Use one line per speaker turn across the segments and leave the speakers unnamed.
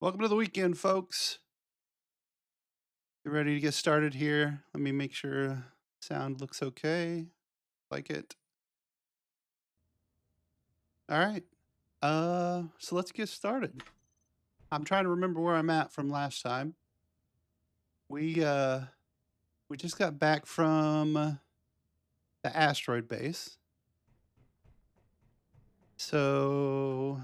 Welcome to the weekend, folks. You ready to get started here? Let me make sure sound looks okay. Like it. All right. So let's get started. I'm trying to remember where I'm at from last time. We uh we just got back from the asteroid base. So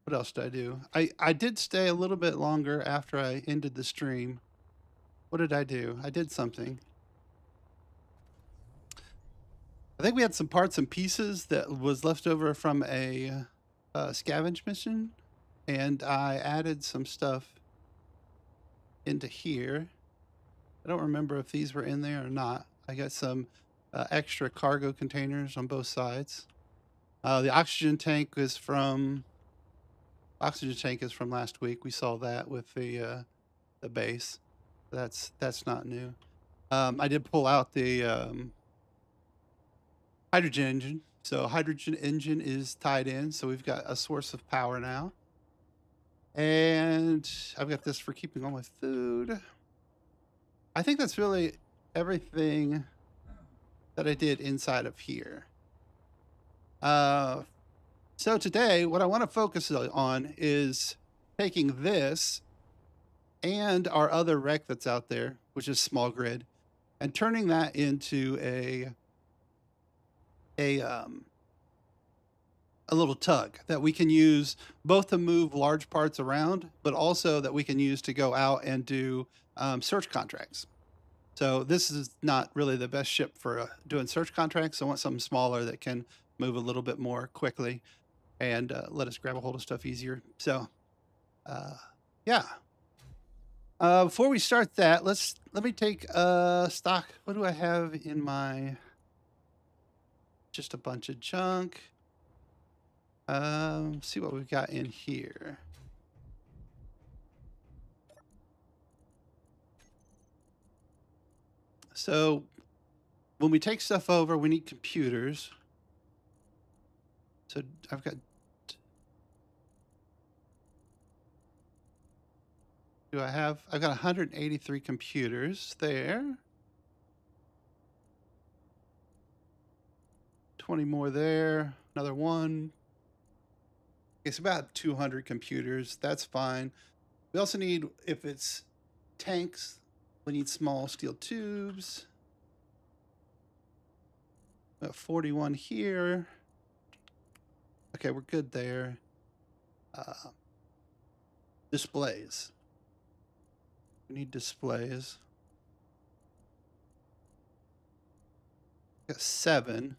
what else did I do? I did stay a little bit longer after I ended the stream. What did I do? I did something. I think we had some parts and pieces that was left over from a scavenge mission, and I added some stuff into here. I don't remember if these were in there or not. I got some extra cargo containers on both sides. The oxygen tank is from last week. We saw that with the base. That's not new. I did pull out the hydrogen engine. So hydrogen engine is tied in, so we've got a source of power now. And I've got this for keeping all my food. I think that's really everything that I did inside of here. Uh, so today, what I want to focus on is taking this and our other wreck that's out there, which is small grid, and turning that into a um, a little tug that we can use both to move large parts around, but also that we can use to go out and do search contracts. So this is not really the best ship for doing search contracts. I want something smaller that can move a little bit more quickly and let us grab a hold of stuff easier. So, uh, yeah. Before we start that, let me take stock. What do I have in my? Just a bunch of junk. See what we've got in here. So when we take stuff over, we need computers. So I've got. Do I have? I've got 183 computers there. 20 more there. Another one. It's about 200 computers. That's fine. We also need, if it's tanks, we need small steel tubes. Got 41 here. Okay, we're good there. Displays. We need displays. Got 7.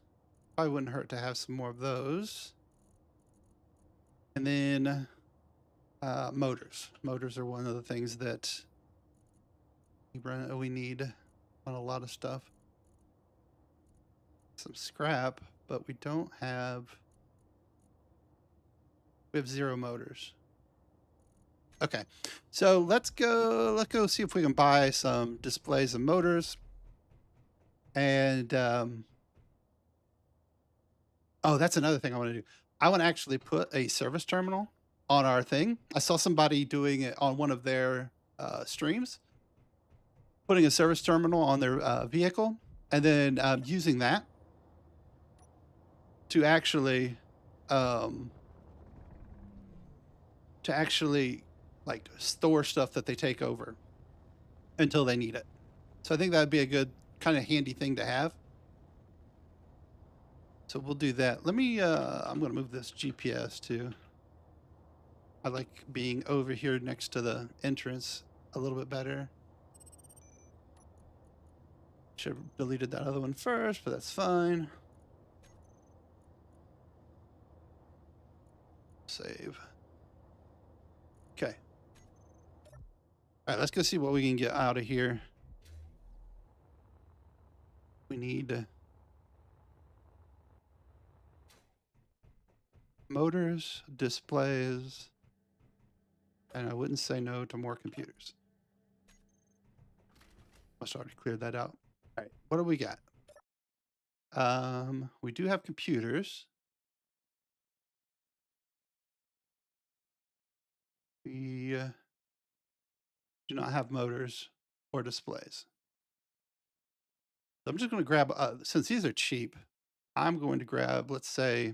Probably wouldn't hurt to have some more of those. And then motors. Motors are one of the things that we need on a lot of stuff. Some scrap, but we don't have. We have 0 motors. Okay, so let's go see if we can buy some displays and motors. And oh, that's another thing I want to do. I want to actually put a service terminal on our thing. I saw somebody doing it on one of their streams, putting a service terminal on their vehicle, and then using that to actually um, like store stuff that they take over until they need it. So I think that'd be a good kind of handy thing to have. So we'll do that. Let me, I'm going to move this GPS too. I like being over here next to the entrance a little bit better. Should have deleted that other one first, but that's fine. Save. Okay. All right, let's go see what we can get out of here. We need motors, displays, and I wouldn't say no to more computers. Must already cleared that out. All right, what do we got? We do have computers. We do not have motors or displays. So I'm just going to grab, since these are cheap, I'm going to grab, let's say,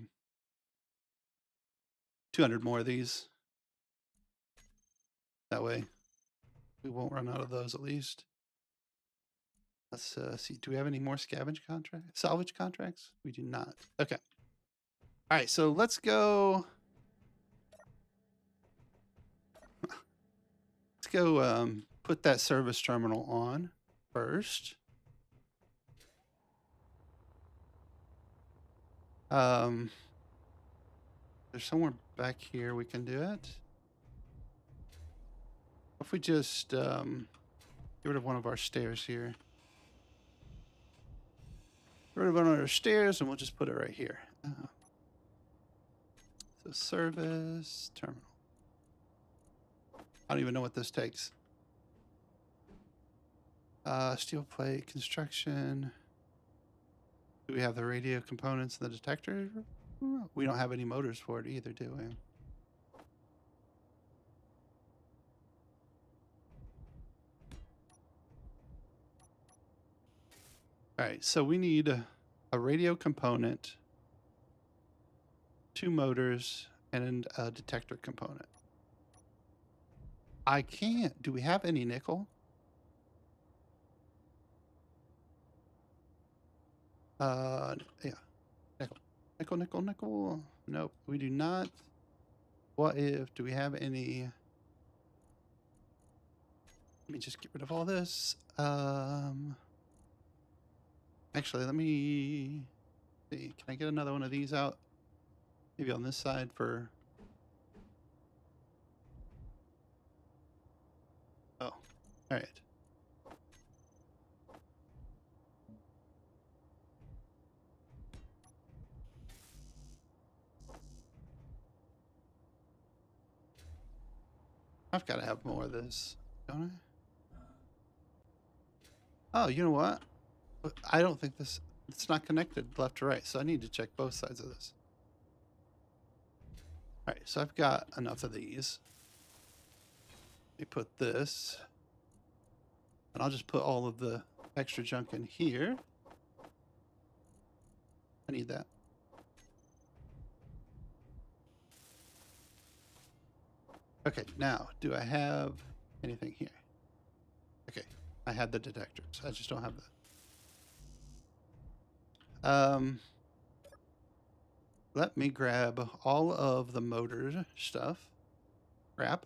200 more of these. That way we won't run out of those at least. Let's see. Do we have any more salvage contracts? We do not. Okay. All right. So let's go. Let's go put that service terminal on first. There's somewhere back here we can do it. If we just get rid of one of our stairs here. Get rid of one of our stairs and we'll just put it right here. So service terminal. I don't even know what this takes. Steel plate construction. Do we have the radio components and the detector? We don't have any motors for it either, do we? All right, so we need a radio component, 2 motors, and a detector component. I can't. Do we have any nickel? Yeah. Nickel. Nope, we do not. What if, do we have any? Let me just get rid of all this. Actually, let me see. Can I get another one of these out? Maybe on this side for... Oh, all right. I've got to have more of this, don't I? Oh, you know what? I don't think it's not connected left to right, so I need to check both sides of this. All right, so I've got enough of these. Let me put this, and I'll just put all of the extra junk in here. I need that. Okay, now, do I have anything here? Okay, I had the detectors. I just don't have the... Let me grab all of the motor stuff. Crap.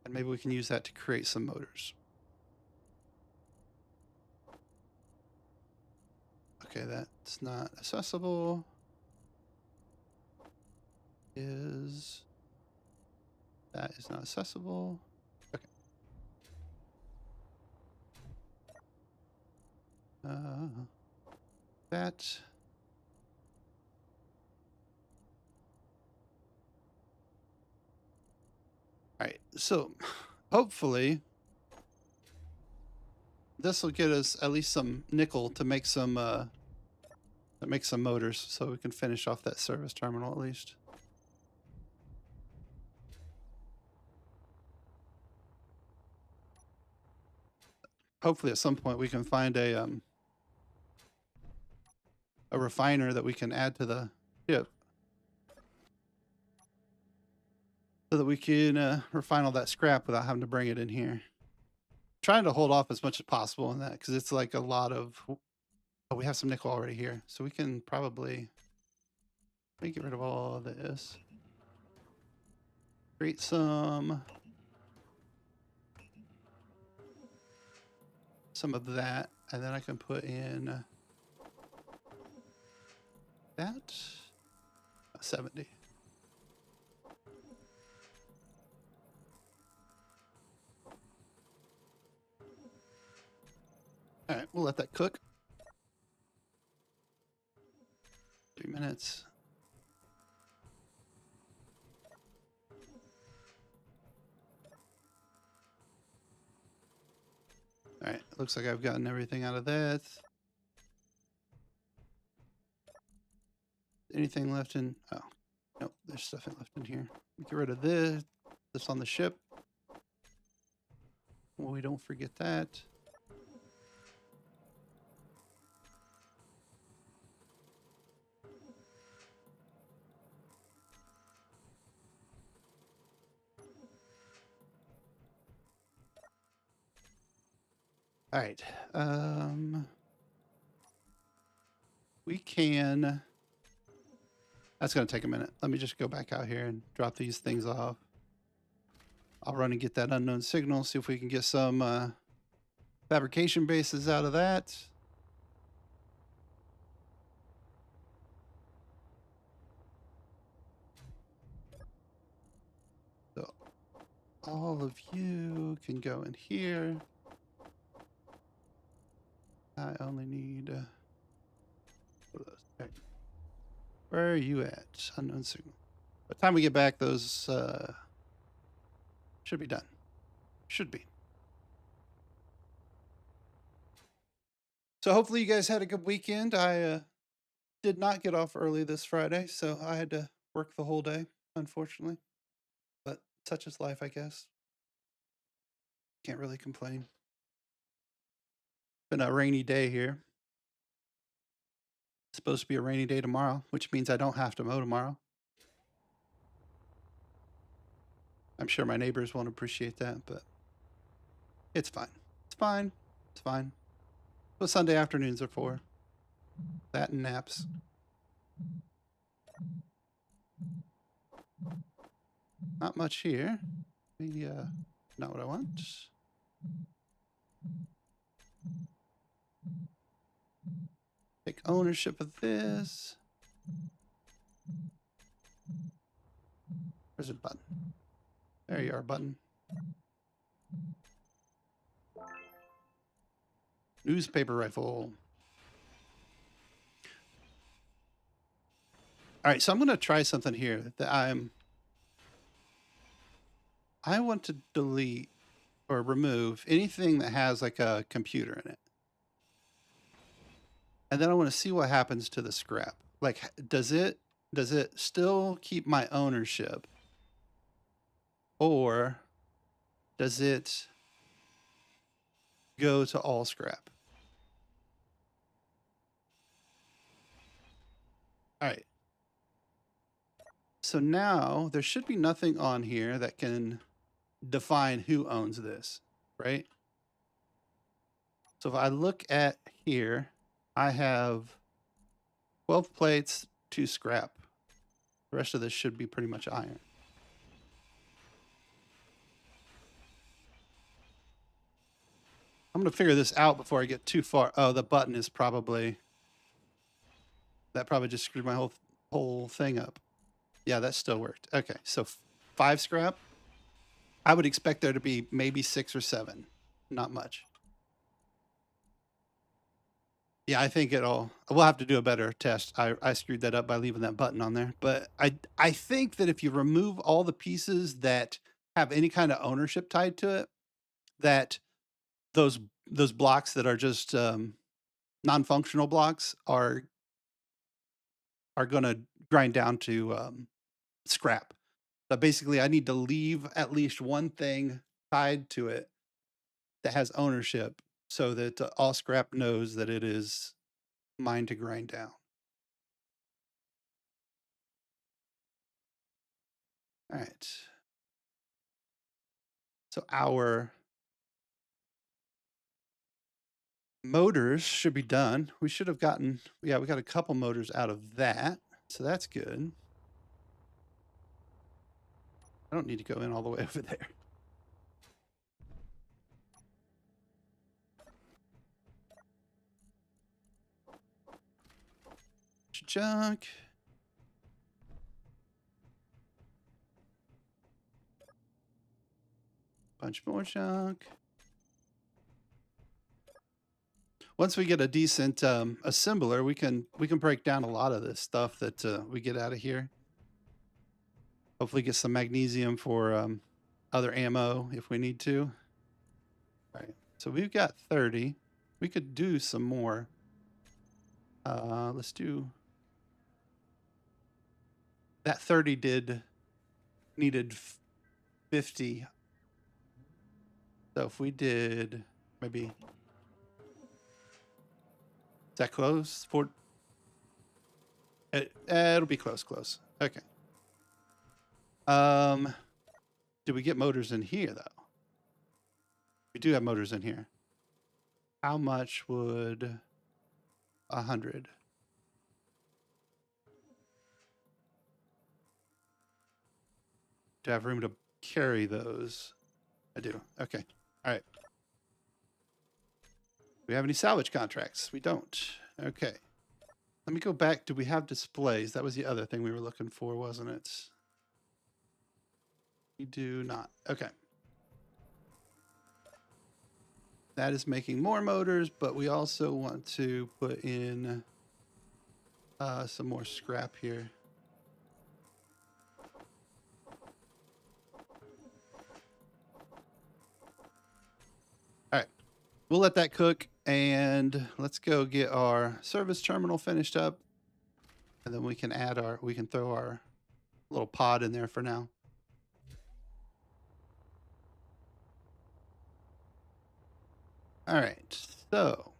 And maybe we can use that to create some motors. Okay, that's not accessible. That is not accessible. Okay. That. All right, so hopefully this will get us at least some nickel to make some motors, so we can finish off that service terminal at least. Hopefully, at some point, we can find a refiner that we can add to the ship, so that we can refine all that scrap without having to bring it in here. Trying to hold off as much as possible on that because it's like a lot of... Oh, we have some nickel already here, so we can probably... Let me get rid of all of this. Create some of that, and then I can put in that 70. All right, we'll let that cook. 3 minutes. All right, looks like I've gotten everything out of that. Anything left in... Oh, nope, there's stuff left in here. Get rid of this. this on the ship. Well, we don't forget that. All right. We can. That's going to take a minute. Let me just go back out here and drop these things off. I'll run and get that unknown signal, see if we can get some fabrication bases out of that. So all of you can go in here. I only need what are those? Okay. Where are you at? Unknown signal. By the time we get back, those should be done. Should be. So hopefully you guys had a good weekend. I did not get off early this Friday, so I had to work the whole day, unfortunately. But such is life, I guess. Can't really complain. Been a rainy day here. It's supposed to be a rainy day tomorrow, which means I don't have to mow tomorrow. I'm sure my neighbors won't appreciate that, but it's fine. It's fine. It's fine. What Sunday afternoons are for. That and naps. Not much here. Maybe, not what I want. Take ownership of this. Where's the button? There you are, button. Newspaper rifle. All right, so I'm going to try something here that I want to delete or remove anything that has like a computer in it. And then I want to see what happens to the scrap. Like, does it still keep my ownership, or does it go to all scrap? All right. So now there should be nothing on here that can define who owns this, right? So if I look at here, I have 12 plates, 2 scrap. The rest of this should be pretty much iron. I'm going to figure this out before I get too far. Oh, the button is probably... That probably just screwed my whole thing up. Yeah, that still worked. Okay, so 5 scrap. I would expect there to be maybe 6 or 7. Not much. Yeah, I think we'll have to do a better test. I screwed that up by leaving that button on there. But I think that if you remove all the pieces that have any kind of ownership tied to it, that those blocks that are just non-functional blocks are going to grind down to scrap. But basically, I need to leave at least one thing tied to it that has ownership, so that all scrap knows that it is mine to grind down. All right. So our motors should be done. We should have gotten, yeah, we got a couple motors out of that. So that's good. I don't need to go in all the way over there. Junk. Bunch more junk. Once we get a decent assembler, we can break down a lot of this stuff that we get out of here. Hopefully get some magnesium for other ammo if we need to. All right, so we've got 30. We could do some more. Let's do... That 30 needed 50. So if we did maybe, is that close? It'll be close. Okay. Did we get motors in here though? We do have motors in here. How much would 100? Do I have room to carry those? I do. Okay. All right. Do we have any salvage contracts? We don't. Okay. Let me go back. Do we have displays? That was the other thing we were looking for, wasn't it? We do not. Okay. That is making more motors, but we also want to put in some more scrap here. All right. We'll let that cook, and let's go get our service terminal finished up, and then we can throw our little pod in there for now. All right, so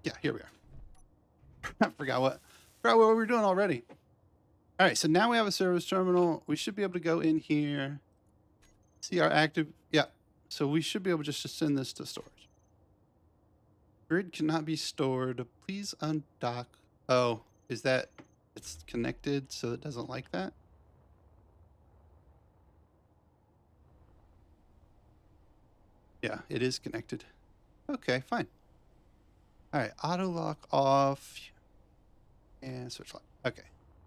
yeah, here we are. I forgot what we were doing already. All right, so now we have a service terminal. We should be able to go in here, see our active. Yeah, so we should be able just to send this to storage. Grid cannot be stored. Please undock. Oh, is that it's connected, so it doesn't like that? Yeah, it is connected. Okay, fine. All right, auto lock off and switch lock. Okay,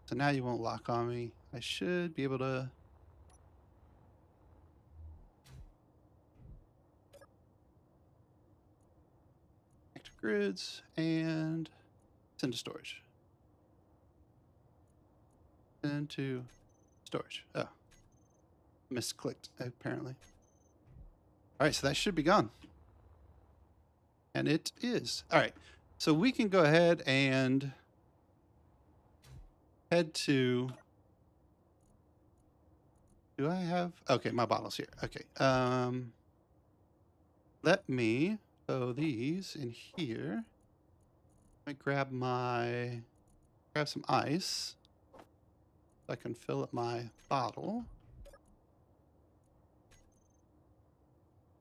so now you won't lock on me. I should be able to. Active grids and send to storage. Send to storage. Oh, misclicked apparently. All right, so that should be gone. And it is. All right, so we can go ahead and head to. Do I have? Okay, my bottle's here. Okay. Let me throw these in here. Let me grab some ice. So I can fill up my bottle.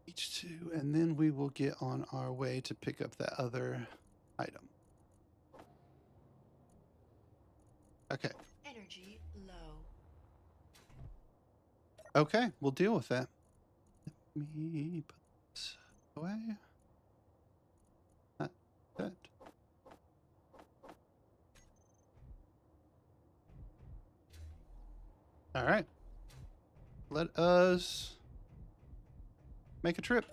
H2, and then we will get on our way to pick up that other item. Okay.
Energy low.
Okay, we'll deal with that. Let me put this away. Not that. All right. Let us make a trip.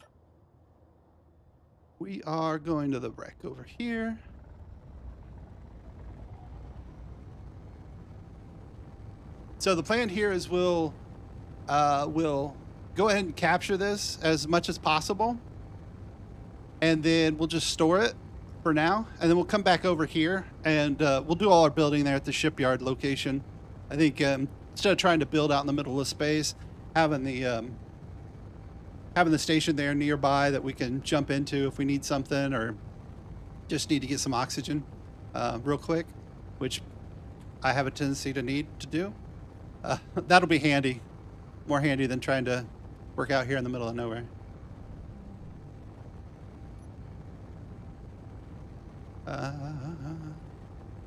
We are going to the wreck over here. So the plan here is we'll go ahead and capture this as much as possible, and then we'll just store it for now, and then we'll come back over here and we'll do all our building there at the shipyard location. I think instead of trying to build out in the middle of space, having the station there nearby that we can jump into if we need something or just need to get some oxygen real quick, which I have a tendency to need to do. That'll be handy, more handy than trying to work out here in the middle of nowhere.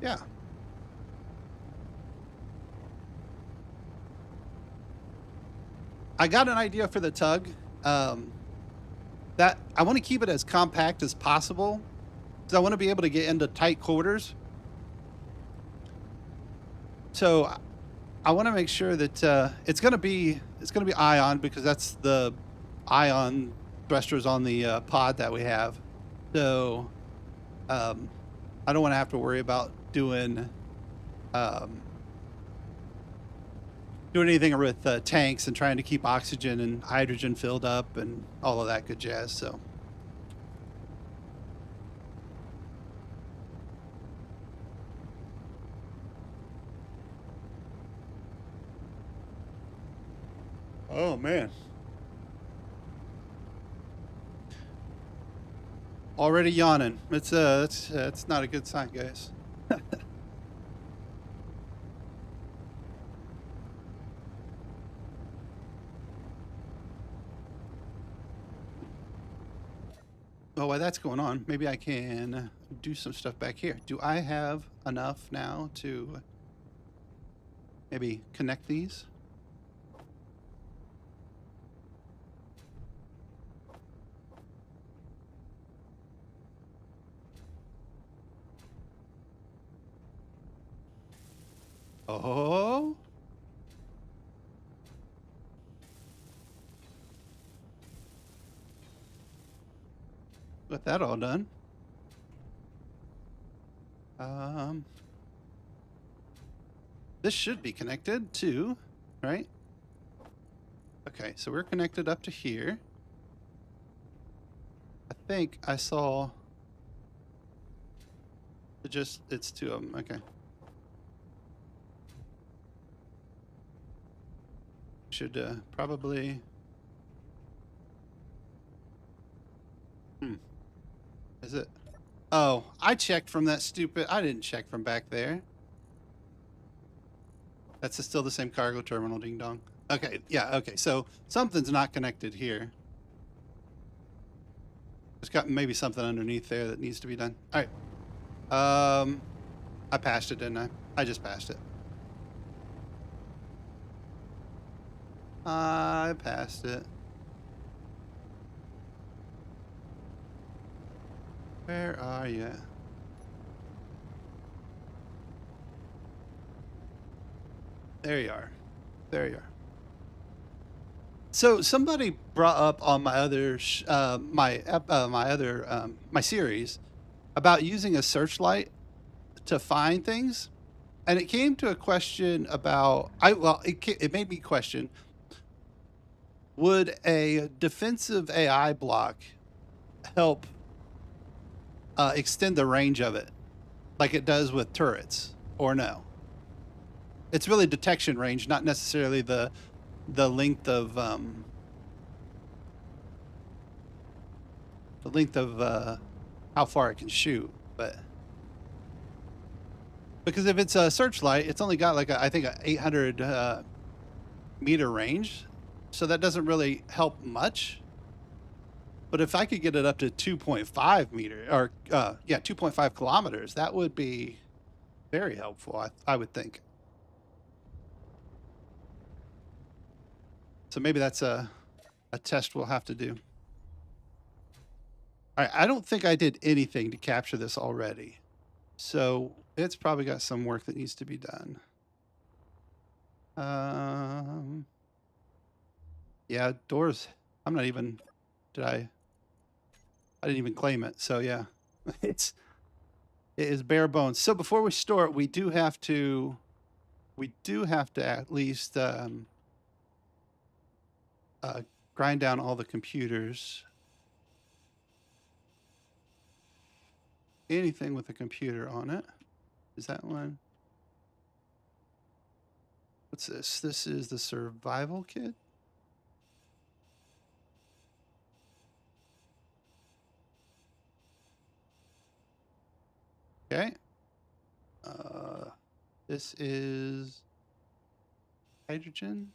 Yeah. I got an idea for the tug. That I want to keep it as compact as possible because I want to be able to get into tight quarters. So I want to make sure that it's going to be ion because that's the ion thrusters on the pod that we have. So I don't want to have to worry about doing anything with tanks and trying to keep oxygen and hydrogen filled up and all of that good jazz. So Oh man. Already yawning. That's not a good sign, guys. Well, while that's going on, maybe I can do some stuff back here. Do I have enough now to maybe connect these? Oh, got that all done. Um, this should be connected too, right? Okay, so we're connected up to here. I think I saw it's two of them. Okay. Should probably. Is it? Oh, I checked from that stupid. I didn't check from back there. That's still the same cargo terminal, ding dong. Okay, yeah, okay. So something's not connected here. There's got maybe something underneath there that needs to be done. All right. I passed it, didn't I? I just passed it. I passed it. Where are you? There you are. There you are. So somebody brought up on my other my series about using a searchlight to find things, and it came to a question about it made me question: would a defensive AI block help extend the range of it, like it does with turrets, or no? It's really detection range, not necessarily the length of how far it can shoot, but because if it's a searchlight, it's only got like I think a 800 meter range, so that doesn't really help much. But if I could get it up to 2.5 meter or 2.5 kilometers, that would be very helpful. I would think. So maybe that's a test we'll have to do. All right, I don't think I did anything to capture this already. So it's probably got some work that needs to be done. Yeah, doors. I'm not even, did I didn't even claim it. So yeah, it is bare bones. So before we store it, we do have to at least grind down all the computers. Anything with a computer on it. Is that one? What's this? This is the survival kit. Okay. This is hydrogen.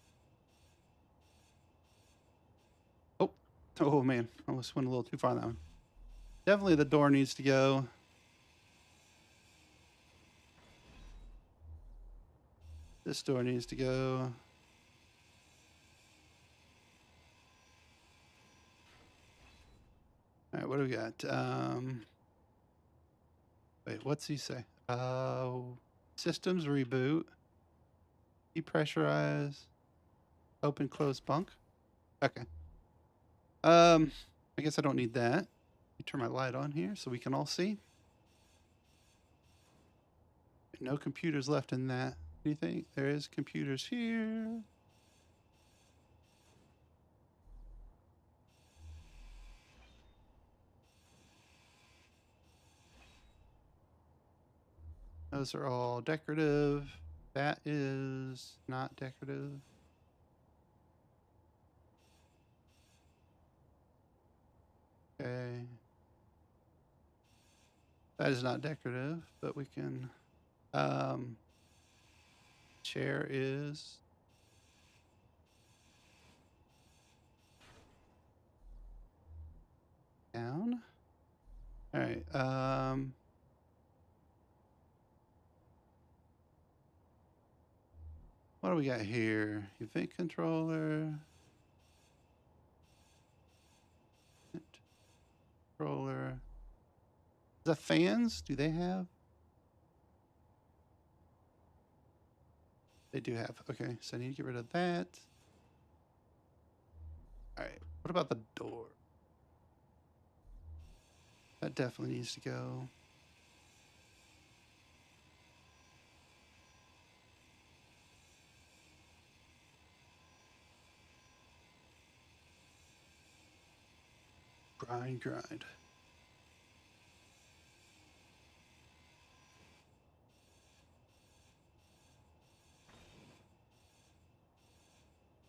Oh, oh man, I almost went a little too far on that one. Definitely the door needs to go. This door needs to go. All right, what do we got? Wait, what's he say? Systems reboot. Depressurize. Open close bunk. Okay. I guess I don't need that. Let me turn my light on here so we can all see. No computers left in that. Anything? There is computers here. Those are all decorative. That is not decorative. That is not decorative, but we can. Um, chair is down. All right. What do we got here? Event controller. Controller. The fans, do they have? They do have. Okay, so I need to get rid of that. All right. What about the door? That definitely needs to go. Grind, grind.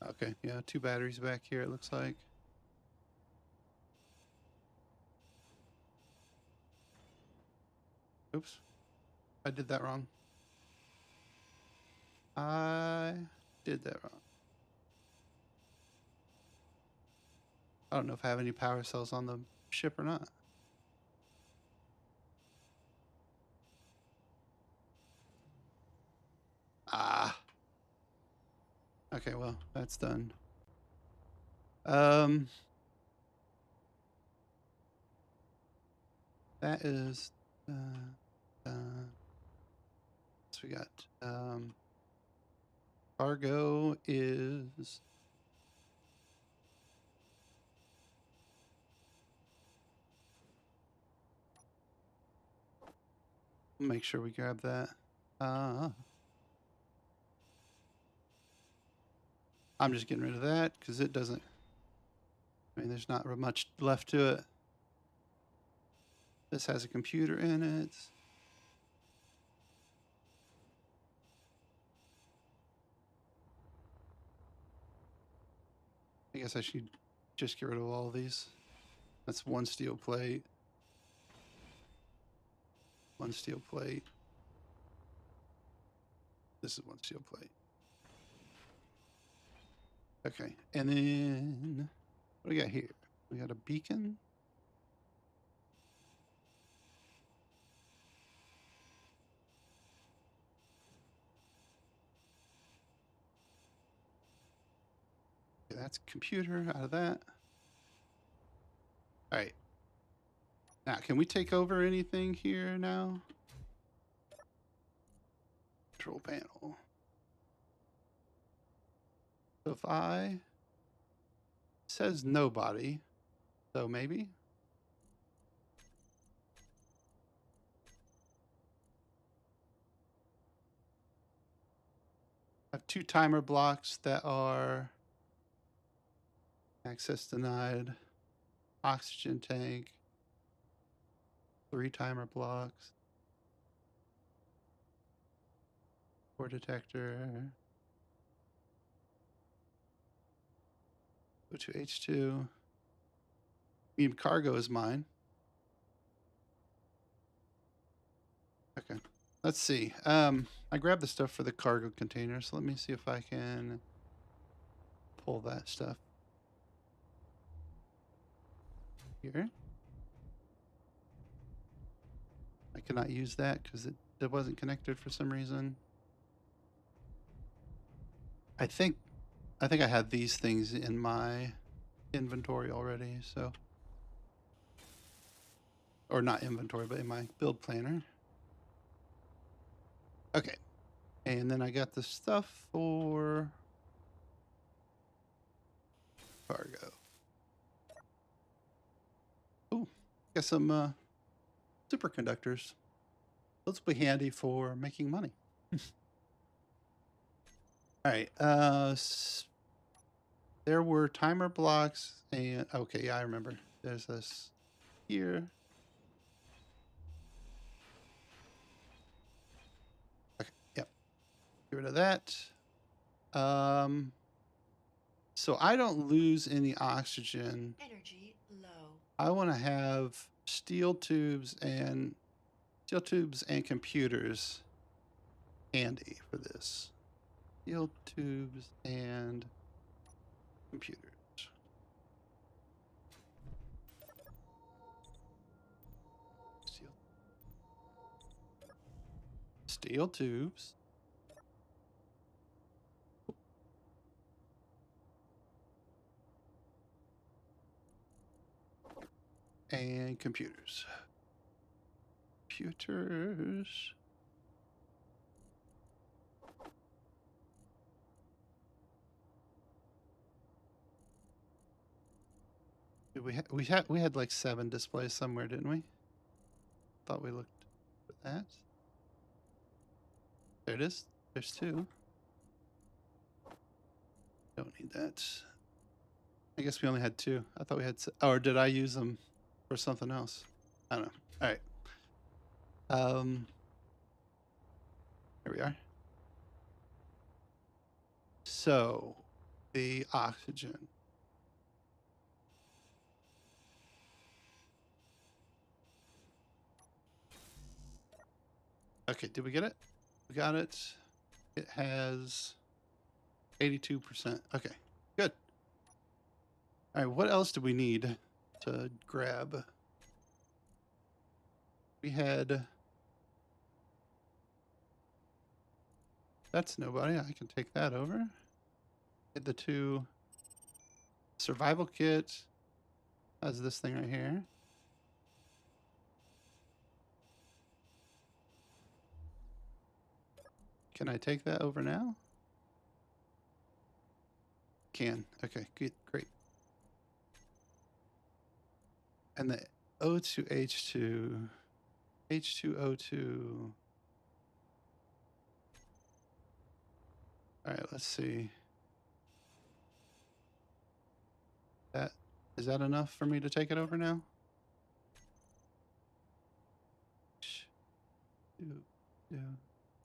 Okay, yeah, 2 batteries back here, it looks like. Oops, I did that wrong. I did that wrong. I don't know if I have any power cells on the ship or not. Ah. Okay, well, that's done. That is so we got cargo is make sure we grab that. I'm just getting rid of that because it doesn't. I mean, there's not much left to it. This has a computer in it. I guess I should just get rid of all of these. That's 1 steel plate. 1 steel plate. This is 1 steel plate. Okay, and then what do we got here? We got a beacon. Okay, that's computer out of that. All right. Now, can we take over anything here now? Control panel. So if it says nobody, so maybe. I have 2 timer blocks that are access denied, oxygen tank, 3 timer blocks, core detector, go to H2. Beam cargo is mine. Okay, let's see. I grabbed the stuff for the cargo container, so let me see if I can pull that stuff here. I cannot use that because it wasn't connected for some reason. I think I had these things in my inventory already, so or not inventory, but in my build planner. Okay, and then I got the stuff for cargo. Oh, got some superconductors. Those will be handy for making money. All right. There were timer blocks and okay, yeah, I remember. There's this here. Okay, yep. Get rid of that. So I don't lose any oxygen.
Energy low.
I want to have steel tubes and Steel tubes and computers handy for this. Steel tubes and computers. Steel tubes. And computers. Computers. We had like 7 displays somewhere, didn't we? Thought we looked at that. There it is. There's 2. Don't need that. I guess we only had 2. I thought we had. Or did I use them for something else? I don't know. All right. Here we are. So, the oxygen. Okay, did we get it? We got it. It has 82%. Okay, good. All right, what else do we need to grab? We had... That's nobody. I can take that over. Get the 2 survival kit. Has this thing right here. Can I take that over now? Can. Okay, good, great. And the O2H2, H2O2. All right, let's see. Is that enough for me to take it over now?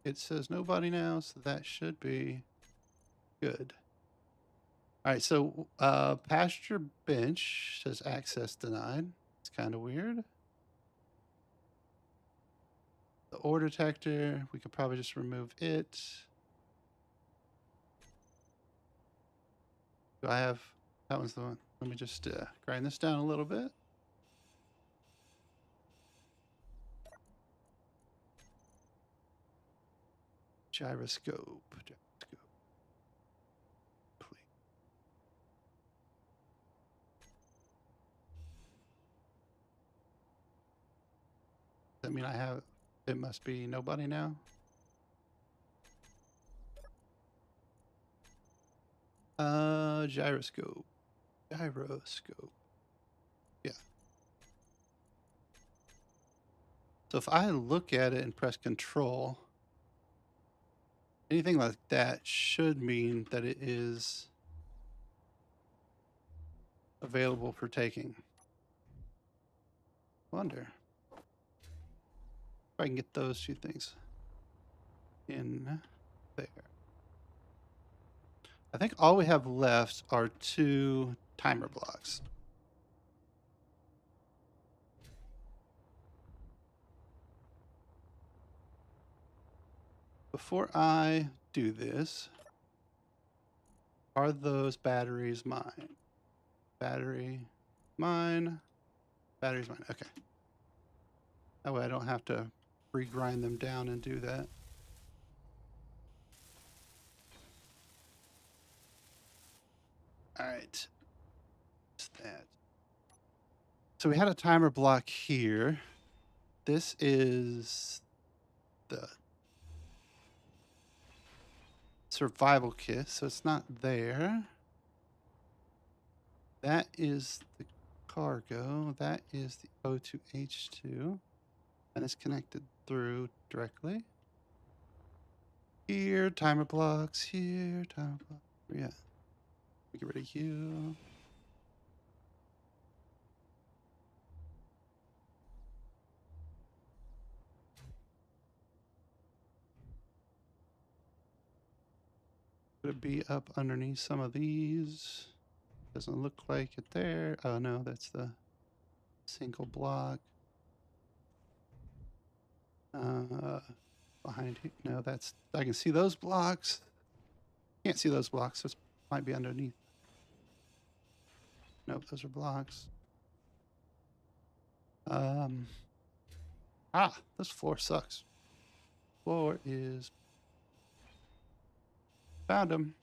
It says nobody now, so that should be good. All right, so pasture bench says access denied. It's kind of weird. The ore detector, we could probably just remove it. Do I have, that was the one. Let me just grind this down a little bit. Gyroscope. Does that mean I have, it must be nobody now? Gyroscope. Gyroscope. Yeah. So if I look at it and press control, anything like that should mean that it is available for taking. Wonder if I can get those 2 things in there. I think all we have left are 2 timer blocks. Before I do this, are those batteries mine? Battery mine. Batteries mine. Okay. That way I don't have to regrind them down and do that. All right. What's that? So we had a timer block here. This is the survival kit, so it's not there. That is the cargo. That is the O2H2. And it's connected through directly. Here, timer blocks. Here, timer blocks. Yeah. Get rid of you. Could it be up underneath some of these? Doesn't look like it there. Oh no, that's the single block. Behind here. No, that's, I can see those blocks. Can't see those blocks. This might be underneath. Nope, those are blocks. This floor sucks. Floor is, found them.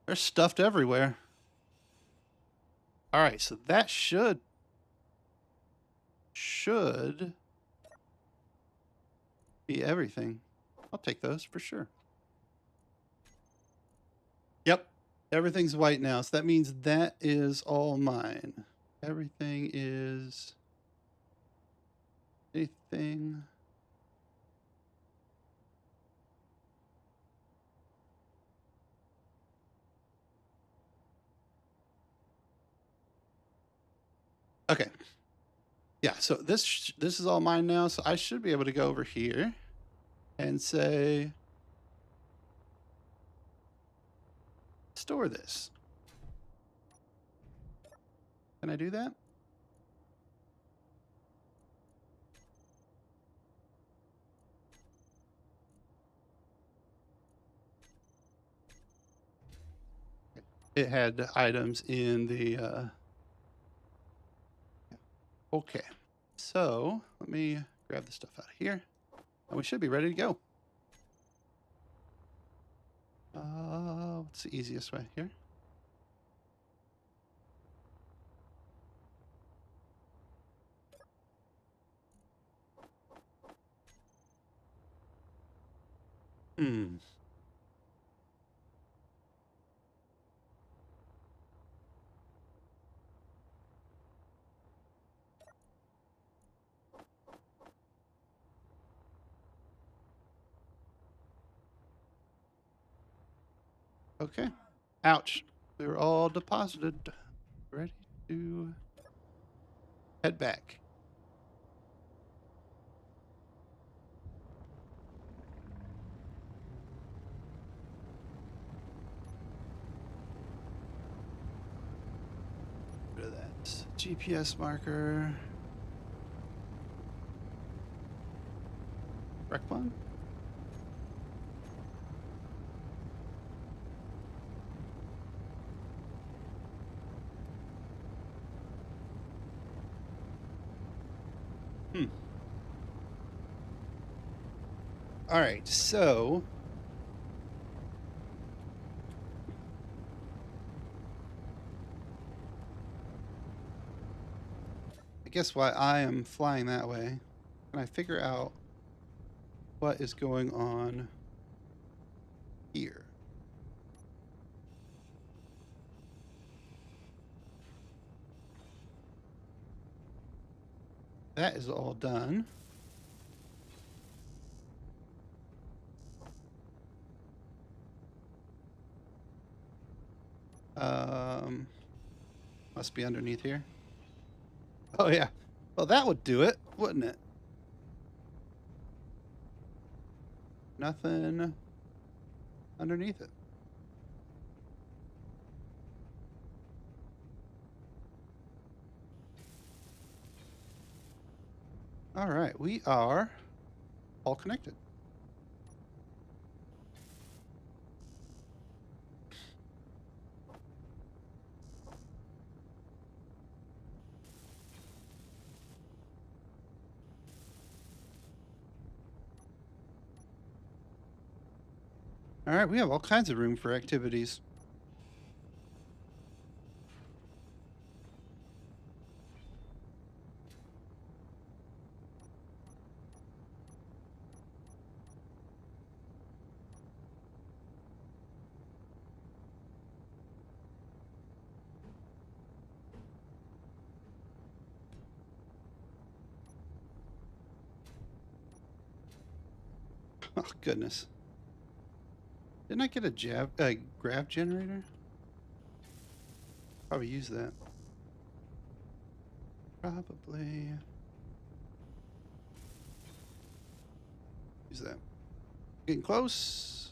They're stuffed everywhere. All right, so that should be everything. I'll take those for sure. Yep, everything's white now, so that means that is all mine. Everything is anything. Okay. Yeah, so this is all mine now, so I should be able to go over here and say store this. Can I do that? It had items in the okay. So let me grab the stuff out of here. And we should be ready to go. What's the easiest way here? Okay. Ouch. They were all deposited. Ready to head back. Rid of that GPS marker. Wreck one. All right, so I guess why I am flying that way, can I figure out what is going on here? That is all done. Must be underneath here. Oh yeah. Well, that would do it, wouldn't it? Nothing underneath it. All right, we are all connected. All right, we have all kinds of room for activities. Oh, goodness. Didn't I get a grav generator? Probably use that. Probably use that. Getting close.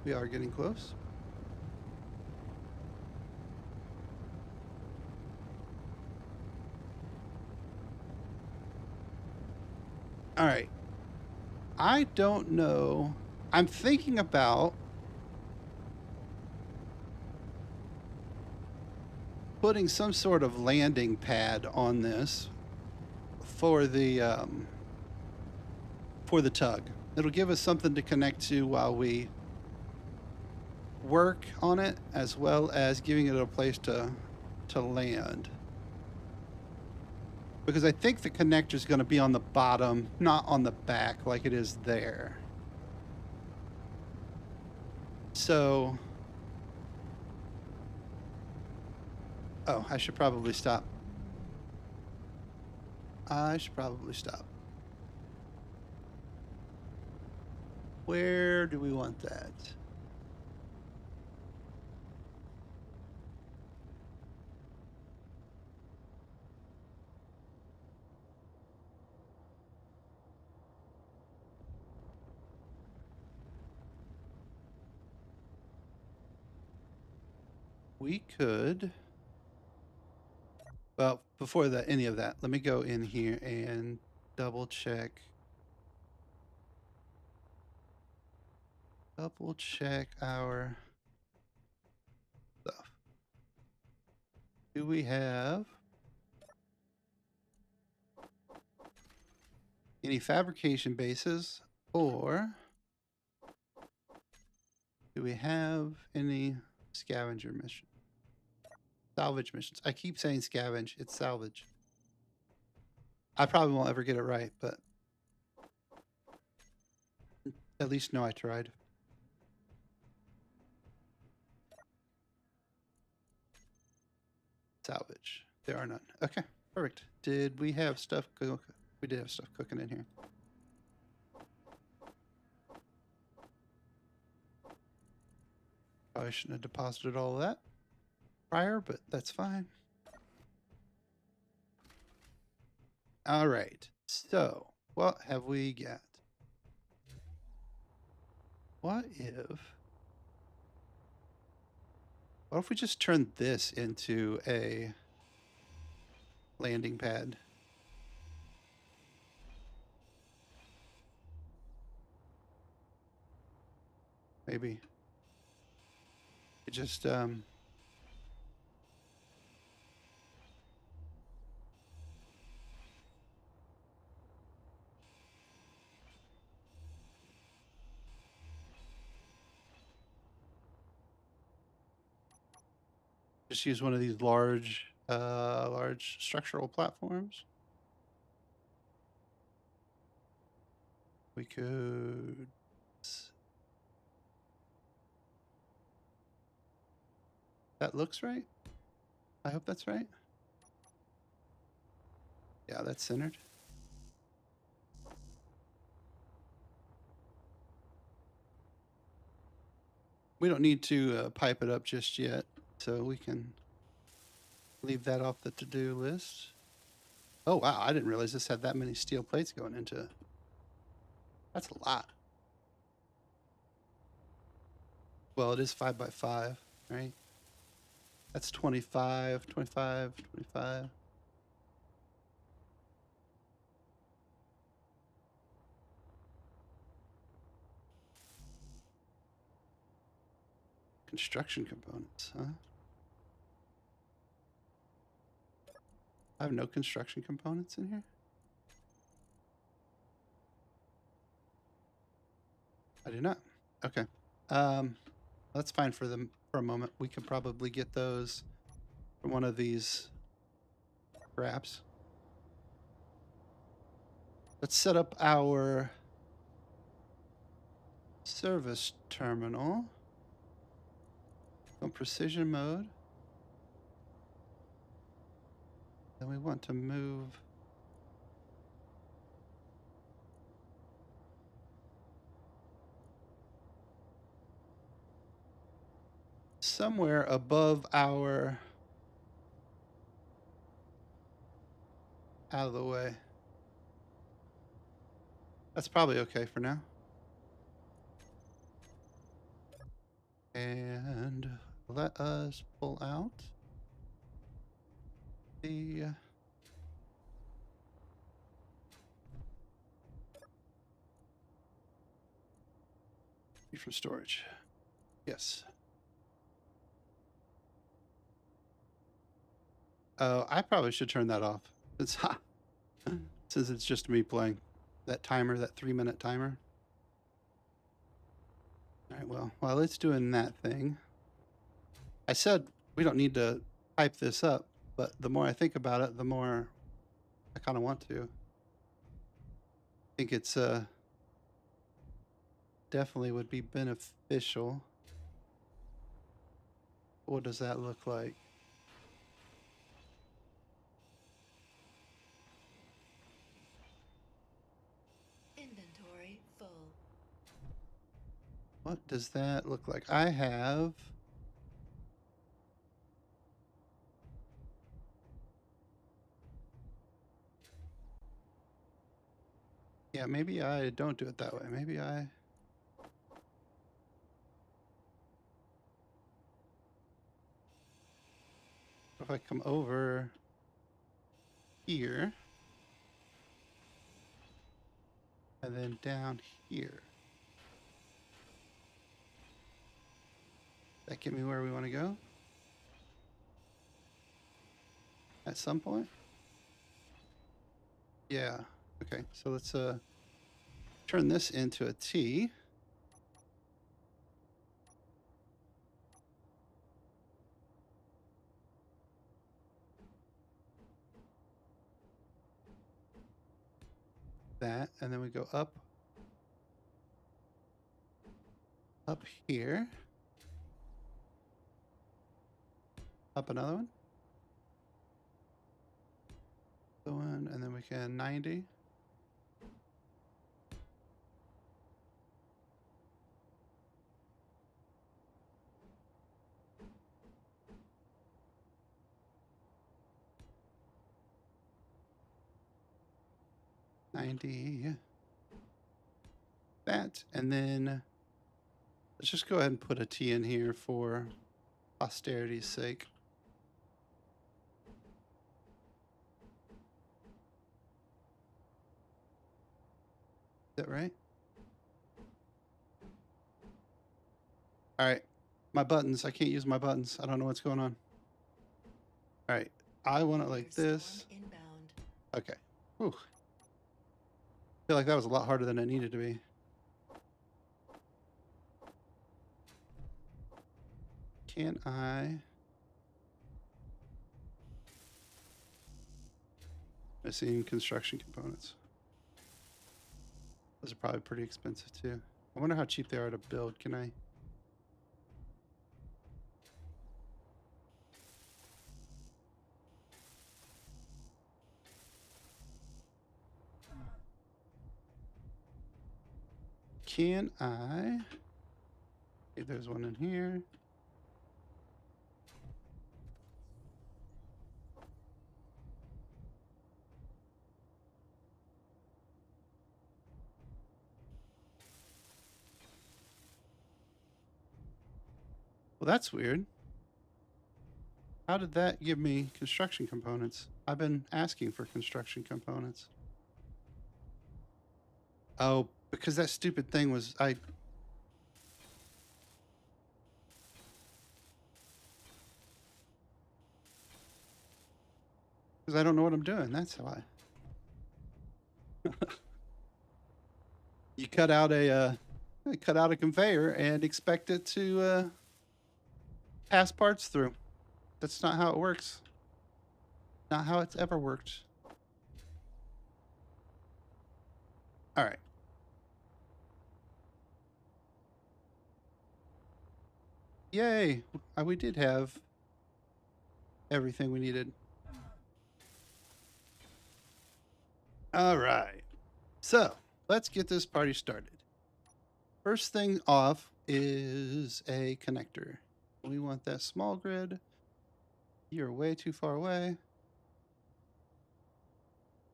We are getting close. All right. I don't know. I'm thinking about putting some sort of landing pad on this for the tug. It'll give us something to connect to while we work on it, as well as giving it a place to land. Because I think the connector is going to be on the bottom, not on the back like it is there. So, oh, I should probably stop. I should probably stop. Where do we want that? We could, well, before that, any of that, let me go in here and double check our stuff. Do we have any fabrication bases, or do we have any scavenger missions? Salvage missions. I keep saying scavenge. It's salvage. I probably won't ever get it right, but at least know I tried. Salvage. There are none. Okay, perfect. Did we have stuff cook? We did have stuff cooking in here. Probably shouldn't have deposited all of that prior, but that's fine. All right. So, what have we got? What if we just turn this into a landing pad? Maybe. It just use one of these large structural platforms. We could. That looks right. I hope that's right. Yeah, that's centered. We don't need to pipe it up just yet, so we can leave that off the to-do list. Oh, wow. I didn't realize this had that many steel plates going into it. That's a lot. Well, it is 5 by 5, right? That's 25, 25, 25. Construction components, huh? I have no construction components in here? I do not. Okay. That's fine for them for a moment. We could probably get those from one of these wraps. Let's set up our service terminal on precision mode. Then we want to move somewhere above our out of the way. That's probably okay for now. And let us pull out the From storage. Yes. Oh, I probably should turn that off. It's hot. Since it's just me playing. That timer, that 3-minute timer. All right, well, while it's doing that thing, I said we don't need to hype this up, but the more I think about it, the more I kind of want to. I think it's definitely would be beneficial. What does that look like?
Inventory full.
What does that look like? I have... Yeah, maybe I don't do it that way. Maybe I... If I come over here and then down here, that get me where we want to go at some point? Yeah. Okay, so let's turn this into a T. That, and then we go up here, up another one, going, and then we can 90. That, and then let's just go ahead and put a T in here for posterity's sake. Is that right? All right, my buttons. I can't use my buttons. I don't know what's going on. All right, I want it like this. Okay. Whew. I feel like that was a lot harder than it needed to be. Can I... Missing construction components. Those are probably pretty expensive too. I wonder how cheap they are to build. Can I... Can I... If there's one in here. Well, that's weird. How did that give me construction components? I've been asking for construction components. Oh, because that stupid thing was... Because I don't know what I'm doing. That's why. You cut out a conveyor and expect it to pass parts through. That's not how it works. Not how it's ever worked. All right. Yay! We did have everything we needed. All right. So let's get this party started. First thing off is a connector. We want that small grid. You're way too far away.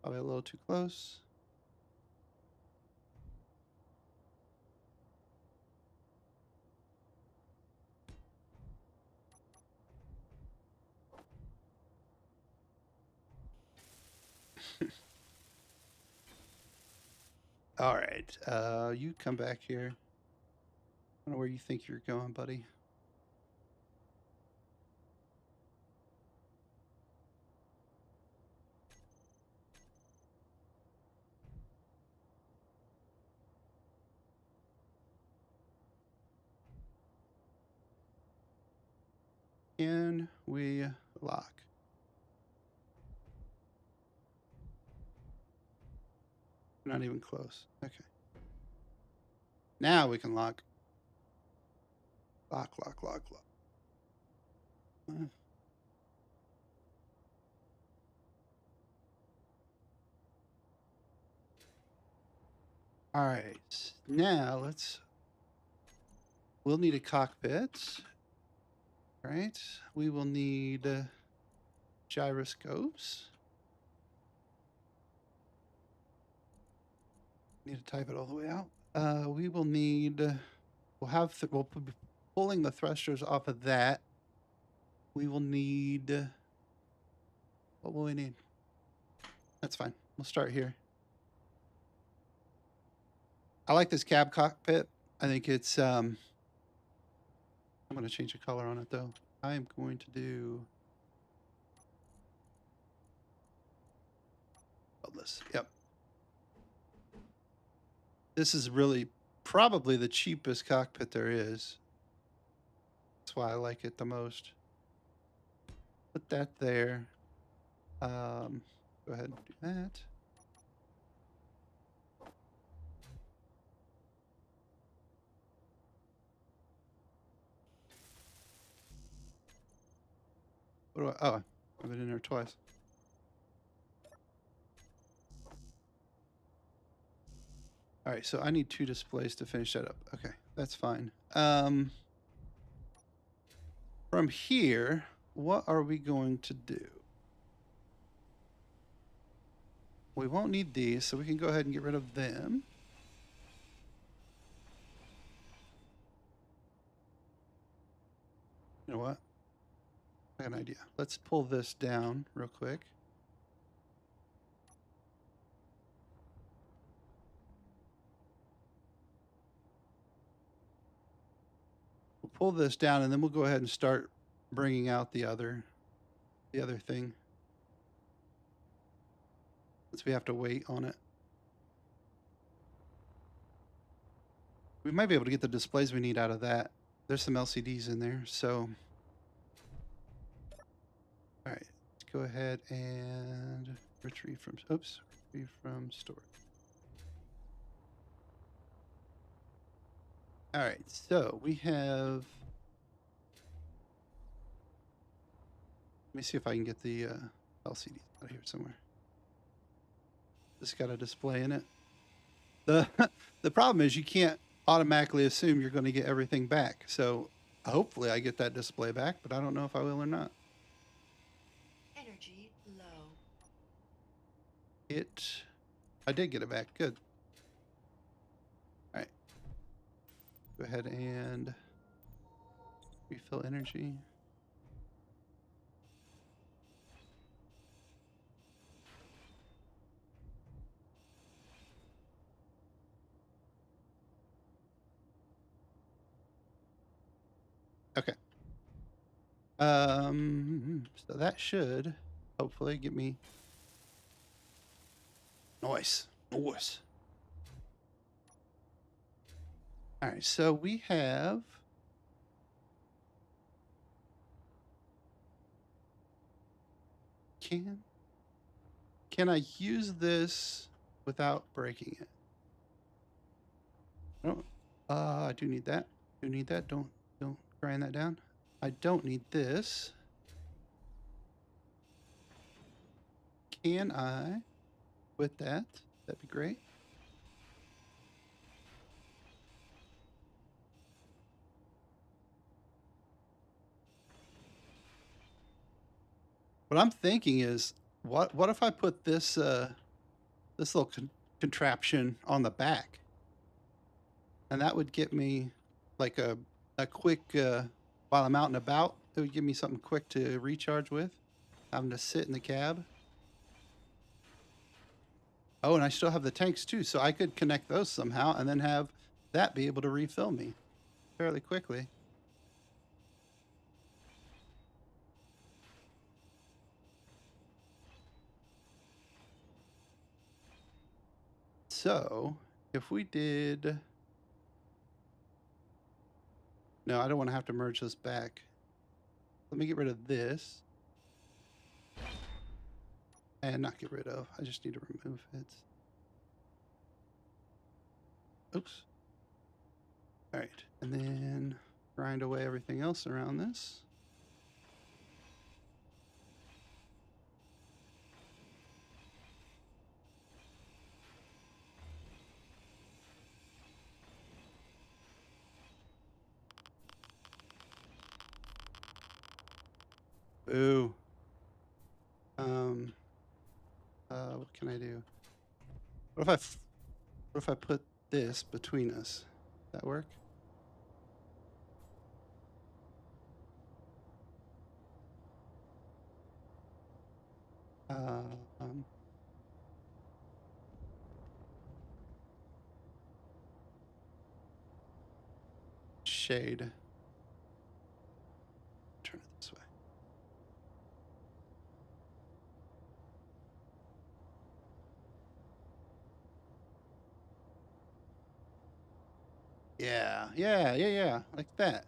Probably a little too close. All right. You come back here. I don't know where you think you're going, buddy. Can we lock? Not even close. Okay. Now we can lock. Lock, lock, lock, lock. All right. Now we'll need a cockpit. All right. We will need gyroscopes. Need to type it all the way out. We will need, we'll be pulling the thrusters off of that. We will need, what will we need? That's fine. We'll start here. I like this cab cockpit. I think it's, I'm going to change the color on it though. I am going to do this. Yep. This is really probably the cheapest cockpit there is. That's why I like it the most. Put that there. Go ahead and do that. What do I, oh, I've been in there twice. All right, so I need 2 displays to finish that up. Okay, that's fine. From here, what are we going to do? We won't need these, so we can go ahead and get rid of them. You know what? I got an idea. Let's pull this down real quick. We'll pull this down, and then we'll go ahead and start bringing out the other thing. Since we have to wait on it. We might be able to get the displays we need out of that. There's some LCDs in there, so. All right, let's go ahead and retrieve from storage. All right, so we have. Let me see if I can get the LCD out of here somewhere. This got a display in it. The problem is you can't automatically assume you're going to get everything back. So hopefully I get that display back, but I don't know if I will or not.
Energy low.
I did get it back. Good. All right. Go ahead and refill energy. Okay. So that should hopefully get me noise. Noise. All right, so we have can I use this without breaking it? No. I do need that. Don't grind that down. I don't need this. Can I with that? That'd be great. What I'm thinking is, what if I put this this little contraption on the back, and that would get me like a quick while I'm out and about. It would give me something quick to recharge with. Having to sit in the cab. Oh, and I still have the tanks too, so I could connect those somehow and then have that be able to refill me. fairly quickly. So if we did, no, I don't want to have to merge this back. Let me get rid of this and not get rid of. I just need to remove it. Oops. All right. And then grind away everything else around this. Ooh. What can I do? What if I put this between us? That work? Um, Shade. Turn it this way. Yeah. Like that.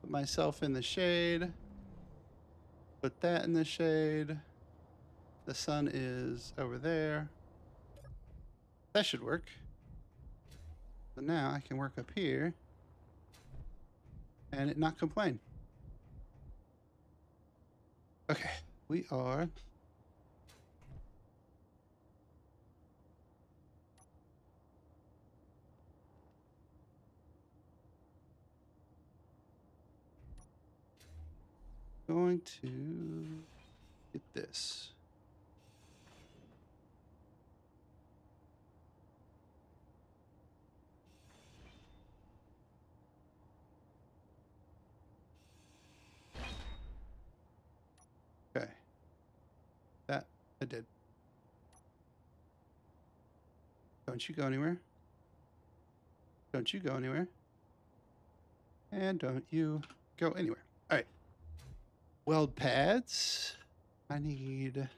Put myself in the shade. Put that in the shade. The sun is over there. That should work. So now I can work up here and it not complain. Okay, we are going to get this. Okay, that I did. Don't you go anywhere. Don't you go anywhere. And don't you go anywhere. All right. Weld pads. I need.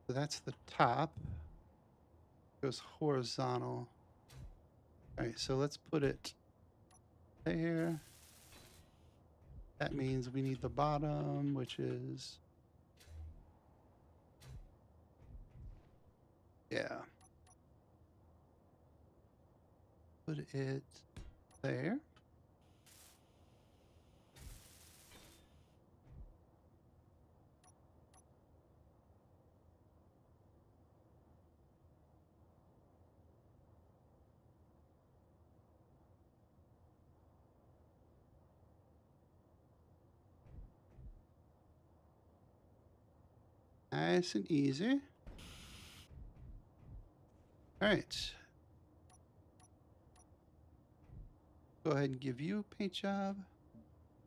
So that's the top. Goes horizontal. All right, so let's put it there. That means we need the bottom, which is, yeah. Put it there. Nice and easy. All right. Go ahead and give you a paint job.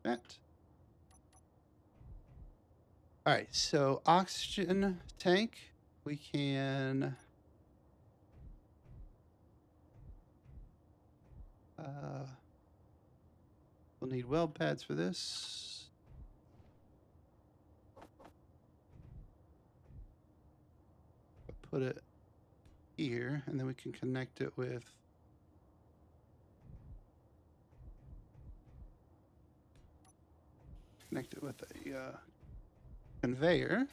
That. All right, so oxygen tank, we can we'll need weld pads for this. Put it here, and then we can connect it with a conveyor.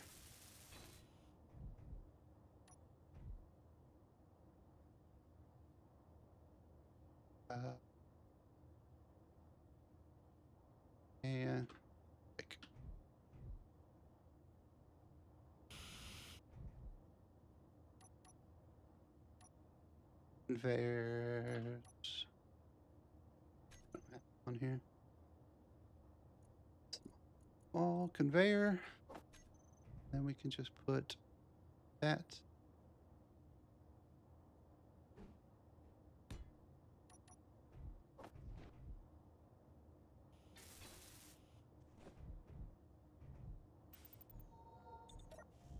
And like, conveyors on here. Small conveyor. Then we can just put that.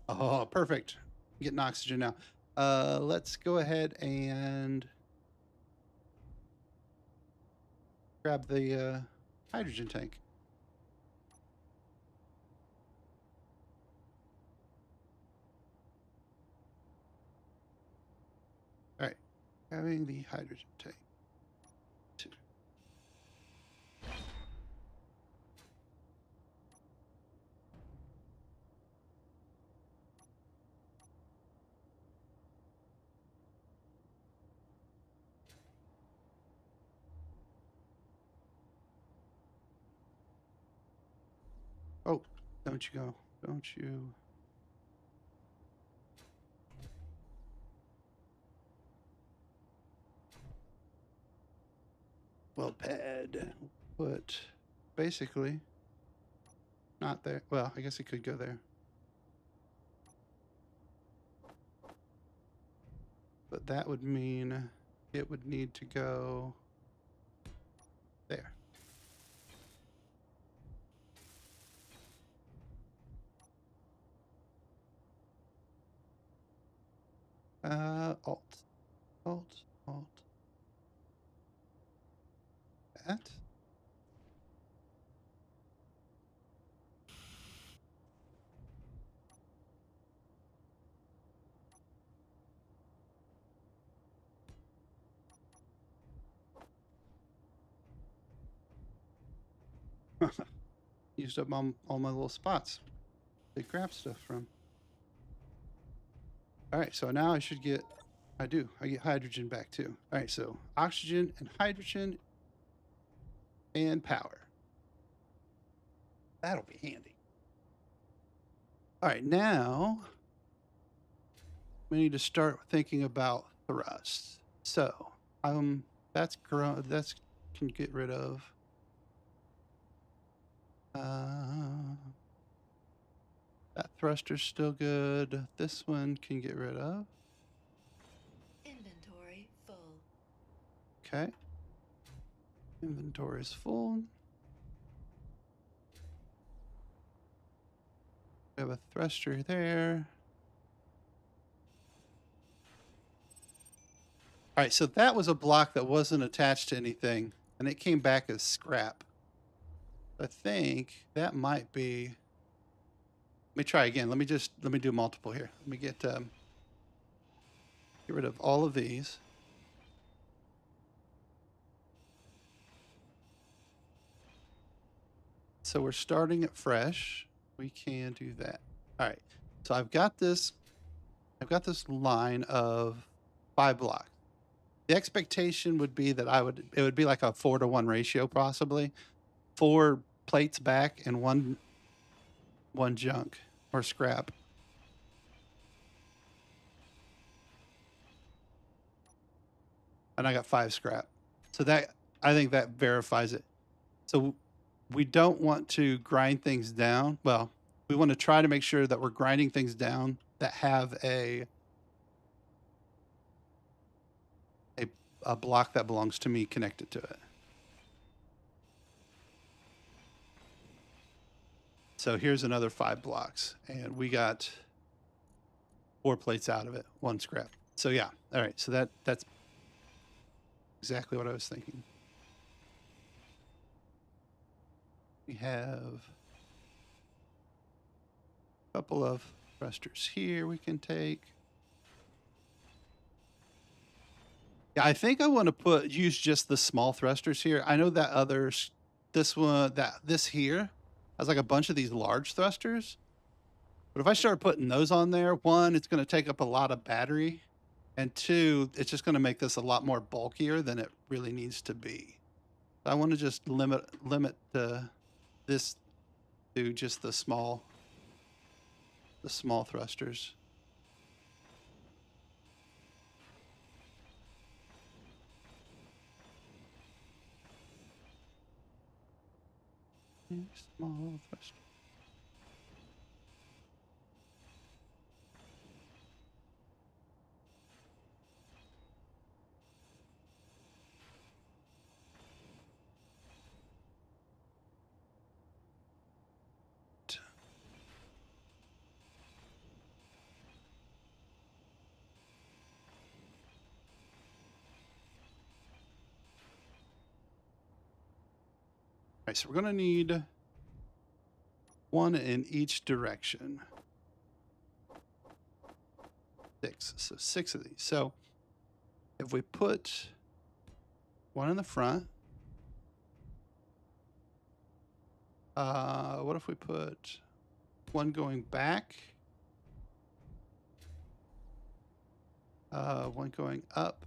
Oh, perfect. Getting oxygen now. Let's go ahead and grab the hydrogen tank. All right, grabbing the hydrogen tank. Two. Oh, don't you go. Don't you. Well, pad. Put basically not there. Well, I guess it could go there. But that would mean it would need to go there. Alt. Alt. Alt. That. Used up all my little spots to grab stuff from. All right, so now I should get, I get hydrogen back too. All right, so oxygen and hydrogen and power. That'll be handy. All right, now we need to start thinking about thrust. So that's can get rid of. That thruster's still good. This one can get rid of.
Inventory full.
Okay. Inventory is full. We have a thruster there. All right, so that was a block that wasn't attached to anything, and it came back as scrap. I think that might be. Let me try again. Let me do multiple here. Let me get rid of all of these. So we're starting it fresh. We can do that. All right. So I've got this line of 5 blocks. The expectation would be that it would be like a 4-to-1 ratio, possibly 4 plates back and one junk or scrap. And I got 5 scrap. So I think that verifies it. So we don't want to grind things down. Well, we want to try to make sure that we're grinding things down that have a block that belongs to me connected to it. So here's another 5 blocks, and we got 4 plates out of it, 1 scrap. So yeah, all right. So that's exactly what I was thinking. We have a couple of thrusters here we can take. Yeah, I think I want to use just the small thrusters here. I know that this here has like a bunch of these large thrusters. But if I start putting those on there, 1, it's going to take up a lot of battery, and 2, it's just going to make this a lot more bulkier than it really needs to be. So I want to just limit this to just the small thrusters. Small thrusters. right, so we're going to need one in each direction. 6. So 6 of these. So if we put one in the front, what if we put one going back, one going up,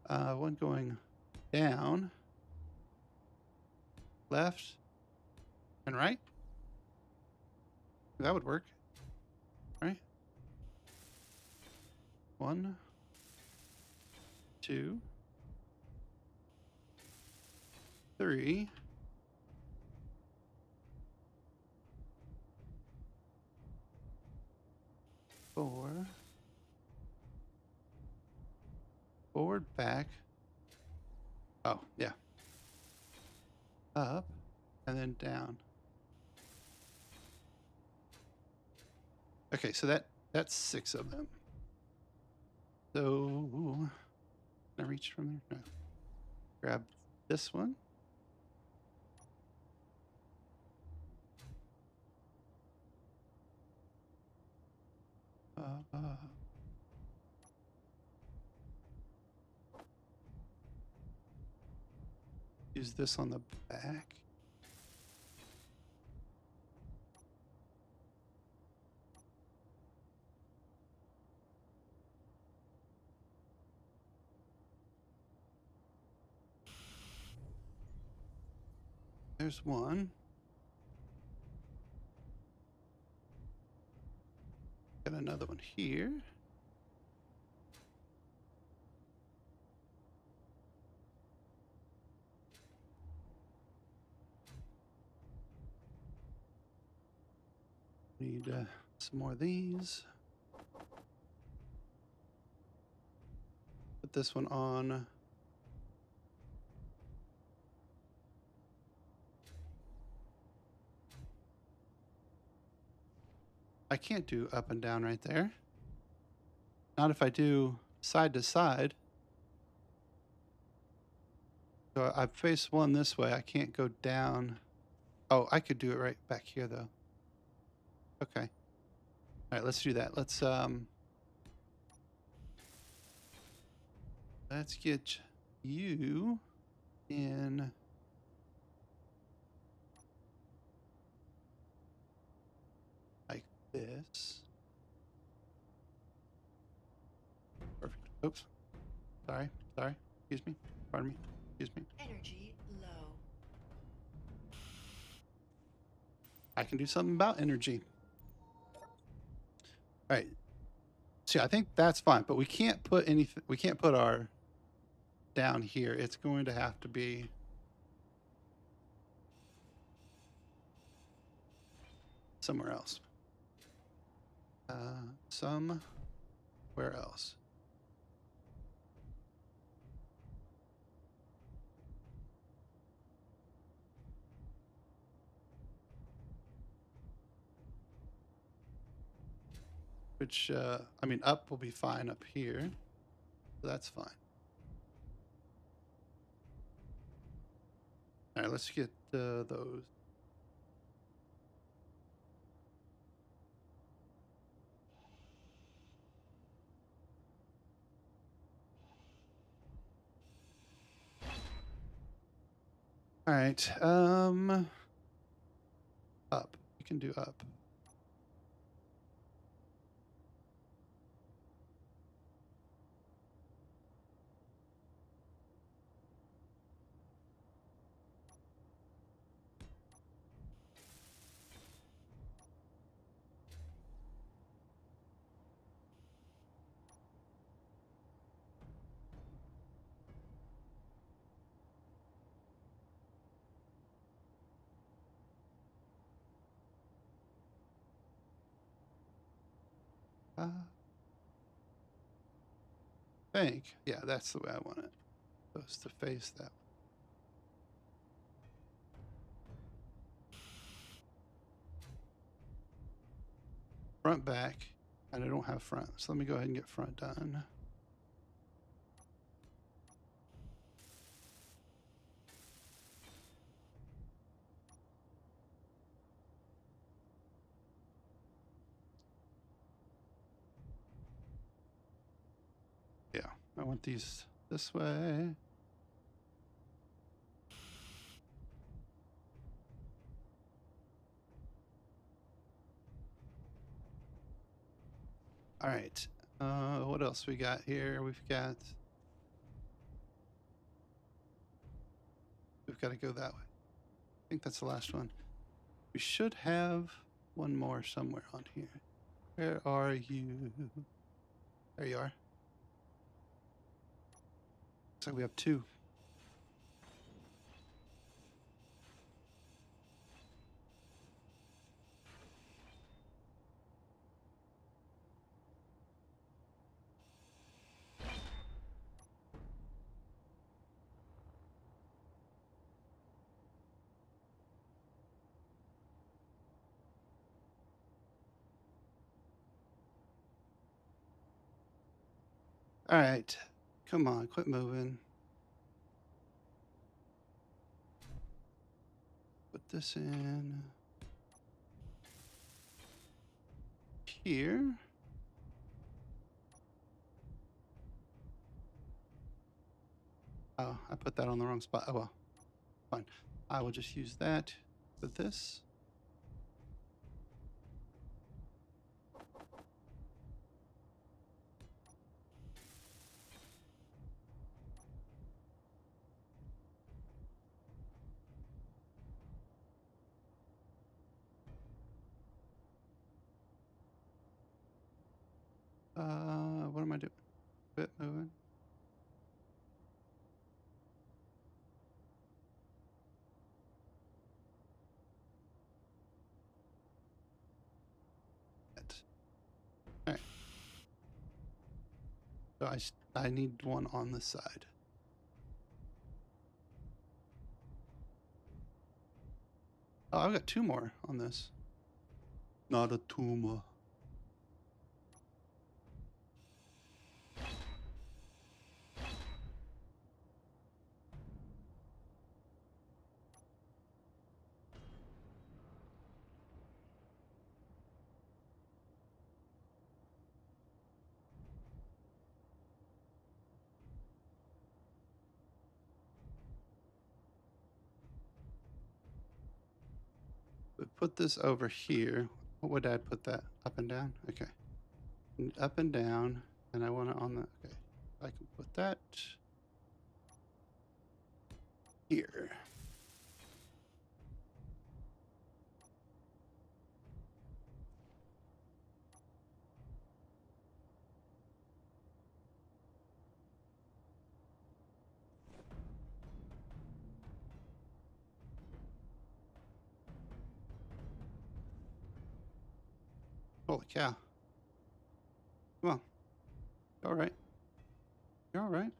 one going down, left, and right? That would work, right? 1, 2, 3. 4. Forward, back. Oh, yeah. Up, and then down. Okay, so that's 6 of them. So, ooh, can I reach from there? No. Grab this one. Use this on the back. There's one. Got another one here. Need some more of these. Put this one on. I can't do up and down right there. Not if I do side to side. So I face one this way. I can't go down. Oh, I could do it right back here though. Okay. All right, let's do that. Let's get you in. Like this. Perfect. Oops. Sorry. Excuse me. Pardon me. Excuse me.
Energy low.
I can do something about energy. All right. See, I think that's fine, but we can't put anything. We can't put our down here. It's going to have to be somewhere else. Somewhere else. Which, I mean, up will be fine up here. So that's fine. All right, let's get those. All right. Up. We can do up. I think. Yeah, that's the way I want it. Supposed to face that way. Front, back, and I don't have front. So let me go ahead and get front done. I want these this way. All right. What else we got here? We've got to go that way. I think that's the last one. We should have one more somewhere on here. Where are you? There you are. Looks like we have two. All right. Come on, quit moving. Put this in here. Oh, I put that on the wrong spot. Oh, well, fine. I will just use that for this. What am I doing? Quit moving. All right. So I need one on this side. Oh, I've got two more on this. Not a tumor. We put this over here. What would I put that? Up and down? Okay. And up and down. And I want it on the... Okay. I can put that here. Holy cow. Come on. All right. You're all right.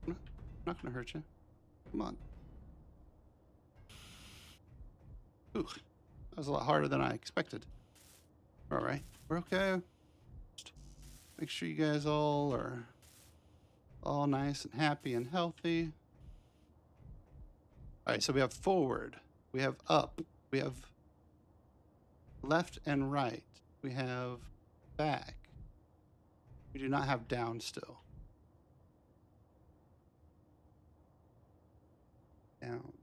I'm not going to hurt you. Come on. Ooh. That was a lot harder than I expected. All right. We're okay. Just make sure you guys all are all nice and happy and healthy. All right. So we have forward. We have up. We have left and right. We have back. We do not have down still. Down.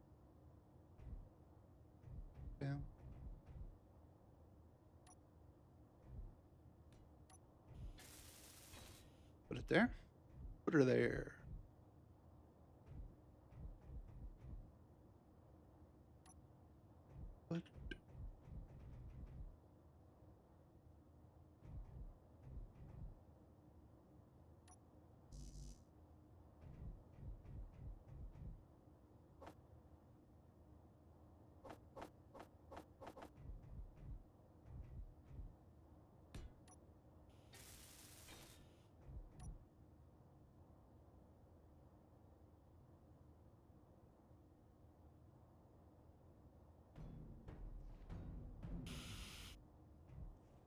Down. Put it there. Put her there. Put.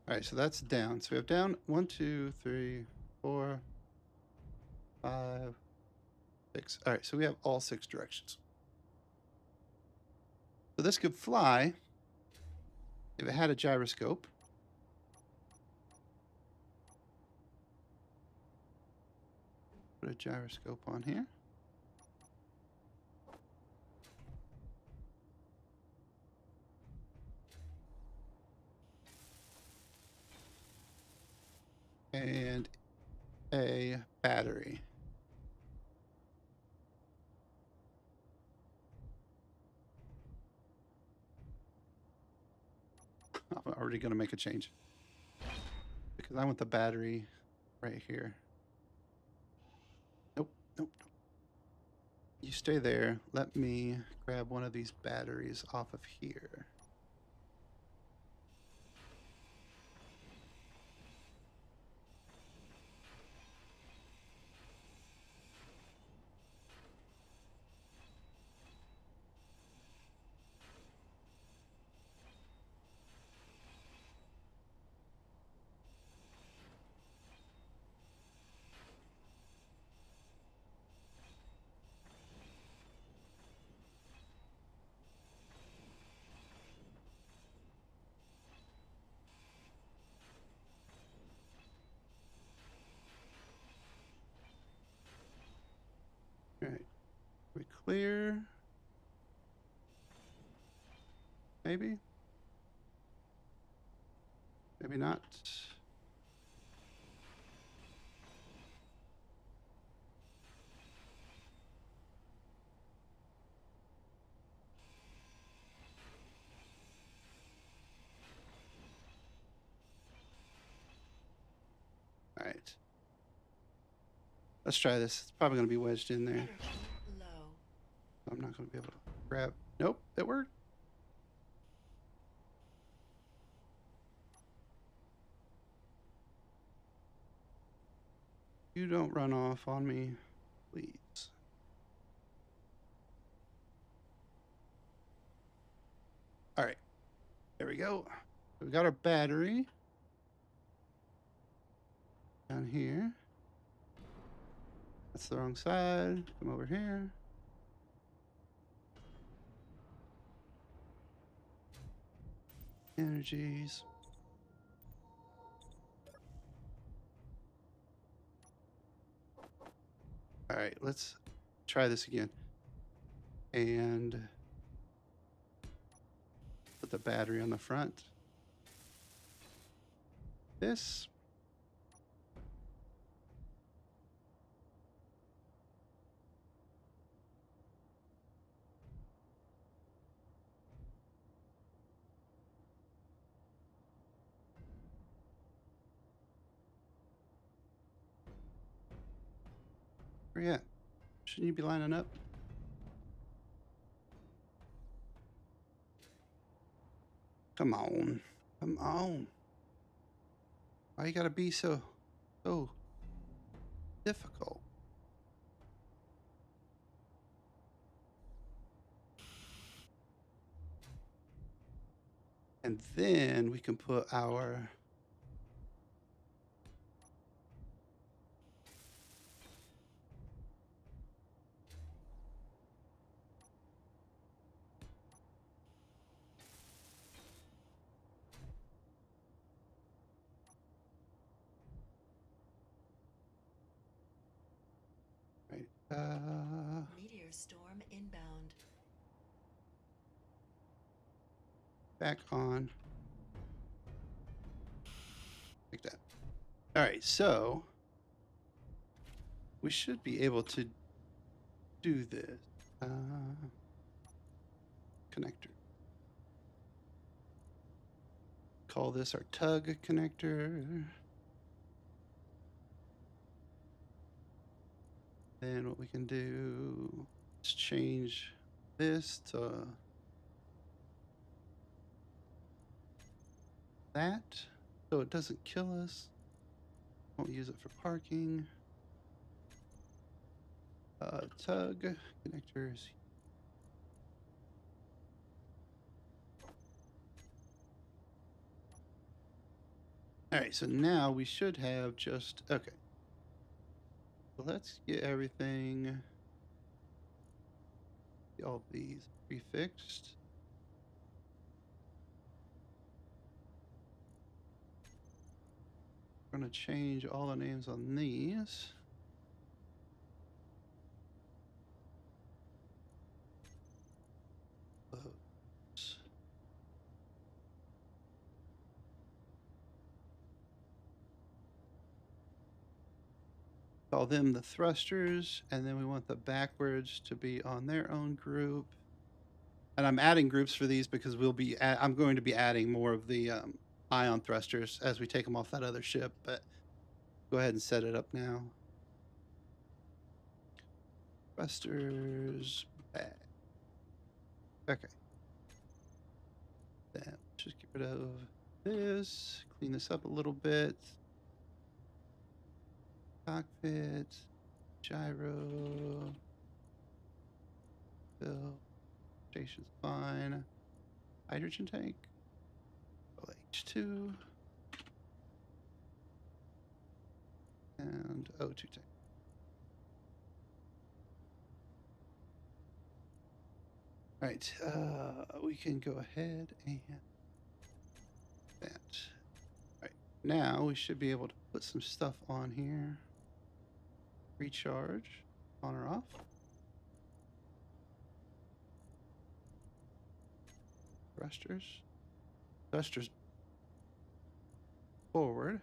All right, so that's down. So we have down 1, 2, 3, 4, 5, 6. All right, so we have all 6 directions. So this could fly if it had a gyroscope. Put a gyroscope on here. And a battery. I'm already going to make a change because I want the battery right here. Nope, nope, nope. You stay there. Let me grab one of these batteries off of here. All right. We clear? Maybe? Maybe not. All right. Let's try this. It's probably going to be wedged in there.
Energy low.
I'm not going to be able to grab. Nope, it worked. You don't run off on me, please. All right. There we go. We got our battery down here. That's the wrong side. Come over here. Energies. All right, let's try this again. And put the battery on the front. This. Where you at? Shouldn't you be lining up? Come on. Come on. Why you gotta be so difficult? And then we can put our right.
Meteor storm inbound.
Back on. Like that. All right, so we should be able to do this. Connector. Call this our tug connector. Then what we can do is change this to that so it doesn't kill us. Won't use it for parking. Tug connectors. All right, so now we should have just, okay. So let's get everything, all these prefixed. We're going to change all the names on these. Call them the thrusters, and then we want the backwards to be on their own group. And I'm adding groups for these because I'm going to be adding more of the ion thrusters as we take them off that other ship. But go ahead and set it up now. Thrusters back. Okay. Then just get rid of this. Clean this up a little bit. Cockpit. Gyro. Fill. Station's fine. Hydrogen tank. H2. And O2 tank. All right, we can go ahead and that. All right, now we should be able to put some stuff on here. Recharge, on or off. Thrusters. Thrusters forward.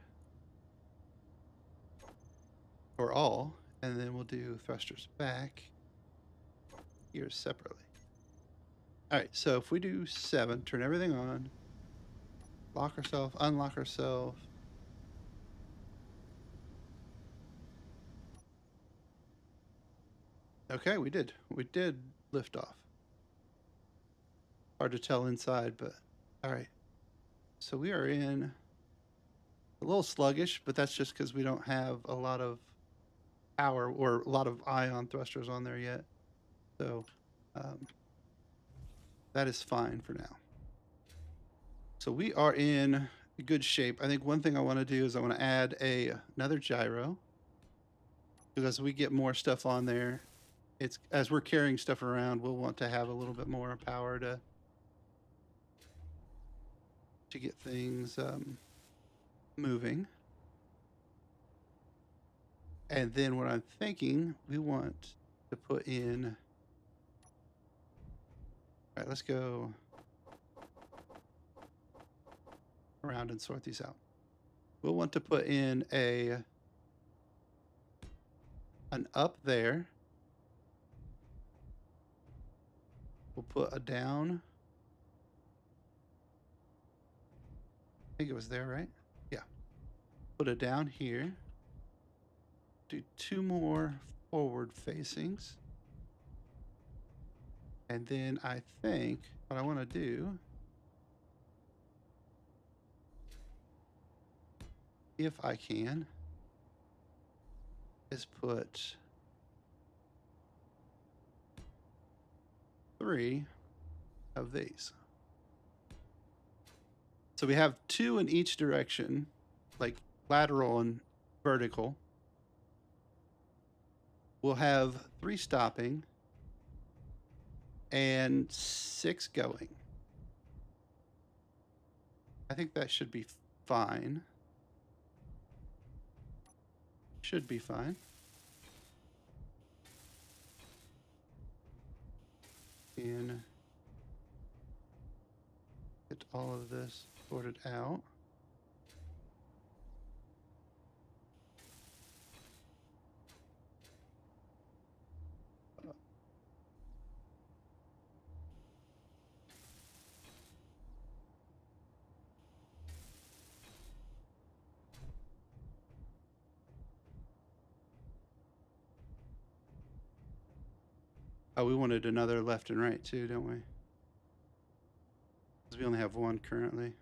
Or all, and then we'll do thrusters back here separately. All right, so if we do 7, turn everything on, lock ourselves, unlock ourselves. Okay, we did lift off. Hard to tell inside, but all right. So we are in a little sluggish, but that's just because we don't have a lot of power or a lot of ion thrusters on there yet. So that is fine for now. So we are in good shape. I think one thing I want to do is I want to add another gyro, because as we get more stuff on there, it's as we're carrying stuff around, we'll want to have a little bit more power to get things moving. And then what I'm thinking, we want to put in. All right, let's go around and sort these out. We'll want to put in an up there. We'll put a down. I think it was there, right? Yeah. Put a down here. Do 2 more forward facings. And then I think what I want to do, if I can, is put 3 of these. So we have 2 in each direction, like lateral and vertical. We'll have 3 stopping and 6 going. I think that should be fine. Should be fine. And get all of this sorted out. Oh, we wanted another left and right too, don't we? Because we only have 1 currently.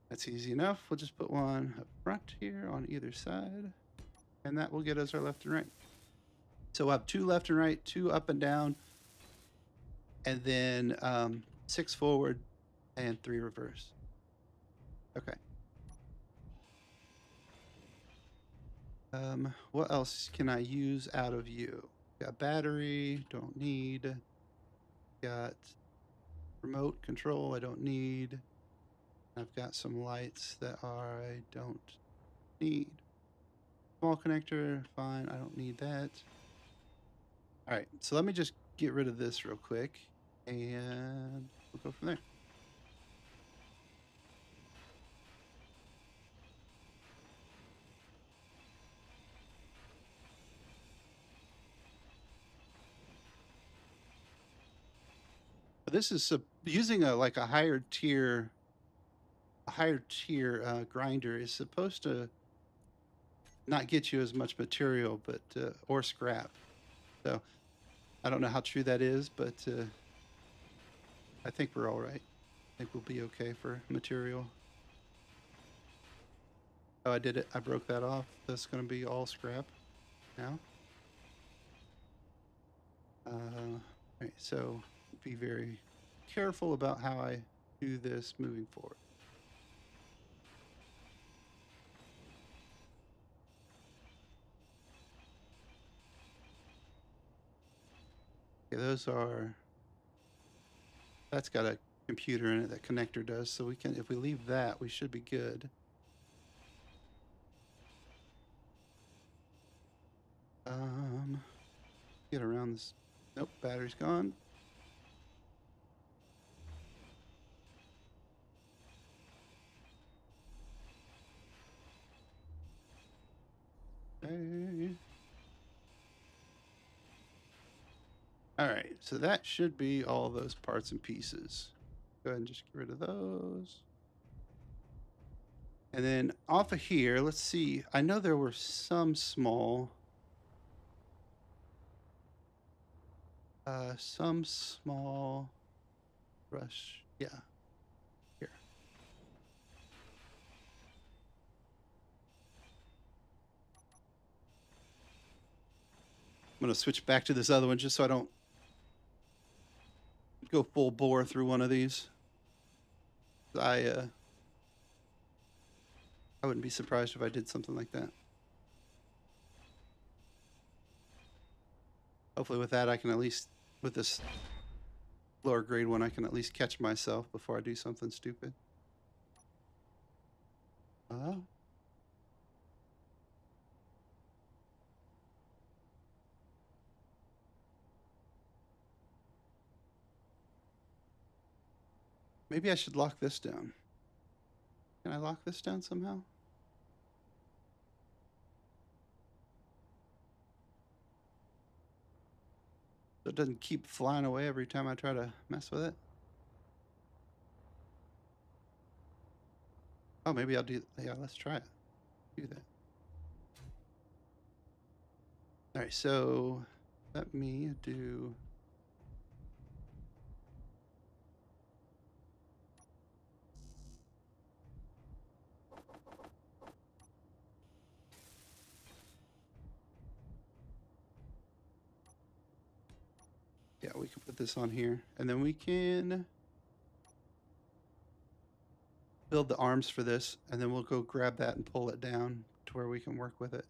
That's easy enough. We'll just put 1 up front here on either side, and that will get us our left and right. So we'll have 2 left and right, 2 up and down, and then 6 forward and 3 reverse. Okay. What else can I use out of you? Got battery, don't need. Got remote control, I don't need. I've got some lights that I don't need. Small connector, fine, I don't need that. All right, so let me just get rid of this real quick, and we'll go from there. This is using a higher tier grinder is supposed to not get you as much material, but or scrap. So I don't know how true that is, but I think we're all right. I think we'll be okay for material. Oh, I did it. I broke that off. That's going to be all scrap now. All right, so be very careful about how I do this moving forward. Okay, that's got a computer in it, that connector does, so we can, if we leave that, we should be good. Get around this. Nope, battery's gone. Okay. All right, so that should be all those parts and pieces. Go ahead and just get rid of those. And then off of here, let's see. I know there were some small brush. Yeah, here. I'm gonna switch back to this other one just so I don't go full bore through one of these. I wouldn't be surprised if I did something like that. Hopefully with that I can at least, with this lower grade one, I can at least catch myself before I do something stupid. Maybe I should lock this down. Can I lock this down somehow? So it doesn't keep flying away every time I try to mess with it. Oh, maybe I'll do, yeah, let's try it. Do that. All right, so let me do, yeah, we can put this on here and then we can build the arms for this and then we'll go grab that and pull it down to where we can work with it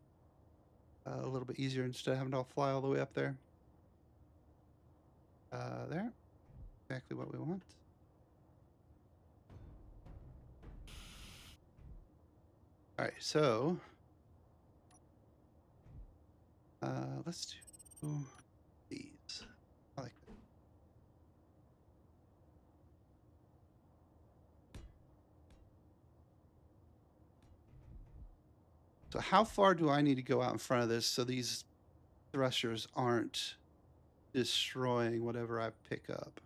a little bit easier instead of having to fly all the way up there. There, exactly what we want. All right, so let's do these. I like that. So how far do I need to go out in front of this so these thrusters aren't destroying whatever I pick up?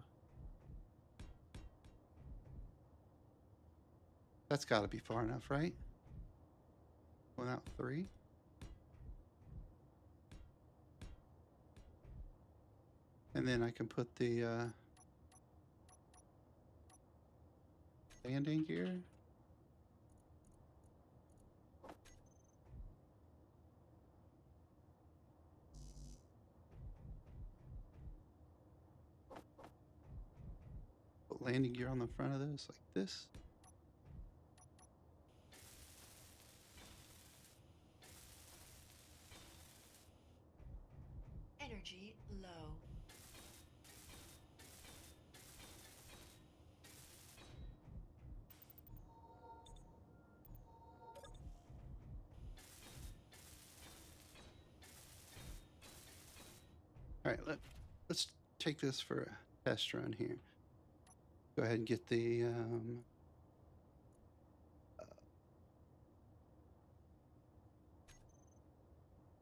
That's got to be far enough, right? Going out 3. And then I can put the landing gear. Put landing gear on the front of this like this.
Energy low.
All right, let's take this for a test run here. Go ahead and get the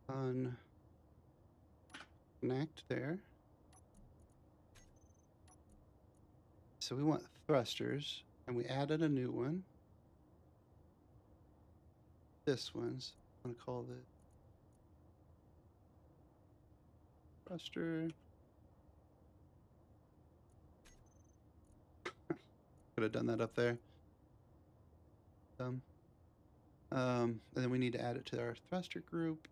unconnect there. so we want thrusters, and we added a new one. This one's, I'm going to call this thruster. Could have done that up there. And then we need to add it to our thruster group.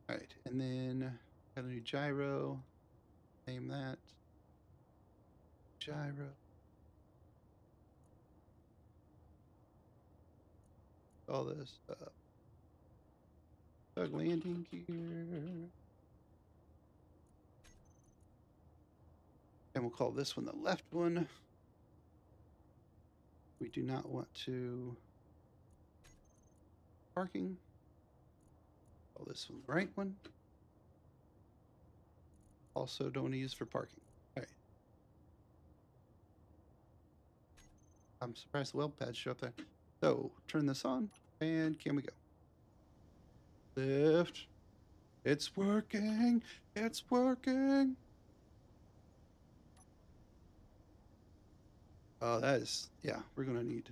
All right, and then got a new gyro. Name that gyro. All this tug landing gear. And we'll call this one the left one. We do not want to parking. Call this one the right one. Also don't want to use for parking. All right. I'm surprised the weld pads show up there. So turn this on and can we go? Lift. It's working. It's working. Oh, that is, yeah, we're going to need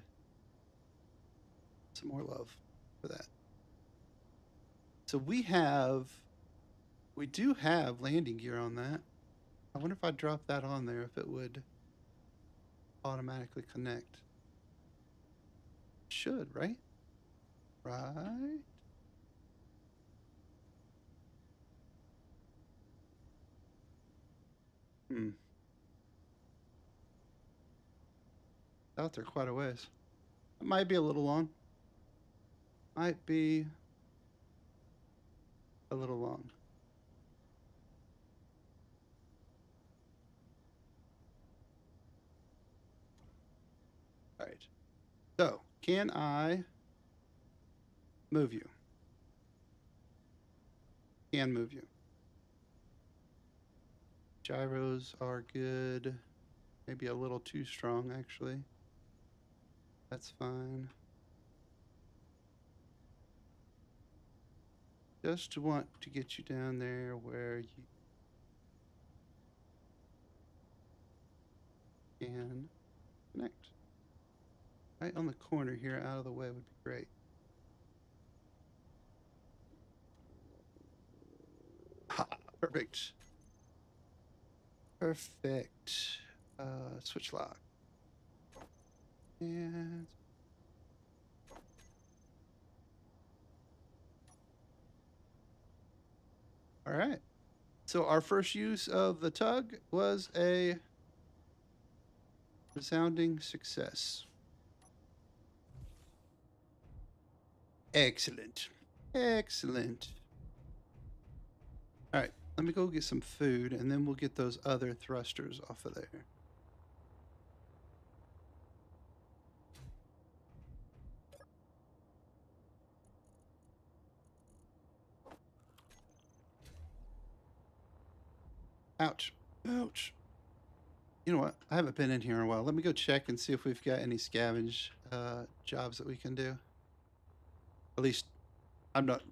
some more love for that. So we do have landing gear on that. I wonder if I drop that on there, if it would automatically connect. Should, right? Right? Out there quite a ways. It might be a little long. Might be a little long. All right. So, can I move you? Can move you. Gyros are good. Maybe a little too strong, actually. That's fine. Just want to get you down there where you can connect. Right on the corner here, out of the way would be great. Ha, perfect. Perfect. Switch lock. And all right. So our first use of the tug was a resounding success. Excellent. Excellent. All right, let me go get some food, and then we'll get those other thrusters off of there. Ouch. Ouch. You know what? I haven't been in here in a while. Let me go check and see if we've got any scavenge jobs that we can do. At least I'm not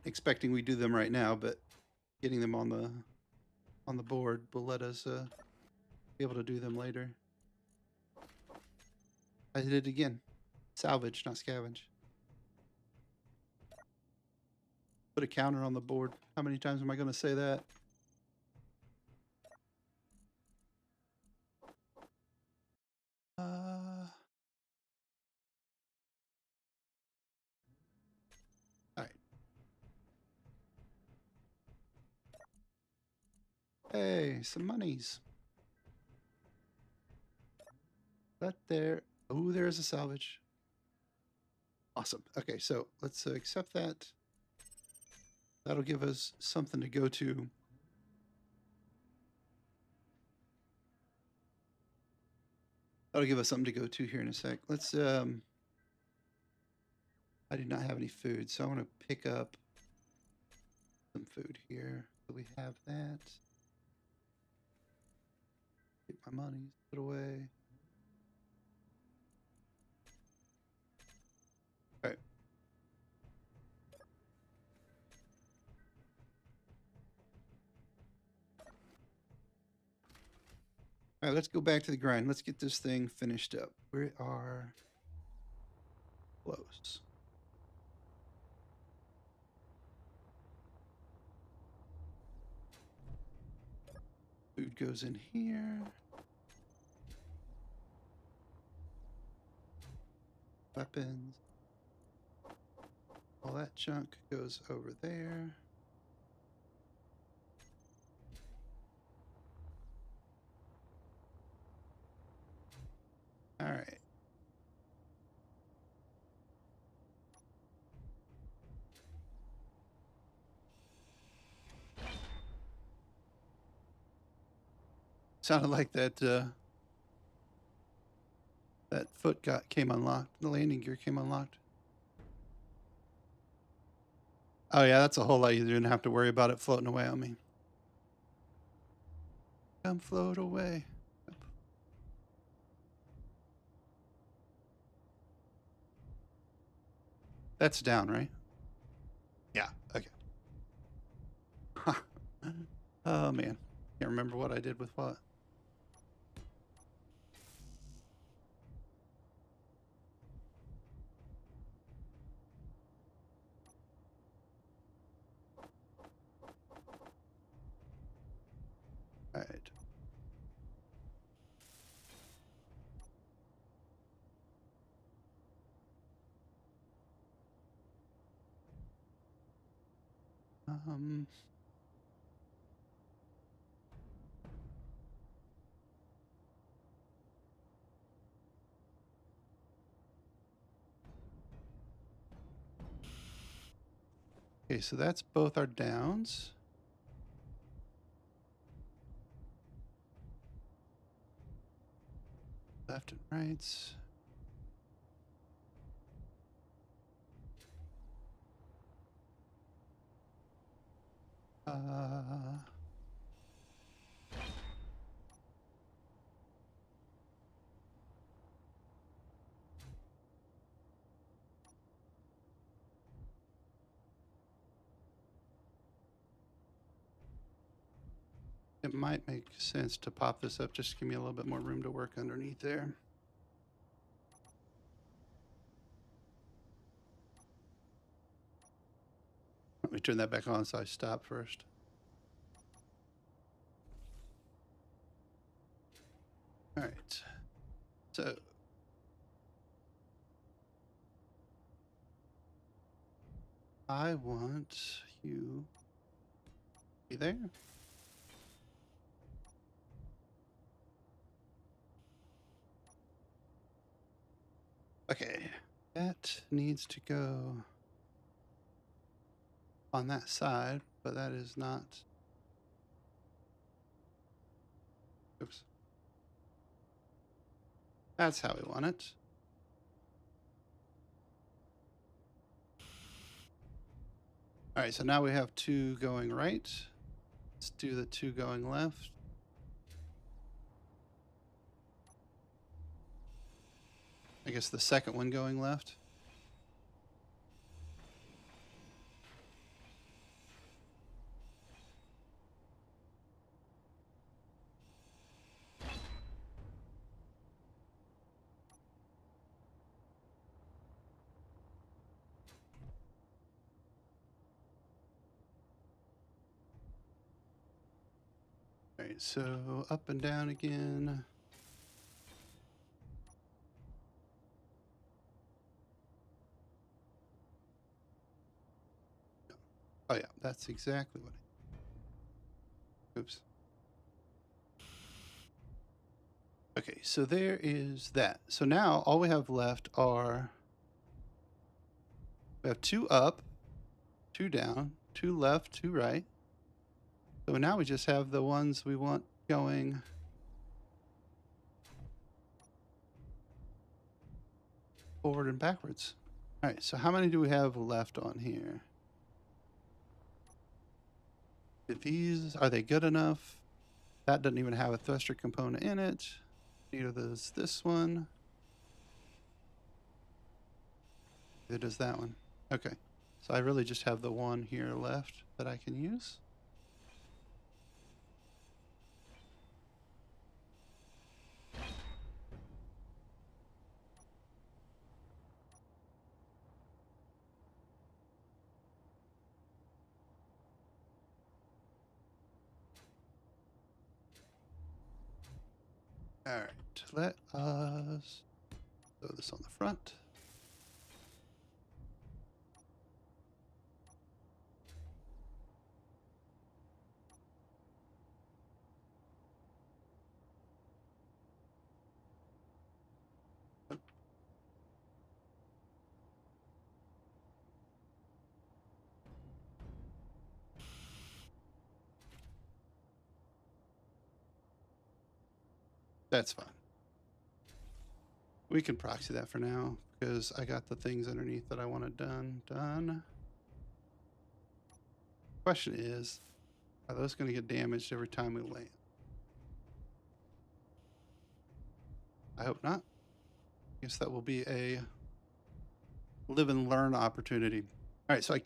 expecting we do them right now, but getting them on the board will let us be able to do them later. I did it again. Salvage, not scavenge. Put a counter on the board. How many times am I going to say that? All right. Hey, some monies. That there. Oh, there's a salvage. Awesome. Okay, so let's accept that. That'll give us something to go to. That'll give us something to go to here in a sec. Let's, I do not have any food, so I want to pick up some food here. So we have that. Get my money, put away. All right. All right, let's go back to the grind. Let's get this thing finished up. We are close. Food goes in here. Weapons. All that junk goes over there. All right. Sounded like that foot came unlocked. The landing gear came unlocked. Oh yeah, that's a whole lot easier. You didn't have to worry about it floating away on me. Come float away. That's down, right? Yeah. Okay. Oh man, can't remember what I did with what. All right. Um. Okay, so that's both our downs. Left and rights. It might make sense to pop this up. Just give me a little bit more room to work underneath there. Let me turn that back on so I stop first. All right. So I want you to be there. Okay. That needs to go on that side, but that is not. Oops. That's how we want it. All right, so now we have two going right. Let's do the two going left. I guess the second one going left. All right, so up and down again. Oh yeah, that's exactly what oops. Okay, so there is that. So now all we have left are, we have two up, two down, two left, two right. So now we just have the ones we want going forward and backwards. All right, so how many do we have left on here? These, are they good enough? That doesn't even have a thruster component in it. Neither does this one. Neither does that one. Okay, so I really just have the one here left that I can use. All right, let us throw this on the front. That's fine. We can proxy that for now because I got the things underneath that I wanted done. Question is, are those going to get damaged every time we land? I hope not. I guess that will be a live and learn opportunity. All right, so I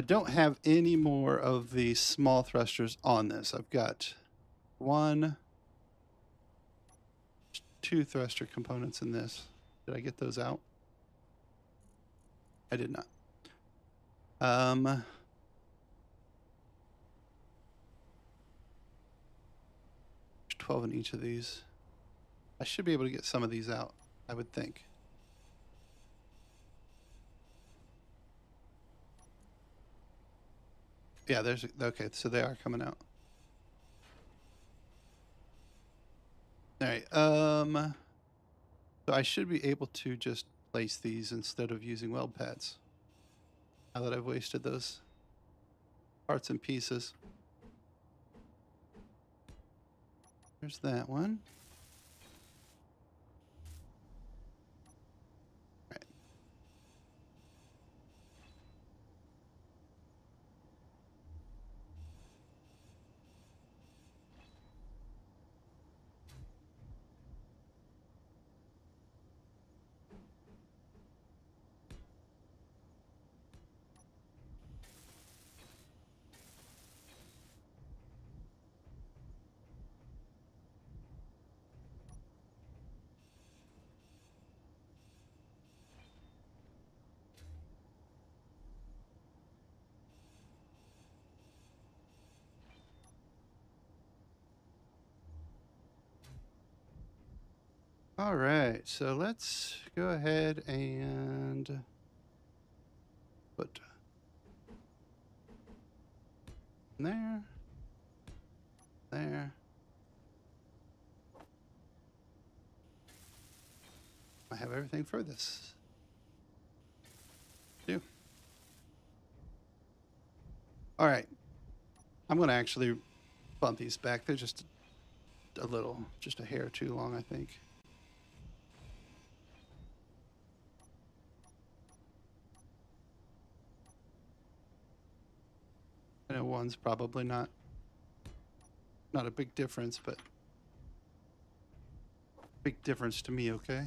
don't have any more of the small thrusters on this. I've got 2 thruster components in this. Did I get those out? I did not. 12 in each of these. I should be able to get some of these out, I would think. Yeah, okay, so they are coming out. All right, so I should be able to just place these instead of using weld pads. Now that I've wasted those parts and pieces. There's that one. All right. All right, so let's go ahead and put there, there. I have everything for this. Do. All right, I'm going to actually bump these back. They're just just a hair too long, I think. I know one's probably not a big difference, but big difference to me, okay?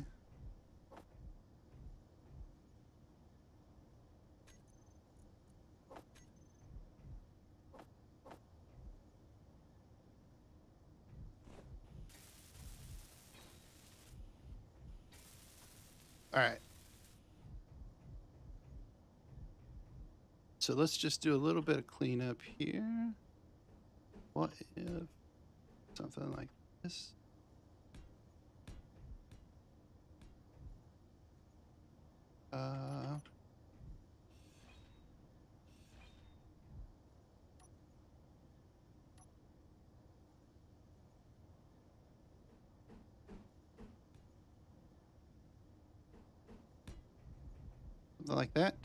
All right. So let's just do a little bit of cleanup here. What if something like this? Something like that.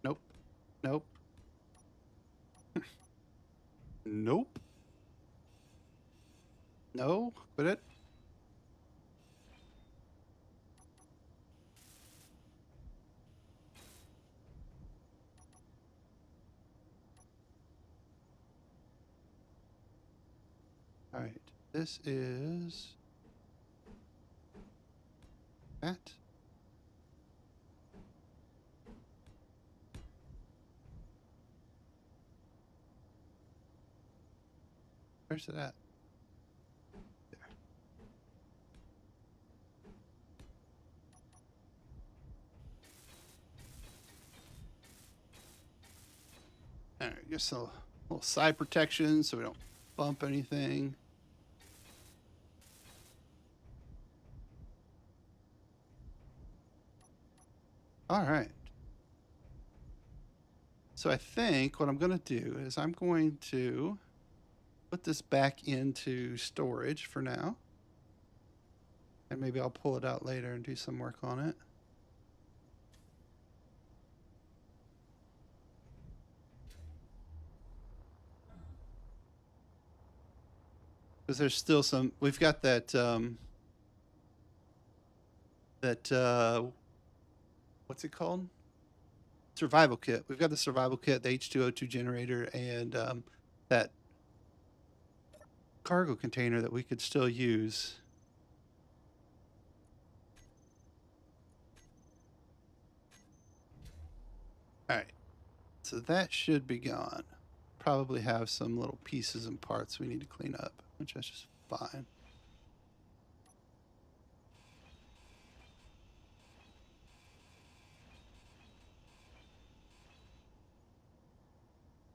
Nope. Nope. Nope. No. Quit it. All right. This is that. Where's it at? There. All right. Guess I'll little side protection so we don't bump anything. All right. So I think what I'm going to do is I'm going to put this back into storage for now. And maybe I'll pull it out later and do some work on it. Because there's still some, we've got that, what's it called? Survival kit. We've got the survival kit, the H2O2 generator, and that cargo container that we could still use. All right. So that should be gone. Probably have some little pieces and parts we need to clean up, which is just fine.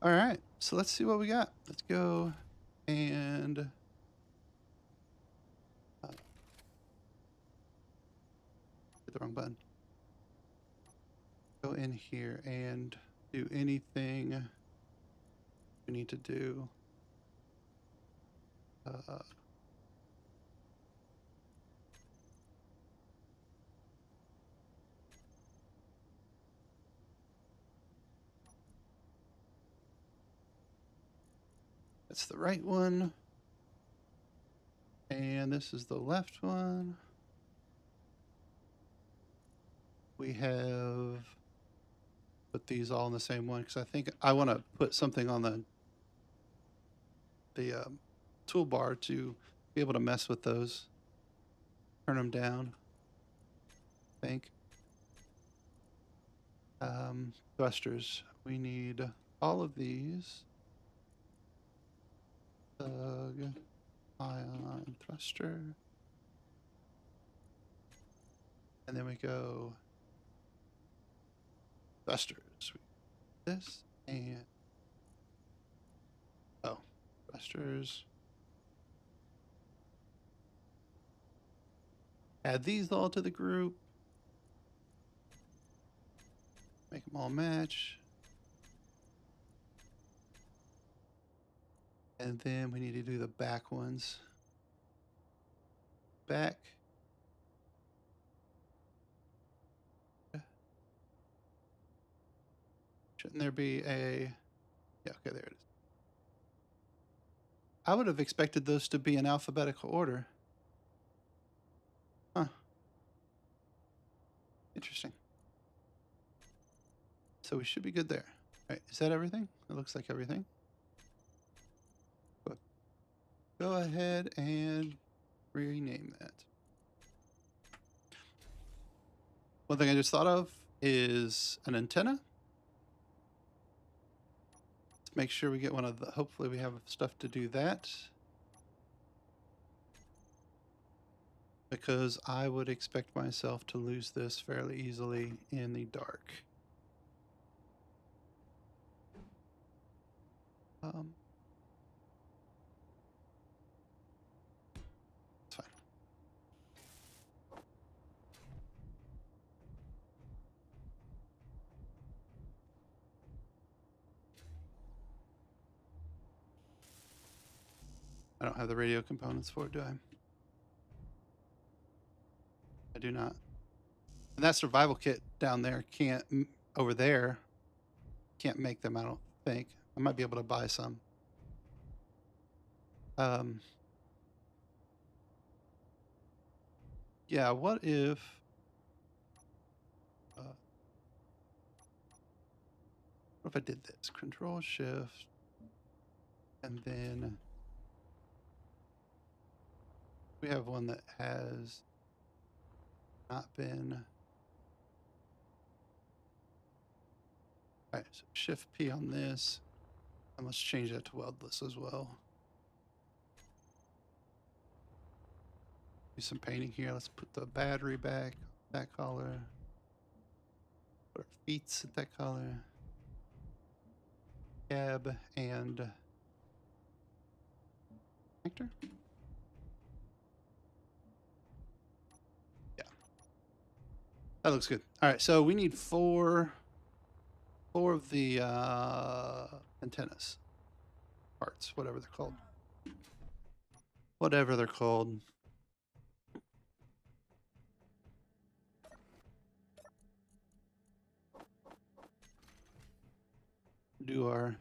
All right, so let's see what we got. Let's go and hit the wrong button. Go in here and do anything we need to do. That's the right one. And this is the left one. We have put these all in the same one because I think I want to put something on the toolbar to be able to mess with those. Turn them down, I think. Thrusters. We need all of these. Tug, ion, thruster. And then we go thrusters. This and thrusters. Add these all to the group. Make them all match. And then we need to do the back ones. Back. Shouldn't there be a... Yeah, okay, there it is. I would have expected those to be in alphabetical order. Huh. Interesting. So we should be good there. All right, is that everything? It looks like everything. But go ahead and rename that. One thing I just thought of is an antenna. Let's make sure we get one of the, hopefully we have stuff to do that. Because I would expect myself to lose this fairly easily in the dark. It's fine. I don't have the radio components for it, do I? I do not. And that survival kit down there can't, over there, can't make them, I don't think. I might be able to buy some. Yeah, what if... what if I did this? Control Shift, and then we have one that has not been... All right, so Shift P on this, and let's change that to weldless as well. Do some painting here. Let's put the battery back, that color. Put our feet at that color. cab and connector. Yeah, that looks good. All right, so we need four of the antennas parts, whatever they're called. Whatever they're called. Do our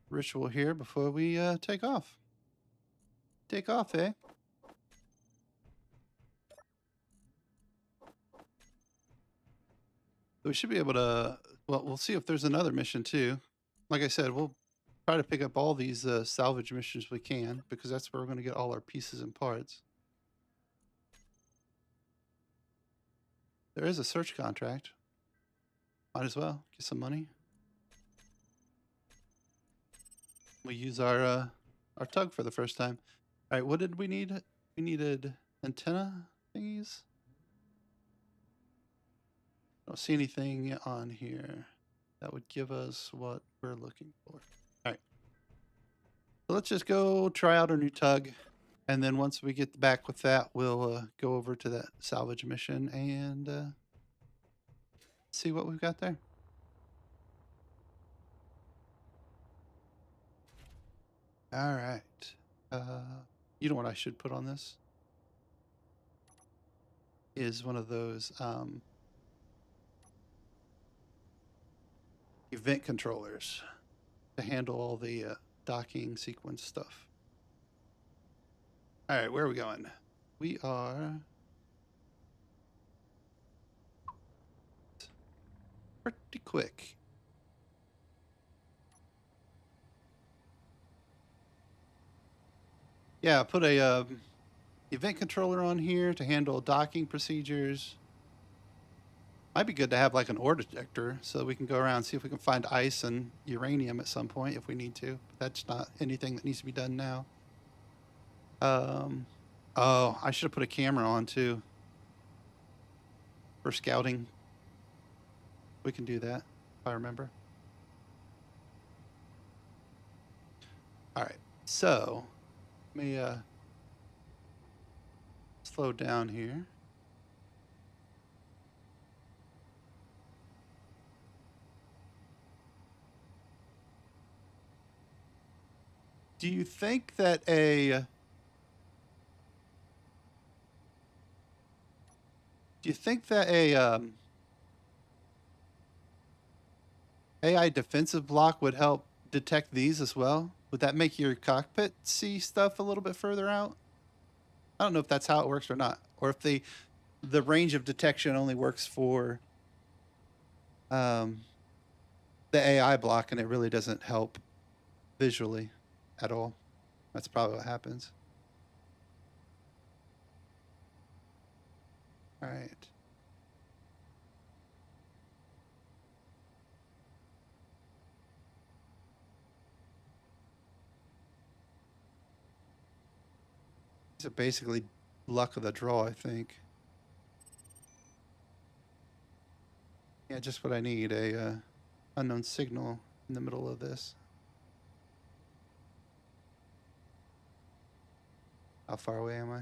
ritual here before we take off. Take off, eh? We should be able to, well, we'll see if there's another mission too. Like I said, we'll try to pick up all these salvage missions we can, because that's where we're going to get all our pieces and parts. There is a search contract. Might as well get some money. We use our tug for the first time. All right, what did we need? We needed antenna thingies. I don't see anything on here that would give us what we're looking for. All right. So let's just go try out our new tug. And then once we get back with that, we'll go over to that salvage mission and see what we've got there. All right. You know what I should put on this? Is one of those event controllers to handle all the docking sequence stuff. All right, where are we going? We are pretty quick. Yeah, put a event controller on here to handle docking procedures. Might be good to have like an ore detector so we can go around and see if we can find ice and uranium at some point if we need to. But that's not anything that needs to be done now. Oh, I should have put a camera on too for scouting. We can do that if I remember. All right, so let me slow down here. Do you think that a AI defensive block would help detect these as well? Would that make your cockpit see stuff a little bit further out? I don't know if that's how it works or not, or if the range of detection only works for the AI block and it really doesn't help visually at all. That's probably what happens. All right. These are basically luck of the draw, I think. Yeah, just what I need, a unknown signal in the middle of this. How far away am I?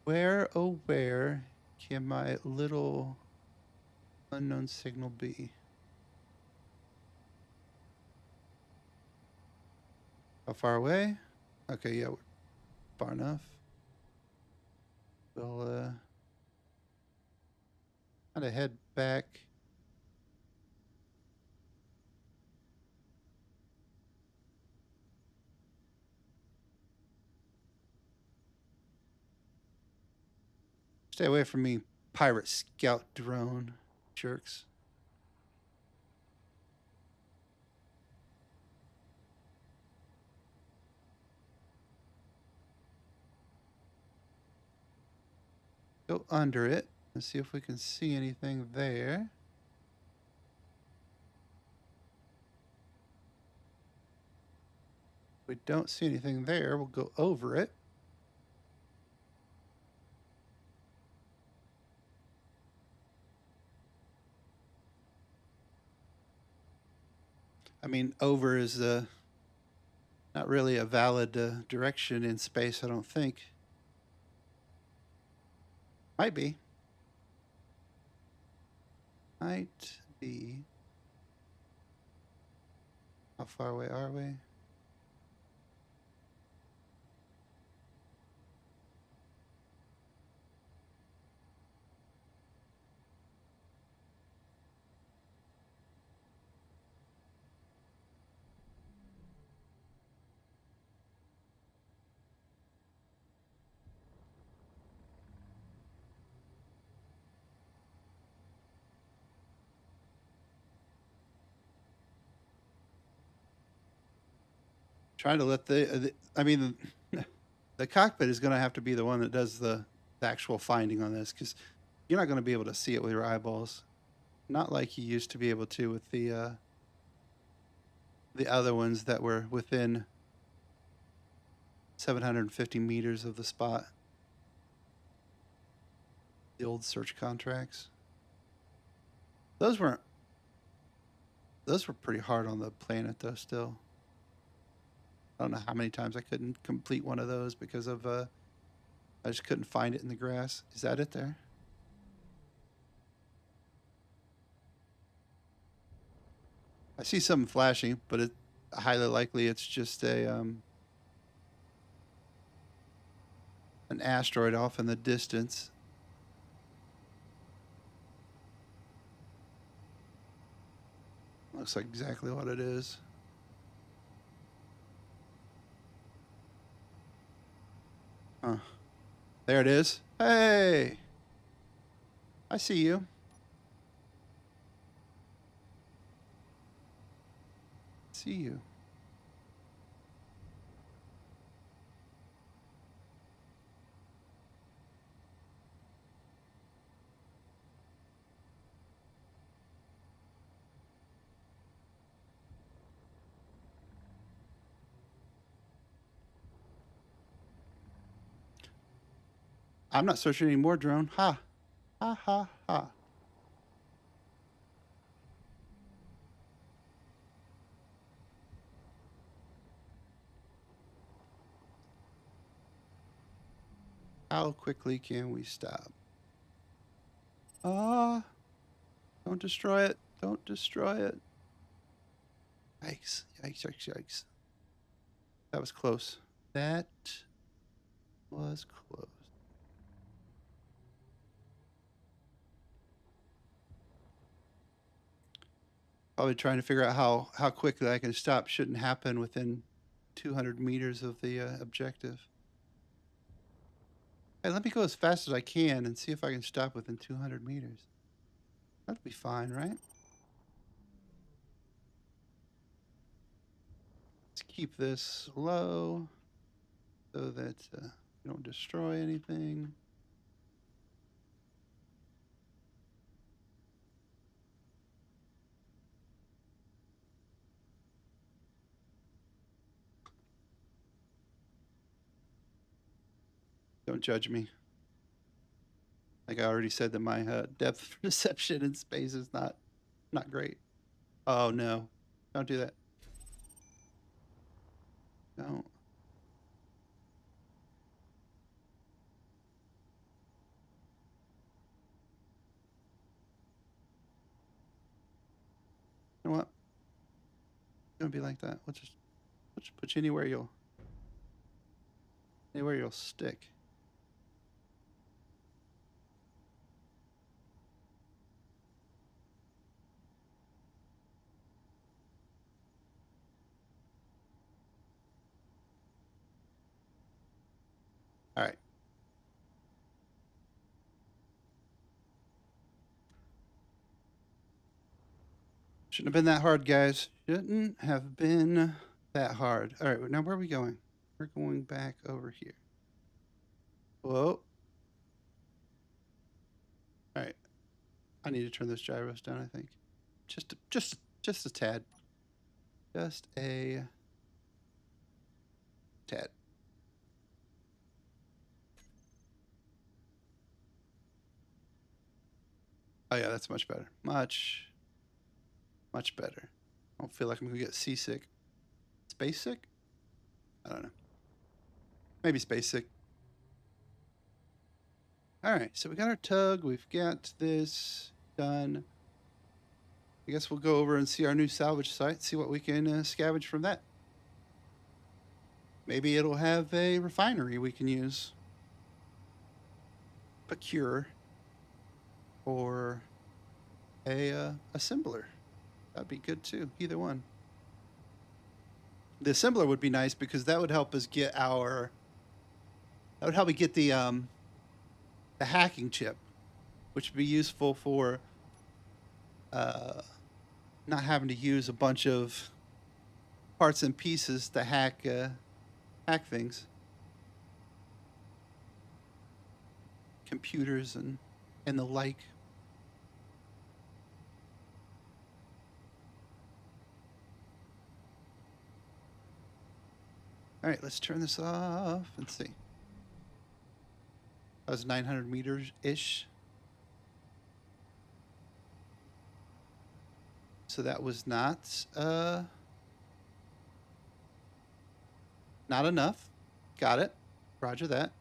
Where, oh where can my little unknown signal be? How far away? Okay, yeah, we're far enough. We'll kind of head back. Stay away from me, pirate scout drone jerks. Go under it and see if we can see anything there. we don't see anything there, we'll go over it. I mean, over is not really a valid direction in space, I don't think. Might be. Might be. How far away are we? Trying to let I mean, the cockpit is going to have to be the one that does the actual finding on this, because you're not going to be able to see it with your eyeballs. Not like you used to be able to with the other ones that were within 750 meters of the spot. The old search contracts. Those were pretty hard on the planet though still. I don't know how many times I couldn't complete one of those because of I just couldn't find it in the grass. Is that it there? I see something flashing, but it highly likely it's just a an asteroid off in the distance. Looks like exactly what it is. Huh. There it is. Hey! I see you. See you. I'm not searching anymore, drone. Ha. Ha ha ha. How quickly can we stop? Ah. Don't destroy it. Don't destroy it. Yikes. Yikes, yikes, yikes. That was close. That was close. Probably trying to figure out how quickly I can stop. Shouldn't happen within 200 meters of the objective. Hey, let me go as fast as I can and see if I can stop within 200 meters. That'd be fine, right? Let's keep this low so that you don't destroy anything. Don't judge me. Like I already said that my depth perception in space is not great. Oh no, don't do that. Don't. You know what? It's gonna be like that. We'll just put you anywhere you'll stick. All right. Shouldn't have been that hard, guys. Shouldn't have been that hard. All right, now where are we going? We're going back over here. Whoa. All right. I need to turn those gyros down, I think. Just a tad. Just a Oh yeah, that's much better. Much better. I don't feel like I'm gonna get seasick. Space sick? I don't know. Maybe space sick. All right, so we got our tug. We've got this done. I guess we'll go over and see our new salvage site, see what we can scavenge from that. Maybe it'll have a refinery we can use. Procure. Or a assembler. That'd be good too, either one. The assembler would be nice because that would help us get our... That would help me get the hacking chip, which would be useful for not having to use a bunch of parts and pieces to hack things, computers and the like. All right, let's turn this off and see. That was 900 meters ish. So that was not enough. Got it. Roger that.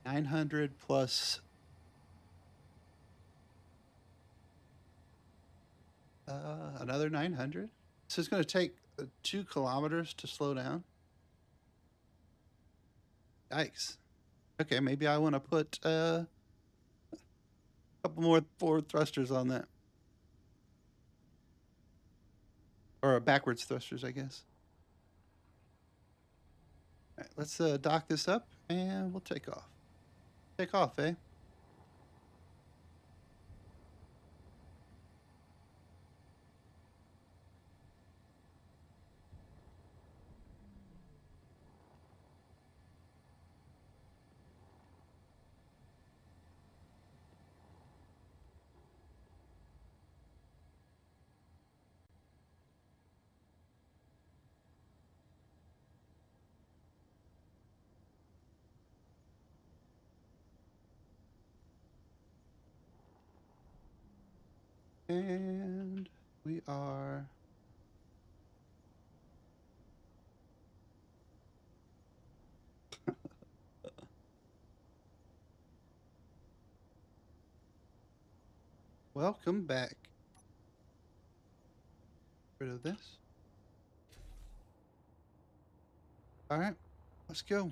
900 plus another 900. So it's going to take 2 kilometers to slow down. Yikes. Okay, maybe I want to put a couple more forward thrusters on that. Or backwards thrusters, I guess. All right, let's dock this up and we'll take off. Take off, eh? And we are... Welcome back. Rid of this. All right, let's go.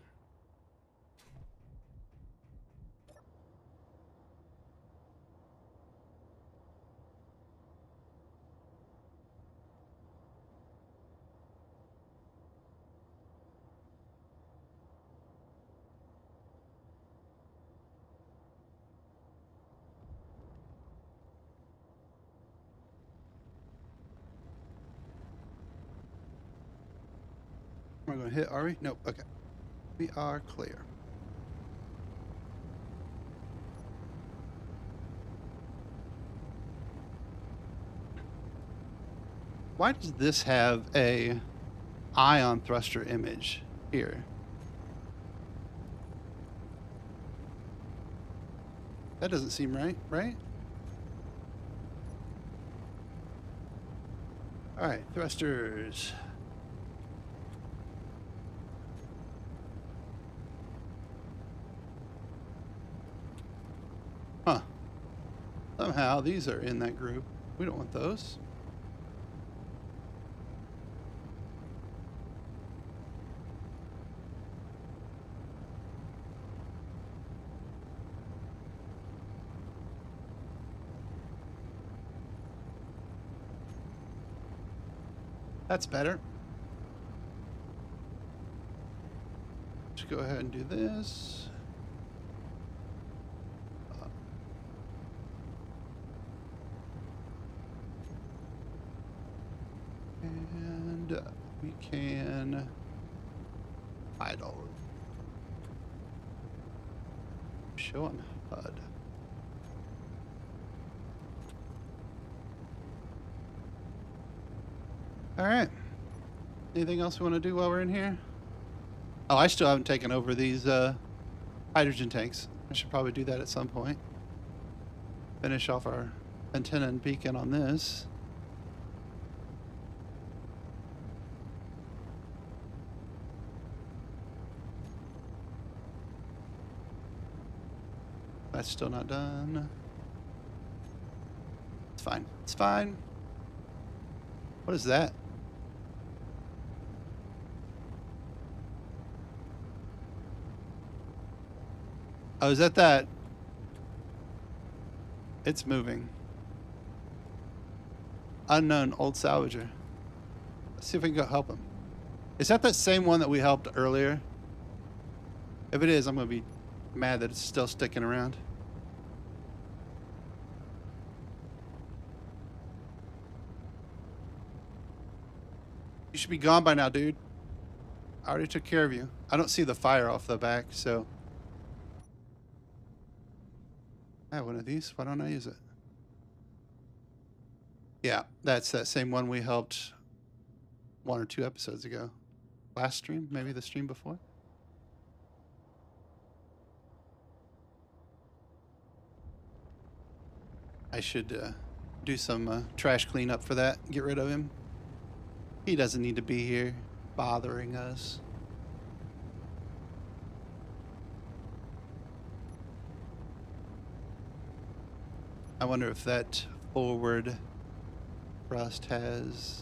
We're going to hit, are we? Nope, okay. We are clear. Why does this have a ion thruster image here? That doesn't seem right, right? All right, thrusters. Huh. Somehow these are in that group. We don't want those. That's better. Let's go ahead and do this. And we can idle. Show on HUD. All right. Anything else we want to do while we're in here? Oh, I still haven't taken over these hydrogen tanks. I should probably do that at some point. Finish off our antenna and beacon on this. That's still not done. It's fine. It's fine. What is that? Oh, is that that? It's moving. Unknown old salvager. Let's see if we can go help him. Is that that same one that we helped earlier? If it is, I'm going to be mad that it's still sticking around. You should be gone by now, dude. I already took care of you. I don't see the fire off the back, so... I have one of these. Why don't I use it? Yeah, that's that same one we helped 1 or 2 episodes ago. Last stream? Maybe the stream before? I should do some trash cleanup for that. Get rid of him. He doesn't need to be here bothering us. I wonder if that forward thrust has,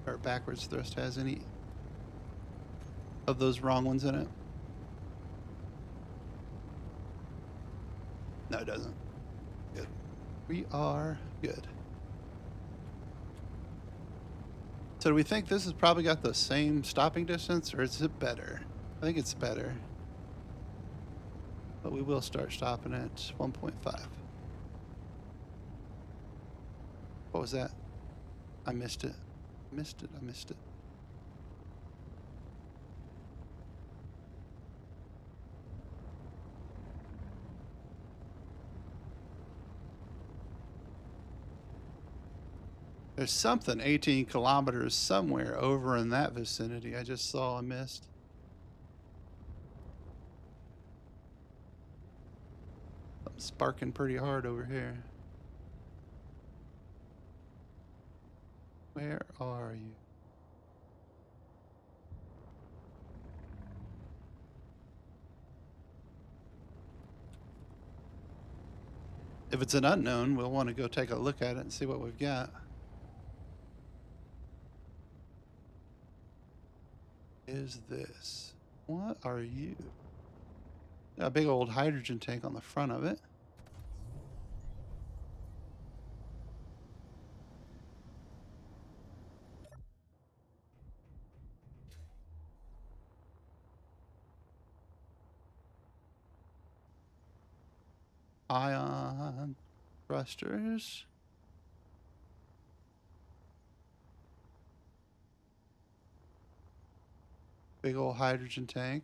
or backwards thrust has any of those wrong ones in it. No, it doesn't. Good. We are good. So do we think this has probably got the same stopping distance, or is it better? I think it's better. But we will start stopping at 1.5. What was that? I missed it. I missed it. There's something 18 kilometers somewhere over in that vicinity. I just saw. I missed. I'm sparking pretty hard over here. Where are you? If it's an unknown, we'll want to go take a look at it and see what we've got. Is this? What are you? Got a big old hydrogen tank on the front of it. Ion thrusters. Big old hydrogen tank.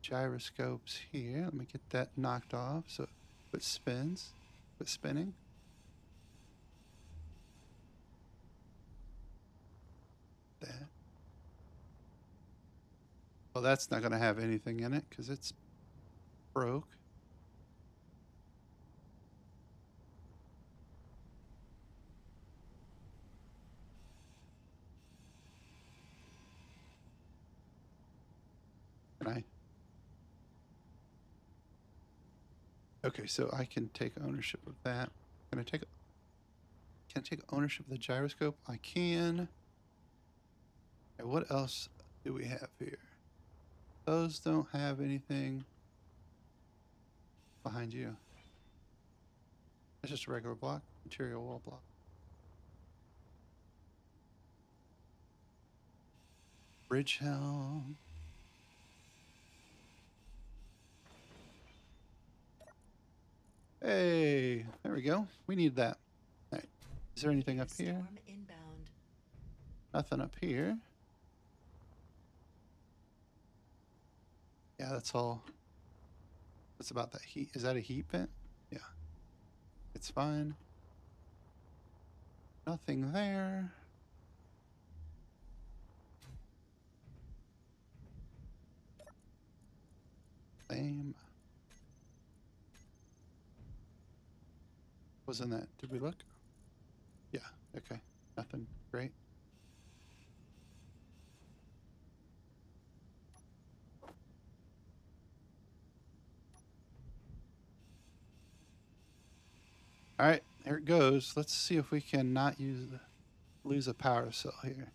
Gyroscopes here. Let me get that knocked off so it spins. Quit spinning. That. Well, that's not going to have anything in it because it's broke. Can I? Okay, so I can take ownership of that. Can I take ownership of the gyroscope? I can. Okay, what else do we have here? Those don't have anything behind you. It's just a regular block, material wall block. Bridge helm. Hey, there we go. We need that. All right. Is there anything up here?
Storm inbound.
Nothing up here. Yeah, that's all. What's about that heat? Is that a heat vent? Yeah. It's fine. Nothing there. was in that? Did we look? Yeah. Okay. Nothing. Great. All right. There it goes. Let's see if we can not lose a power cell here.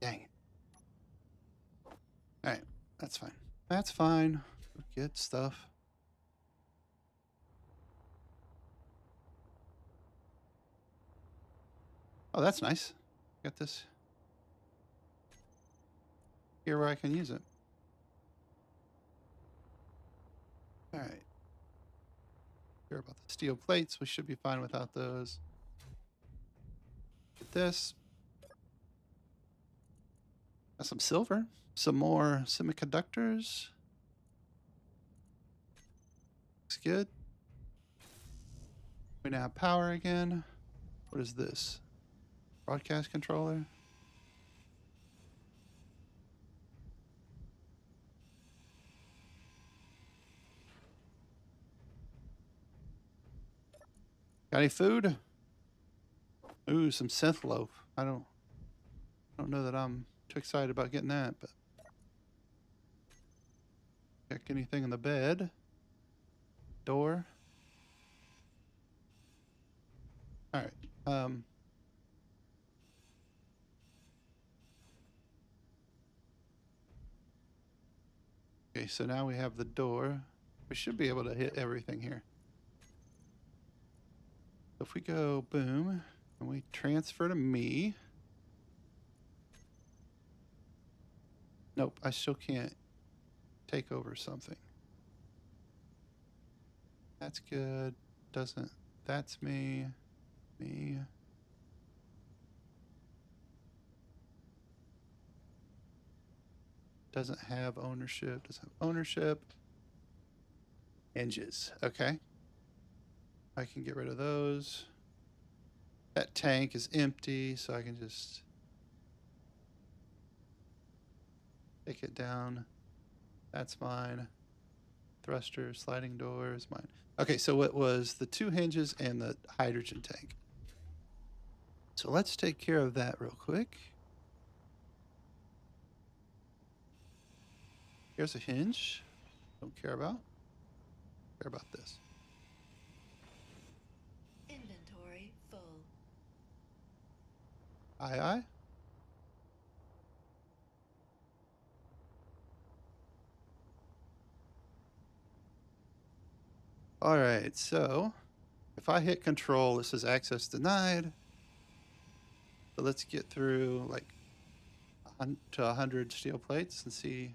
Dang it. All right. That's fine. That's fine. Good stuff. Oh, that's nice. Got this here where I can use it. All right. Care about the steel plates. We should be fine without those. Get this. Got some silver. Some more semiconductors. Looks good. We now have power again. What is this? Broadcast controller. Got any food? Ooh, some synth loaf. I don't know that I'm too excited about getting that, but check anything in the bed. Door. All right. Okay, so now we have the door. We should be able to hit everything here. If we go boom and we transfer to me. Nope, I still can't take over something. That's good. Doesn't. That's me. Me. Doesn't have ownership. Doesn't have ownership. Hinges. Okay. I can get rid of those. That tank is empty, so I can just take it down. That's mine. Thruster, sliding door is mine. Okay, so it was the 2 hinges and the hydrogen tank. So let's take care of that real quick. Here's a hinge. Don't care about. Care about this.
Inventory full.
Aye, aye. All right, so if I hit control, this is access denied. So let's get through like to 100 steel plates and see.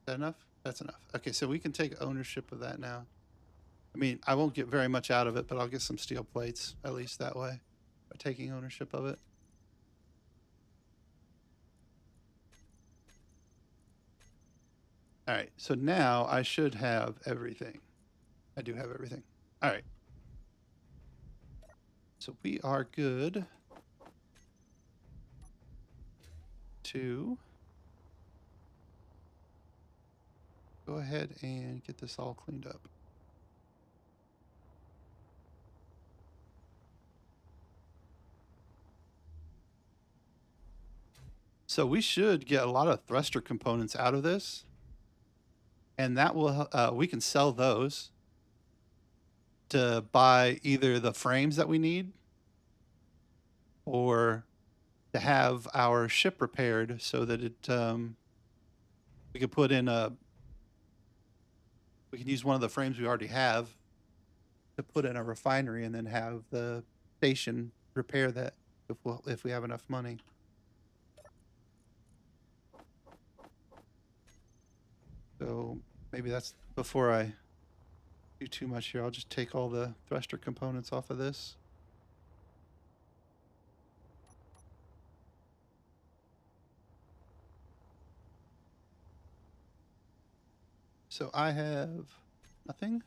Is that enough? That's enough. Okay, so we can take ownership of that now. I mean, I won't get very much out of it, but I'll get some steel plates, at least that way, by taking ownership of it. All right, so now I should have everything. I do have everything. All right. So we are good to go ahead and get this all cleaned up. So we should get a lot of thruster components out of this, and that will we can sell those to buy either the frames that we need or to have our ship repaired so that it we could put in we can use one of the frames we already have to put in a refinery and then have the station repair that if we have enough money. So maybe that's before I do too much here. I'll just take all the thruster components off of this. So I have nothing.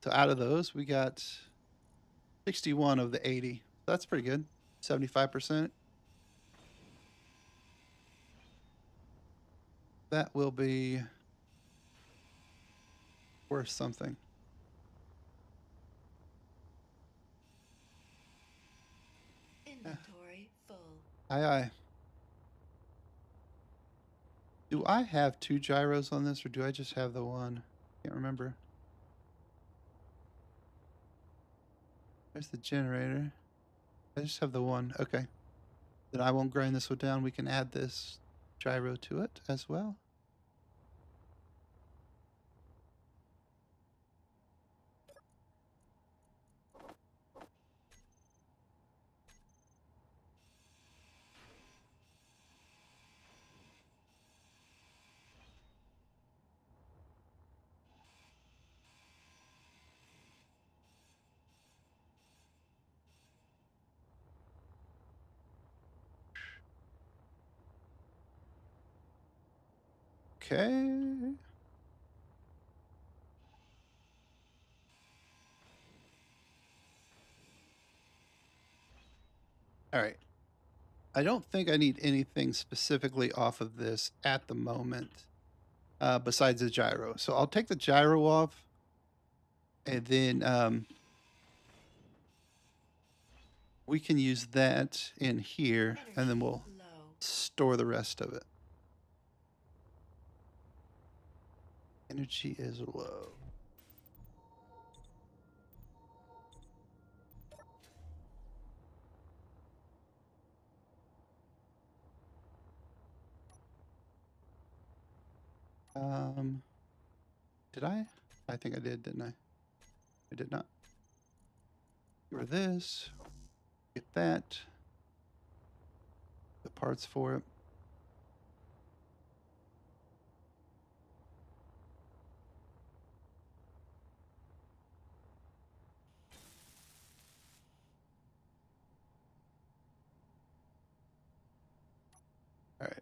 So out of those, we got 61 of the 80. That's pretty good. 75%. That will be worth something.
Inventory full.
Aye, aye. Do I have 2 gyros on this, or do I just have the one? Can't remember. There's the generator. I just have the one. Okay. Then I won't grind this one down. We can add this gyro to it as well. Okay. All right. I don't think I need anything specifically off of this at the moment, besides the gyro. So I'll take the gyro off, and then we can use that in here, and then we'll
Energy low.
store the rest of it. Energy is low. Did I? I think I did, didn't I? I did not. Get rid of this. Get that. The parts for it. All right.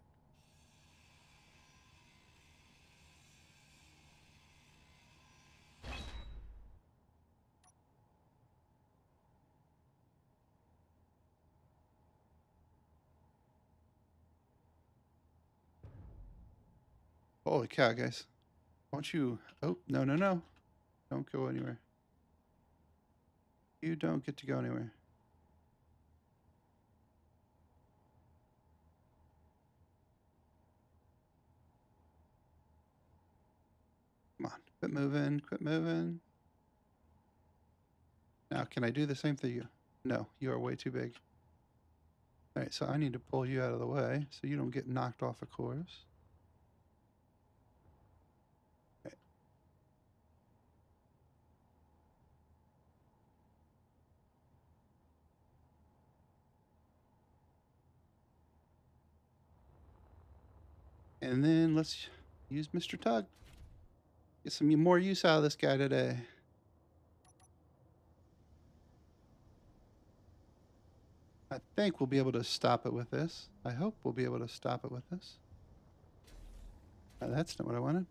Holy cow, guys. Won't you? Oh, no, no, no. Don't go anywhere. You don't get to go anywhere. Come on. Quit moving. Quit moving. Now, can I do the same for you? No, you are way too big. All right, so I need to pull you out of the way so you don't get knocked off a course. Okay. And then let's use Mr. Tug. Get some more use out of this guy today. I think we'll be able to stop it with this. I hope we'll be able to stop it with this. That's not what I wanted.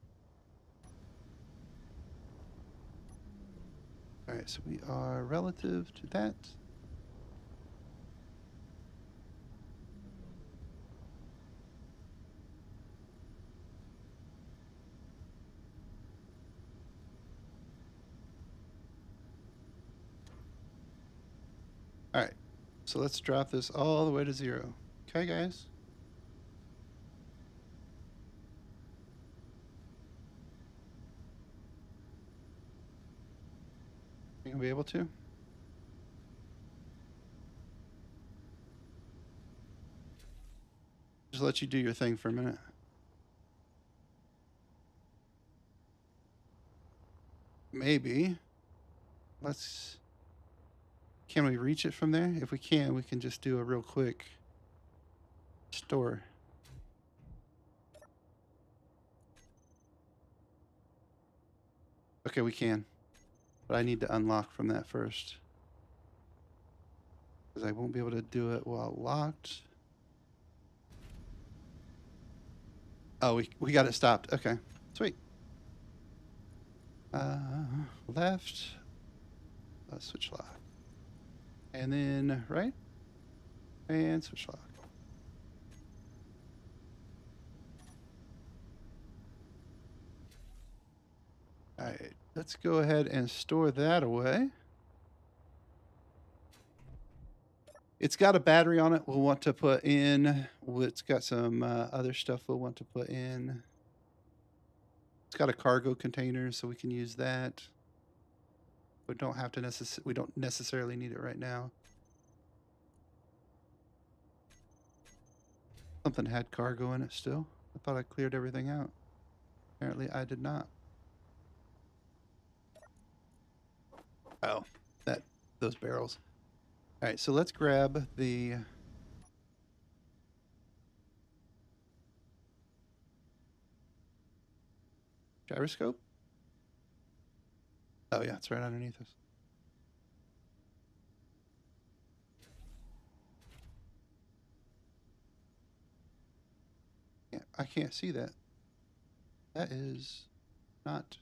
All right, so we are relative to that. All right, so let's drop this all the way to 0. Okay, guys? You gonna be able to? Just let you do your thing for a minute. Maybe. Let's... Can we reach it from there? If we can, we can just do a real quick store. Okay, we can. But I need to unlock from that first. Because I won't be able to do it while locked. Oh, we got it stopped. Okay, sweet. Left, switch lock. And then right and switch lock. All right, let's go ahead and store that away. It's got a battery on it we'll want to put in. It's got some other stuff we'll want to put in. It's got a cargo container, so we can use that. We don't have to we don't necessarily need it right now. Something had cargo in it still. I thought I cleared everything out. Apparently I did not. Oh, those barrels. All right, so let's grab the gyroscope. Oh yeah, it's right underneath us. Yeah, I can't see that. That is not.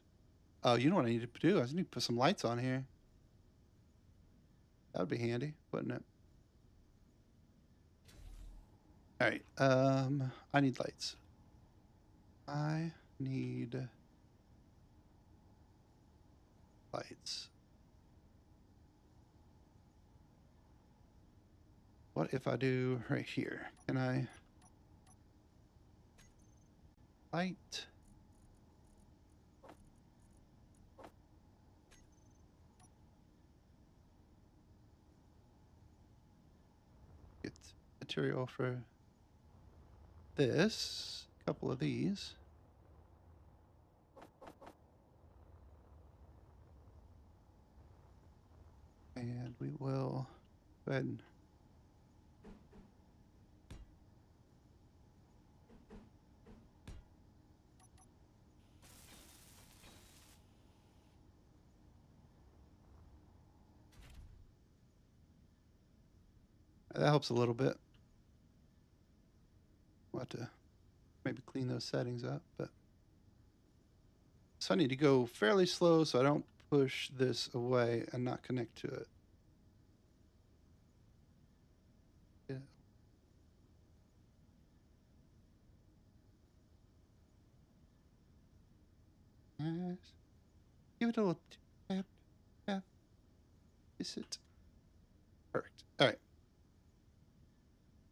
Oh, you know what I need to do? I need to put some lights on here. That would be handy, wouldn't it? All right. I need lights. I need lights. What if I do right here? Can I light? Get material for this. A couple of these. And we will go ahead and that helps a little bit. We'll have to maybe clean those settings up, but so I need to go fairly slow so I don't push this away and not connect to it. Yeah. Yes. Give it a little tap, tap. Is it? Perfect. All right.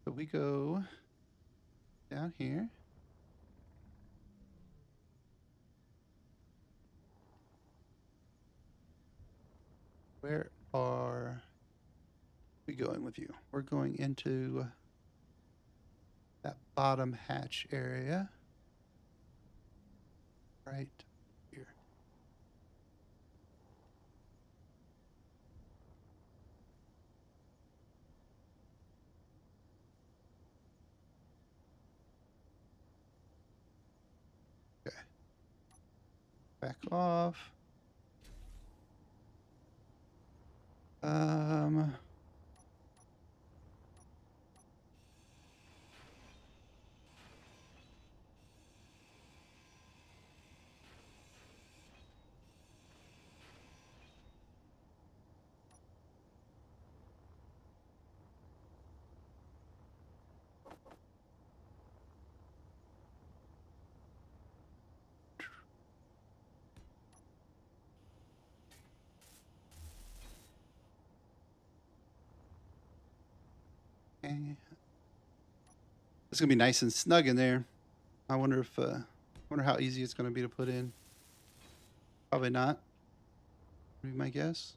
So we go down here. Where are we going with you? We're going into that bottom hatch area. Right here. Okay. Back off. Um, okay. It's gonna be nice and snug in there. I wonder if wonder how easy it's gonna be to put in. Probably not. Would be my guess.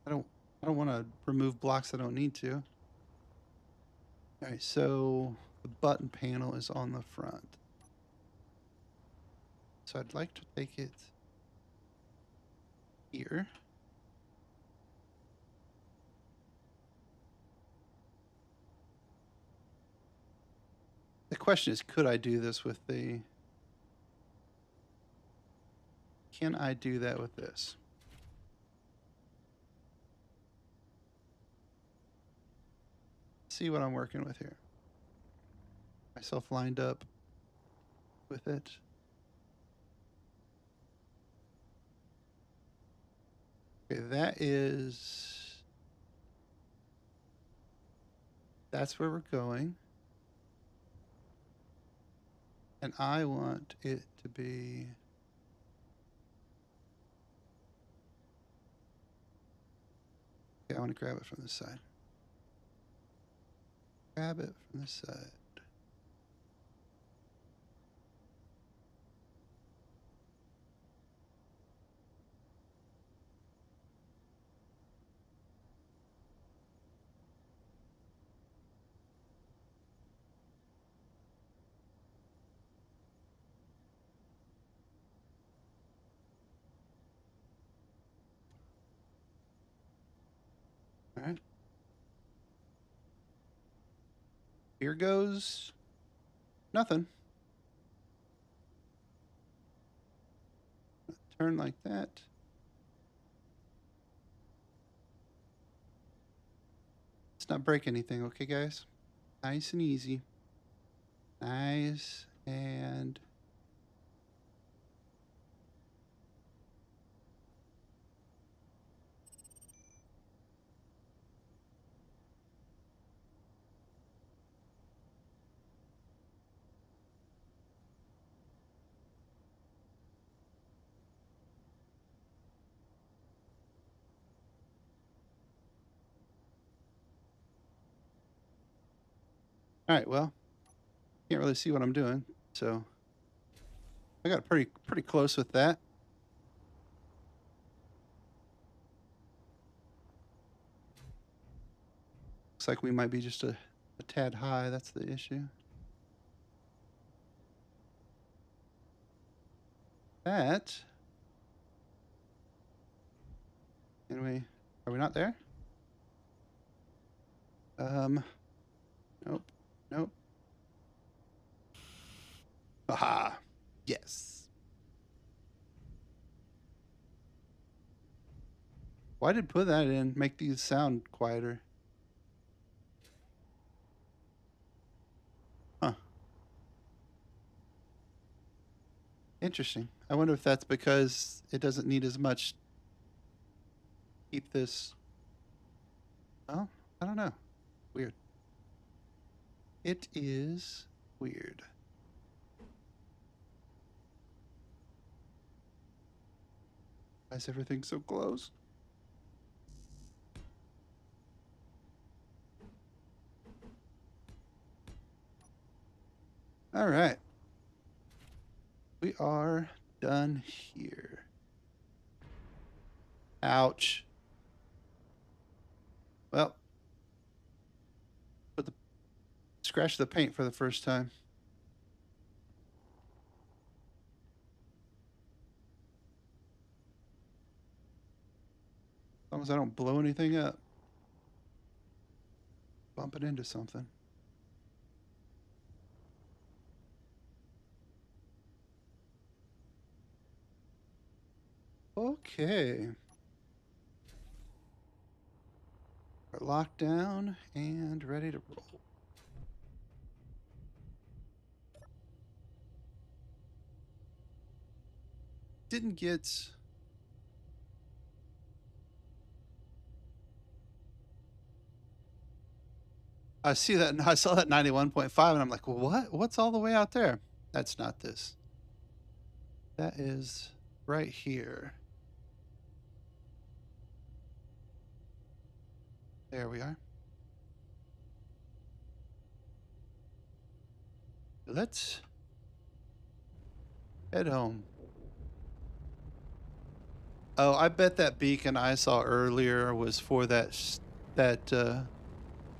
I don't I don't want to remove blocks I don't need to. All right, so the button panel is on the front. So I'd like to take it here. The question is, could I do this with the... Can I do that with this? See what I'm working with here. Myself lined up with it. Okay, that's where we're going. And I want it to be, okay, I want to grab it from this side. Grab it from this side. All right. Here goes nothing. Turn like that. Let's not break anything, okay, guys? Nice and easy. Nice and all right. Well, can't really see what I'm doing, so I got pretty close with that. Looks like we might be just a tad high. That's the issue. That. Are we not there? Nope. Nope. Aha. Yes. Why did put that in? Make these sound quieter. Huh. Interesting. I wonder if that's because it doesn't need as much. Keep this. Well, I don't know. Weird. It is weird. Why is everything so close? All right. We are done here. Ouch. Well, scratch the paint for the first time. As long as I don't blow anything up. Bump it into something. Okay. We're locked down and ready to roll. Didn't get... I saw that 91.5 and I'm like, what? What's all the way out there? That's not this. That is right here. There we are. Let's head home. Oh, I bet that beacon I saw earlier was for that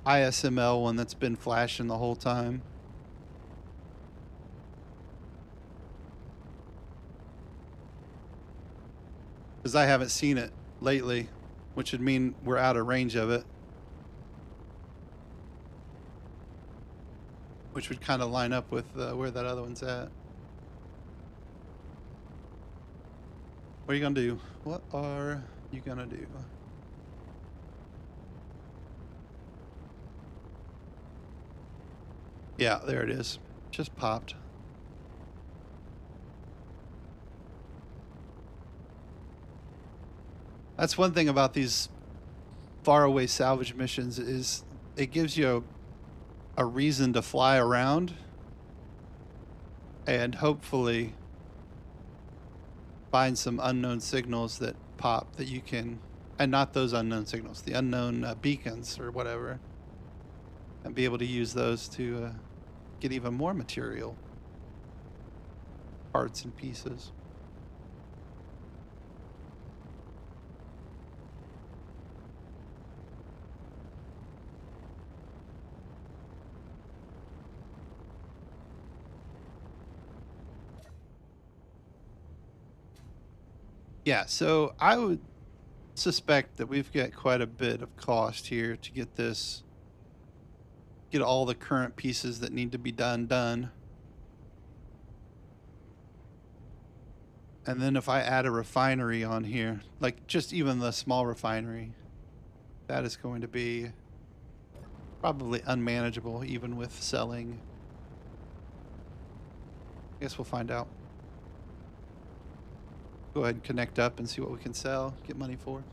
ISML one that's been flashing the whole time. Because I haven't seen it lately, which would mean we're out of range of it. Which would kind of line up with where that other one's at. What are you going to do? What are you going to do? Yeah, there it is. Just popped. That's one thing about these faraway salvage missions is it gives you a reason to fly around and hopefully find some unknown signals that pop that you can, and not those unknown signals, the unknown beacons or whatever, and be able to use those to get even more material, parts and pieces. Yeah, so I would suspect that we've got quite a bit of cost here to get this, get all the current pieces that need to be done. And then if I add a refinery on here, like just even the small refinery, that is going to be probably unmanageable even with selling. I guess we'll find out. Go ahead and connect up and see what we can sell, get money for.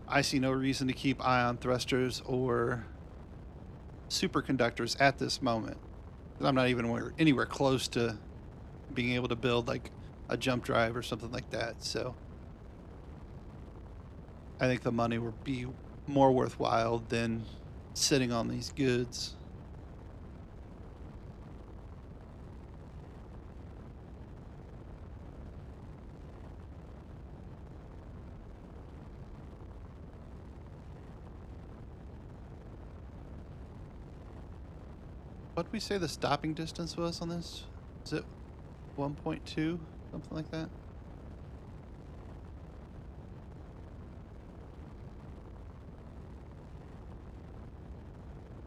I see no reason to keep ion thrusters or superconductors at this moment. I'm not even anywhere close to being able to build like a jump drive or something like that. So I think the money will be more worthwhile than sitting on these goods. What did we say the stopping distance was on this? Is it 1.2? Something like that?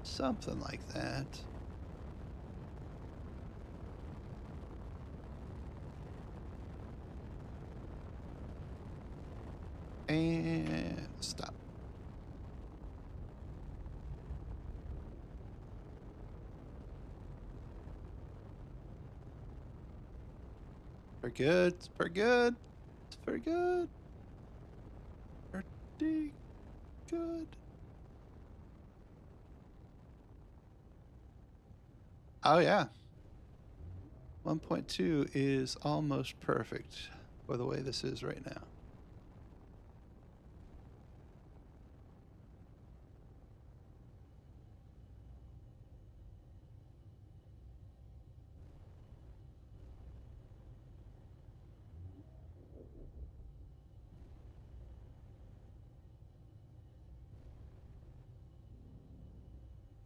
Something like that. And stop. Very good. It's very good. It's very good. Pretty good. Oh, yeah. 1.2 is almost perfect for the way this is right now.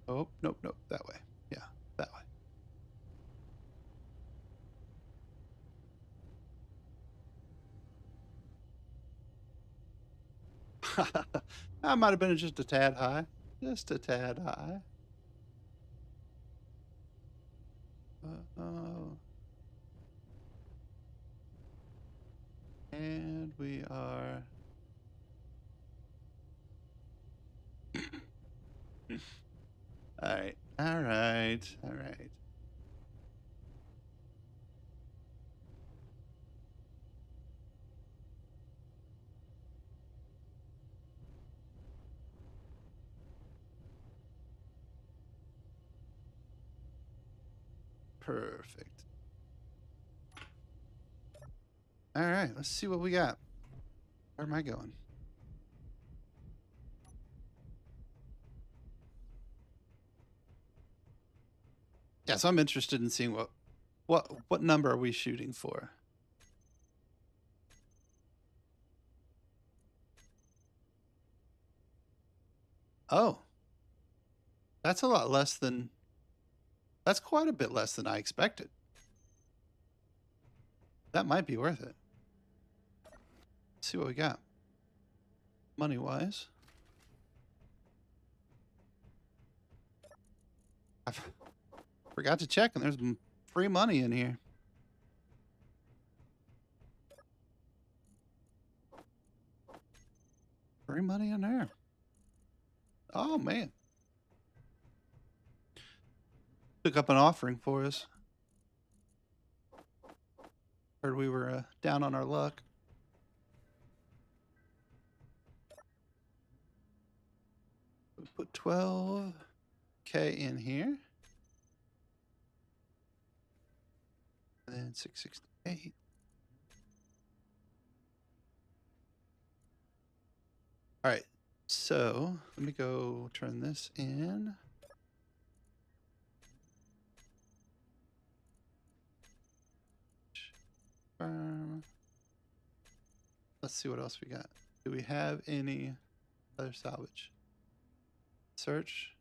Oh, nope, nope, that way. Yeah, that way. That might have been just a tad high. Just a tad high. Uh-oh. And we are... All right, all right, all right. Perfect. All right, let's see what we got. Where am I going? Yeah, so I'm interested in seeing what number are we shooting for? Oh, that's a lot less than, that's quite a bit less than I expected. That might be worth it. Let's see what we got. Money-wise. I forgot to check, and there's free money in here. Free money in there. Oh, man. Took up an offering for us. Heard we were down on our luck. We put 12K in here. And then 668. All right. So let me go turn this in. Let's see what else we got. Do we have any other salvage? Search.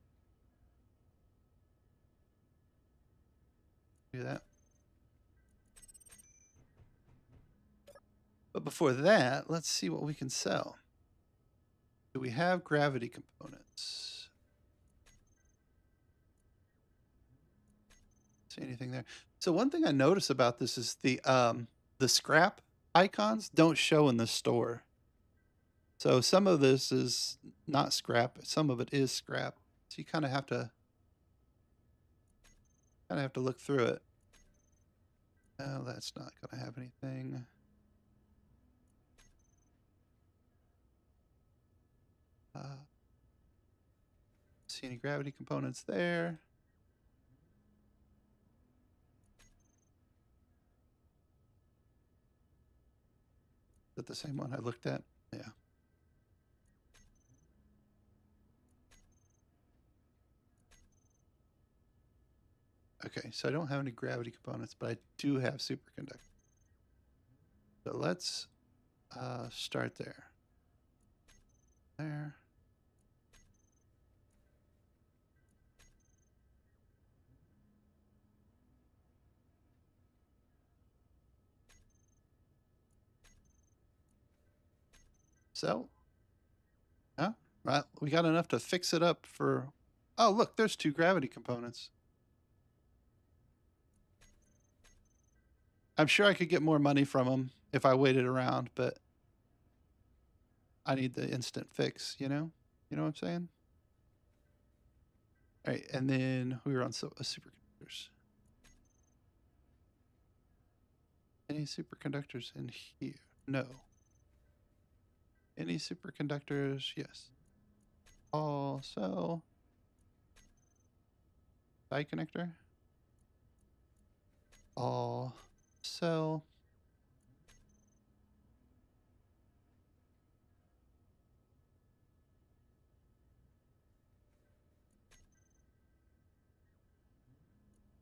Do that. But before that, let's see what we can sell. Do we have gravity components? See anything there? So one thing I notice about this is the scrap icons don't show in the store. So some of this is not scrap, some of it is scrap. So you kind of have to look through it. Oh, that's not going to have anything. See any gravity components there? Is that the same one I looked at? Yeah. Okay, so I don't have any gravity components, but I do have superconductor. So let's start there. There. So, huh? Right, we got enough to fix it up for. Oh, look, there's 2 gravity components. I'm sure I could get more money from them if I waited around, but I need the instant fix, you know? You know what I'm saying? All right, and then we were on superconductors. Any superconductors in here? No. Any superconductors? Yes. Also, die connector. All cell.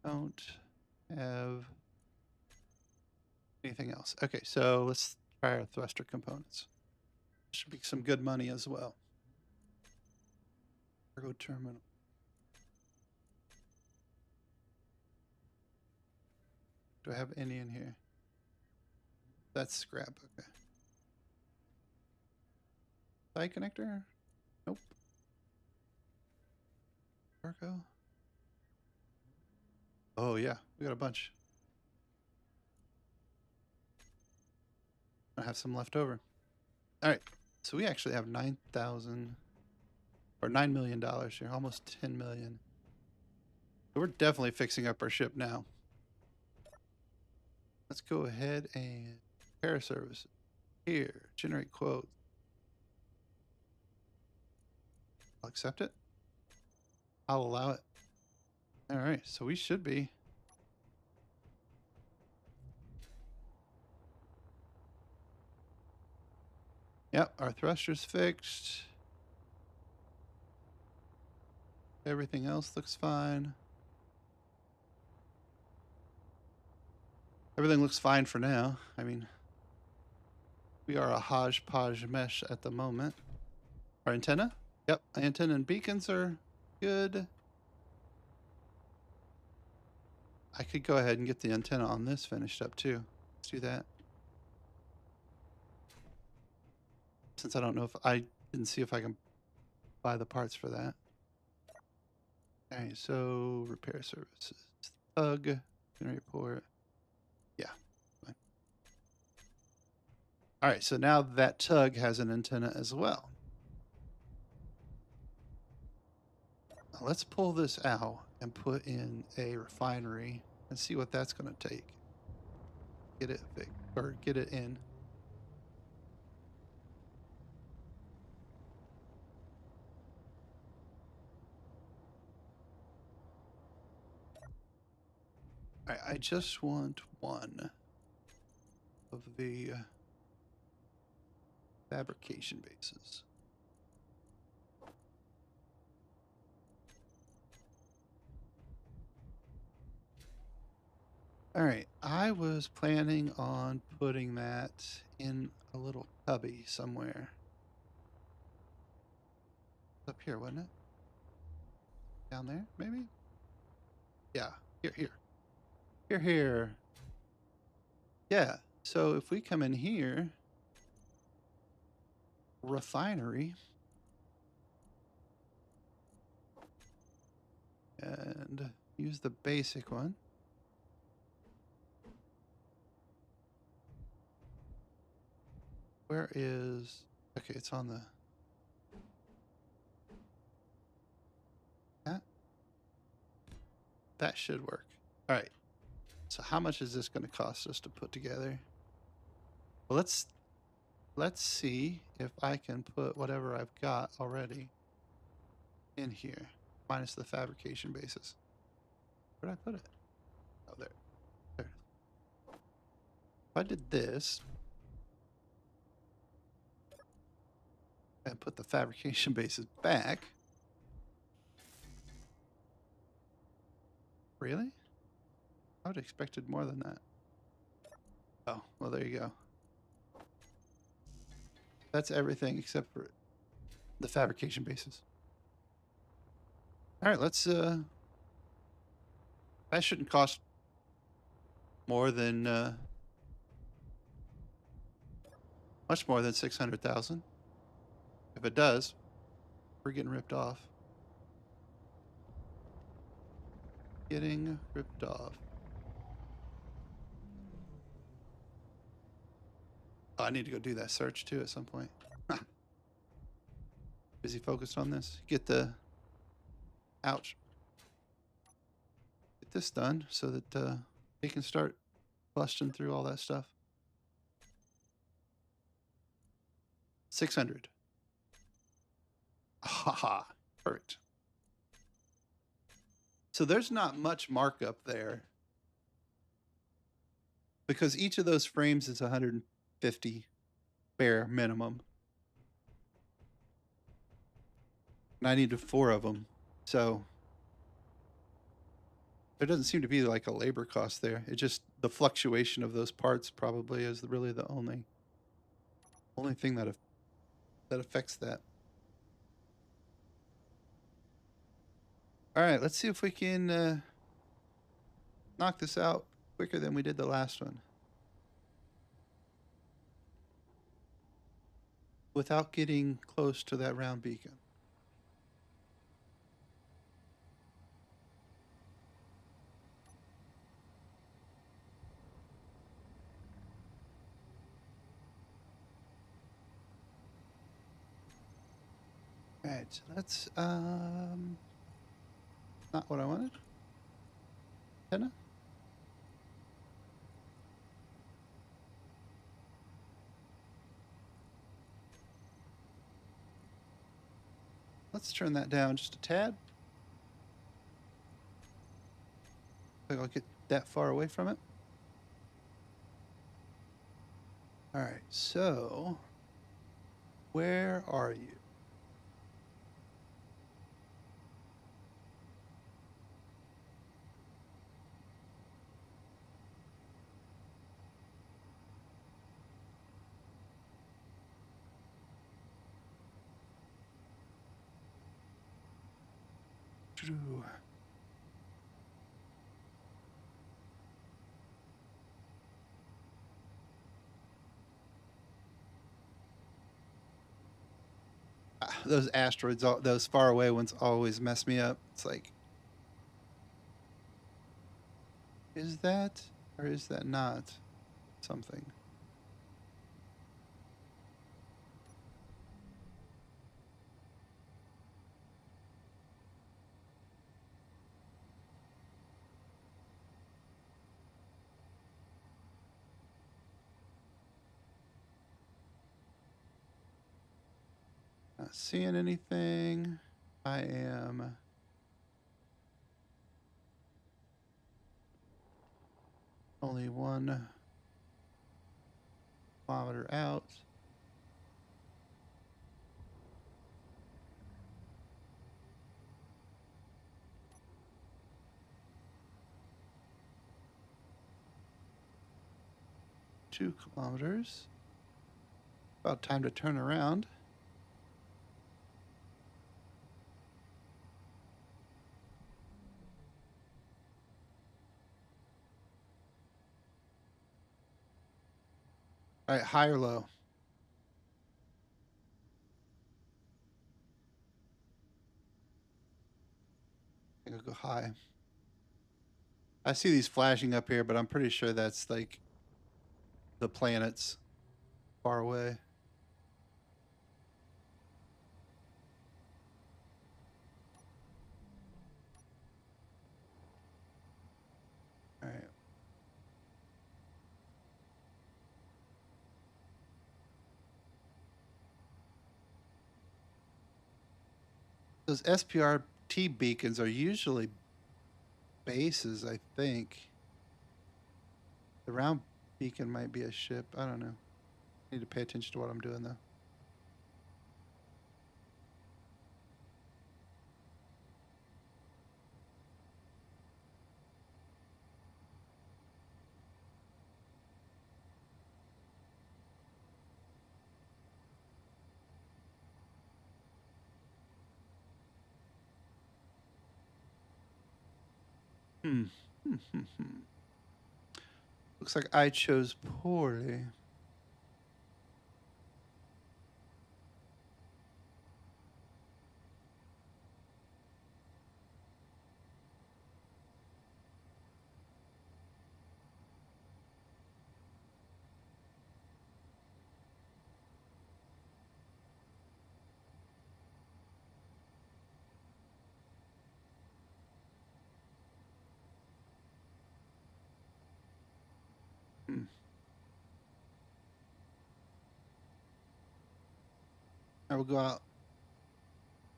Don't have anything else. Okay, so let's try our thruster components. Should be some good money as well. Cargo terminal. Do I have any in here? That's scrap. Okay. Die connector? Nope. Cargo. Oh yeah, we got a bunch. I have some left over. All right, so we actually have 9,000 or $9 million here, almost 10 million. So we're definitely fixing up our ship now. Let's go ahead and repair services. Here, generate quote. I'll accept it. I'll allow it. All right, so we should be. Yep, our thruster's fixed. Everything else looks fine. Everything looks fine for now. I mean, we are a hodgepodge mesh at the moment. Our antenna? Yep, antenna and beacons are good. I could go ahead and get the antenna on this finished up too. Let's do that. Since I don't know if I didn't see if I can buy the parts for that. All right, so repair services. Tug, generate port. Yeah. Fine. All right, so now that tug has an antenna as well. Now let's pull this out and put in a refinery and see what that's going to take. get it fixed or get it in. I just want one of the fabrication bases. All right, I was planning on putting that in a little cubby somewhere. Up here, wasn't it? Down there, maybe? Yeah, here. Yeah, so if we come in here, refinery, and use the basic one. Where is... Okay, it's on the... That should work. All right. So how much is this going to cost us to put together? Well, let's see if I can put whatever I've got already in here, minus the fabrication bases. Where did I put it? Oh, there. There. If I did this and put the fabrication bases back. Really? I would have expected more than that. Oh, well, there you go. That's everything except for the fabrication bases. All right, let's that shouldn't cost more than much more than 600,000. If it does, we're getting ripped off. Getting ripped off. Oh, I need to go do that search too at some point. Busy focused on this. Get the... Ouch. Get this done so that they can start busting through all that stuff. 600. Haha. Perfect. So there's not much markup there because each of those frames is 150 bare minimum. And I needed 4 of them. So there doesn't seem to be like a labor cost there. It just, the fluctuation of those parts probably is really the only thing that affects that. All right, let's see if we can knock this out quicker than we did the last one. Without getting close to that round beacon. All right, so that's not what I wanted. Antenna? Let's turn that down just a tad. I think I'll get that far away from it. All right, so where are you? Those asteroids, those far away ones always mess me up. It's like, is that or is that not something? Not seeing anything. I am only 1 kilometer out. Two kilometers. About time to turn around. All right, high or low? I think I'll go high. I see these flashing up here, but I'm pretty sure that's like the planets far away. All right. Those SPRT beacons are usually bases, I think. The round beacon might be a ship. I don't know. Need to pay attention to what I'm doing, though. Hmm. Looks like I chose poorly. Hmm. I will go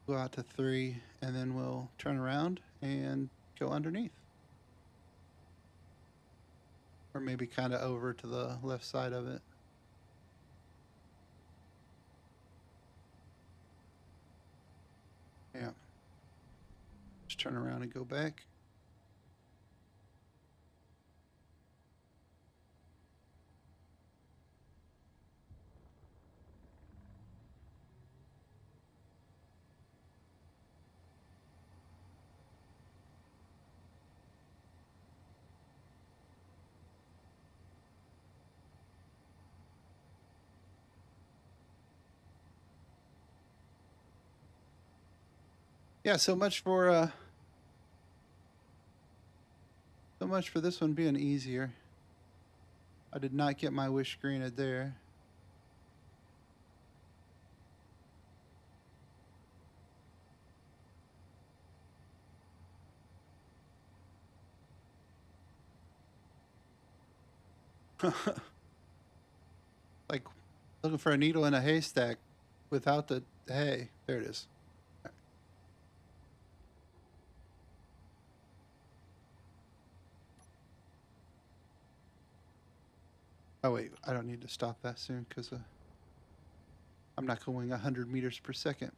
out to 3, and then we'll turn around and go underneath. Or maybe kind of over to the left side of it. Yeah. Just turn around and go back. Yeah, so much for this one being easier. I did not get my wish granted there. Like looking for a needle in a haystack without the hay. There it is. Oh wait, I don't need to stop that soon because I'm not going 100 meters per second.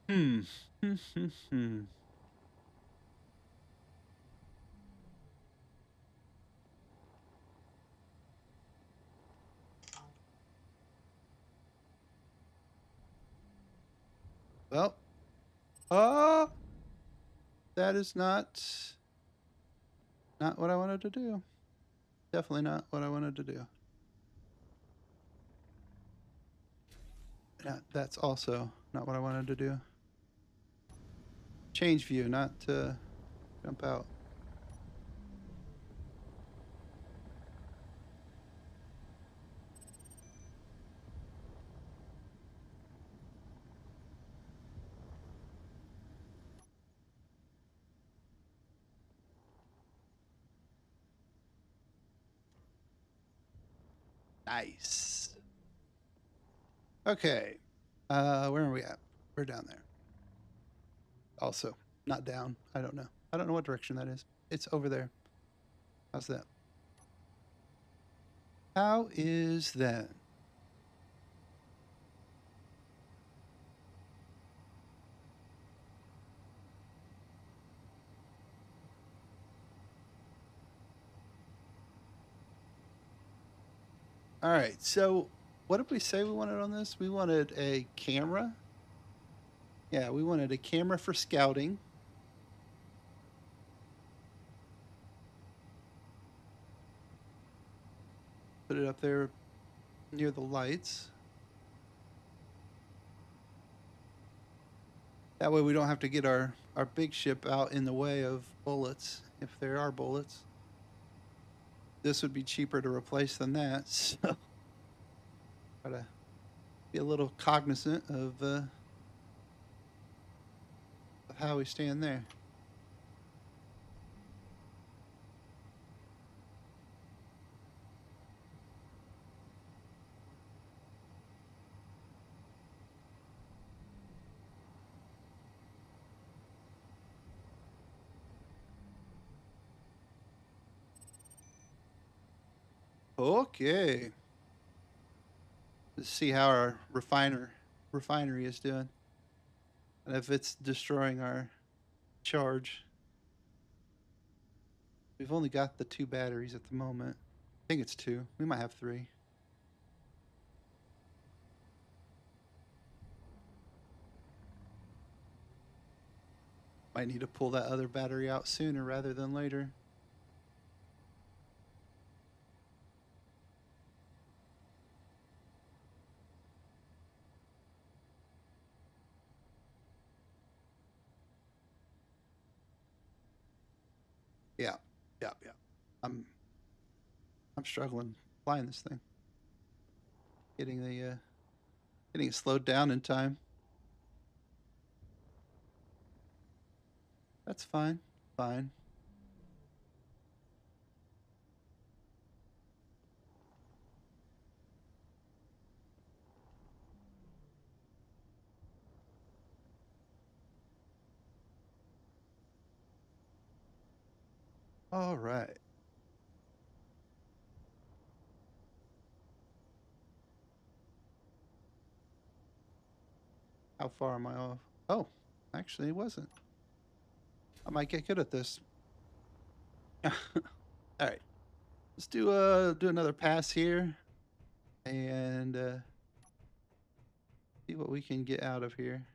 Hmm. Well, oh, that is not what I wanted to do. Definitely not what I wanted to do. That's also not what I wanted to do. Change view, not to jump out. Nice. Okay. Where are we at? We're down there. Also, not down. I don't know. I don't know what direction that is. It's over there. How's that? How is that? All right. So, what did we say we wanted on this? We wanted a camera. Yeah, we wanted a camera for scouting. Put it up there near the lights. That way we don't have to get our big ship out in the way of bullets, if there are bullets. This would be cheaper to replace than that, so try to be a little cognizant of how we stand there. Okay. Let's see how our refinery is doing. And if it's destroying our charge. We've only got the 2 batteries at the moment. I think it's 2. We might have 3. Might need to pull that other battery out sooner rather than later. Yeah, yeah, yeah. I'm struggling flying this thing. Getting it slowed down in time. That's fine. Fine. All right. How far am I off? Oh, actually, it wasn't. I might get good at this. All right. Let's do another pass here and see what we can get out of here.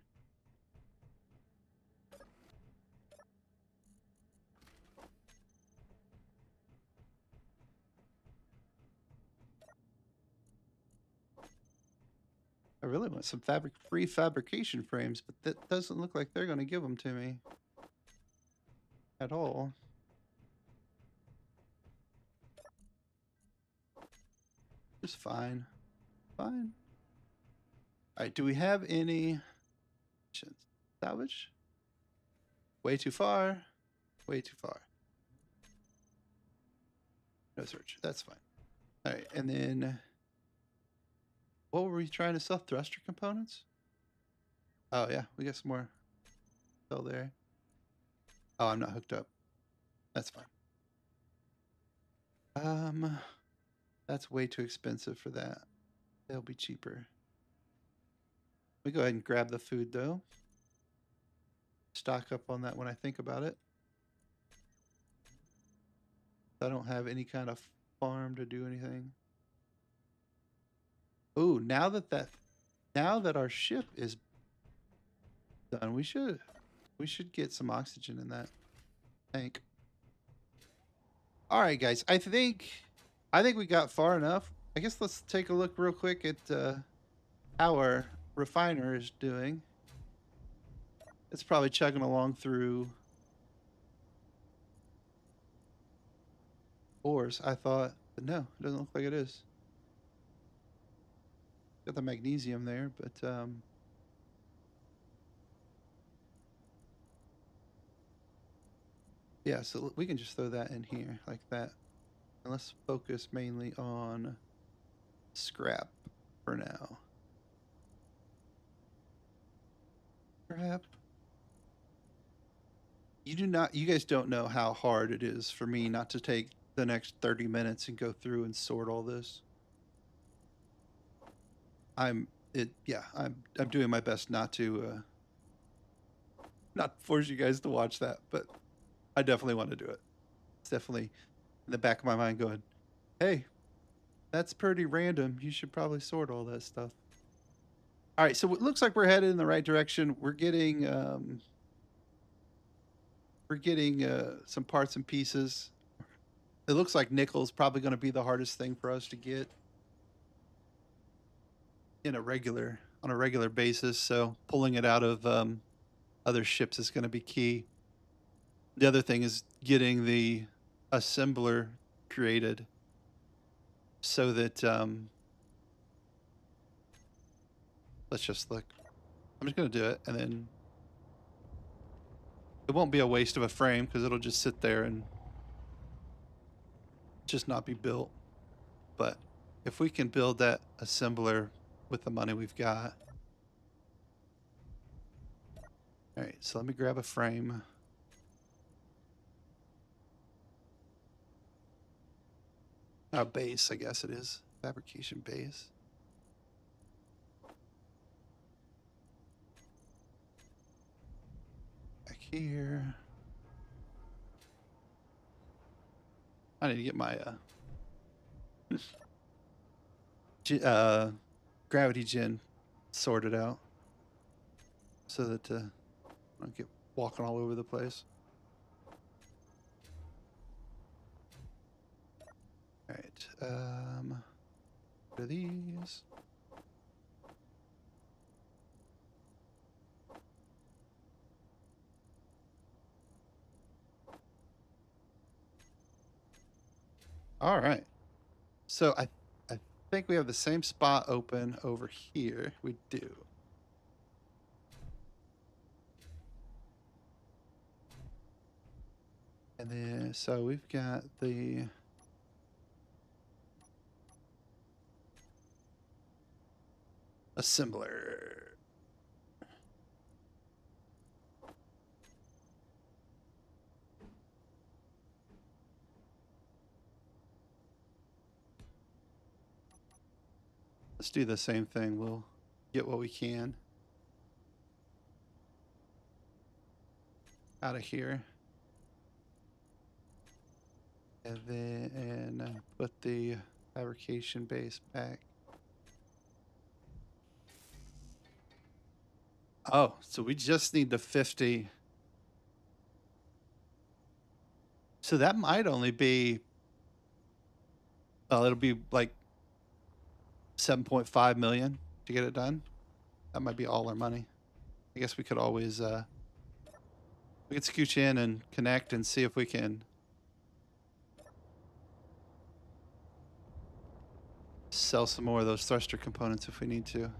I really want some free fabrication frames, but that doesn't look like they're going to give them to me at all. Just fine. Fine. All right, do we have any salvage? Way too far. Way too far. No search. That's fine. All right, and then what were we trying to sell? Thruster components? Oh yeah, we got some more. Sell there. Oh, I'm not hooked up. That's fine. That's way too expensive for that. They'll be cheaper. We go ahead and grab the food though. Stock up on that when I think about it. I don't have any kind of farm to do anything. Oh, now that our ship is done, we should get some oxygen in that tank. All right, guys. I think we got far enough. I guess let's take a look real quick at how refiner is doing. It's probably chugging along through ores, I thought, but no, it doesn't look like it is. Got the magnesium there, but yeah, so we can just throw that in here like that. And let's focus mainly on scrap for now. Scrap. You guys don't know how hard it is for me not to take the next 30 minutes and go through and sort all this. I'm doing my best not to not force you guys to watch that, but I definitely want to do it. It's definitely in the back of my mind going, hey, that's pretty random. You should probably sort all that stuff. All right, so it looks like we're headed in the right direction. We're getting some parts and pieces. It looks like nickel's probably going to be the hardest thing for us to get on a regular basis. So pulling it out of other ships is going to be key. The other thing is getting the assembler created so that let's just look. I'm just going to do it, and then it won't be a waste of a frame because it'll just sit there and just not be built. But if we can build that assembler with the money we've got. All right, so let me grab a frame. A base, I guess it is. Fabrication base. Back here. I need to get my gravity gen sorted out so that I don't get walking all over the place. All right, what are these? All right, so I think we have the same spot open over here. We do. And then, so we've got the assembler. Let's do the same thing. We'll get what we can out of here. And then put the fabrication base back. Oh, so we just need the 50. So that might only be, well, it'll be like 7.5 million to get it done. That might be all our money. I guess we could always, we could scooch in and connect and see if we can sell some more of those thruster components if we need to.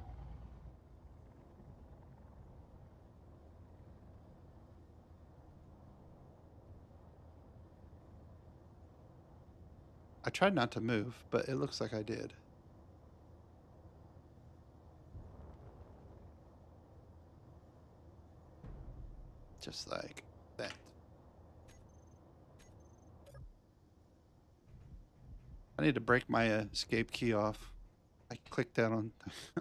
I tried not to move, but it looks like I did. Just like that. I need to break my escape key off. I clicked that on,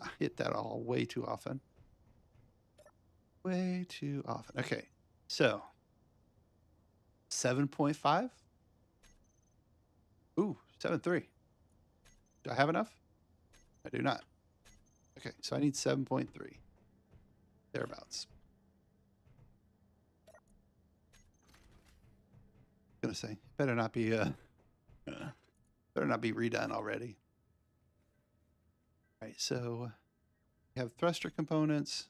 I hit that all way too often. Way too often. Okay, so 7.5. Ooh, 7.3. Do I have enough? I do not. Okay, so I need 7.3. Thereabouts. Gonna say, better not be redone already. All right, so We have thruster components.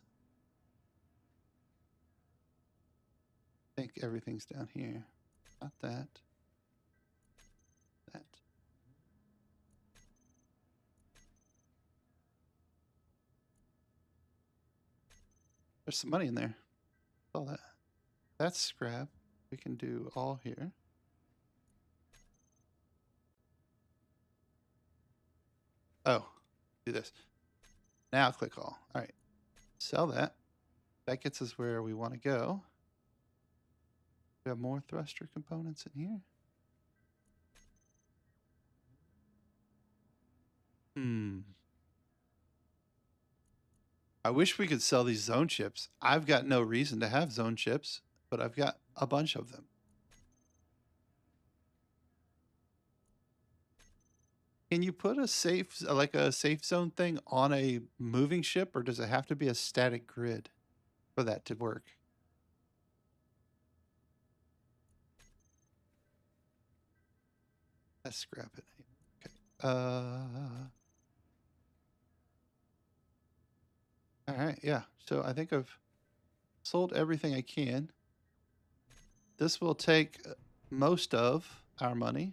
I think everything's down here. Not that. That. There's some money in there. All that. That's scrap. We can do all here. Oh, do this. Now click all. All right. Sell that. That gets us where we want to go. We have more thruster components in here. I wish we could sell these zone chips. I've got no reason to have zone chips, but I've got a bunch of them. Can you put a safe, like a safe zone thing on a moving ship, or does it have to be a static grid for that to work? Let's scrap it. Okay. All right. Yeah. So I think I've sold everything I can. This will take most of our money,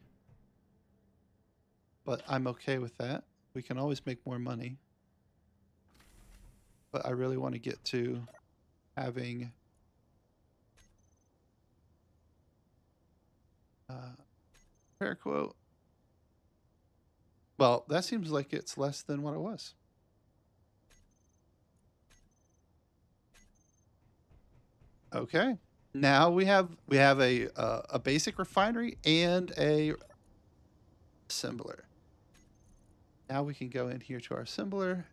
but I'm okay with that. We can always make more money. But I really want to get to having fair quote. Well, that seems like it's less than what it was. Okay. Now we have a basic refinery and a assembler. Now we can go in here to our assembler,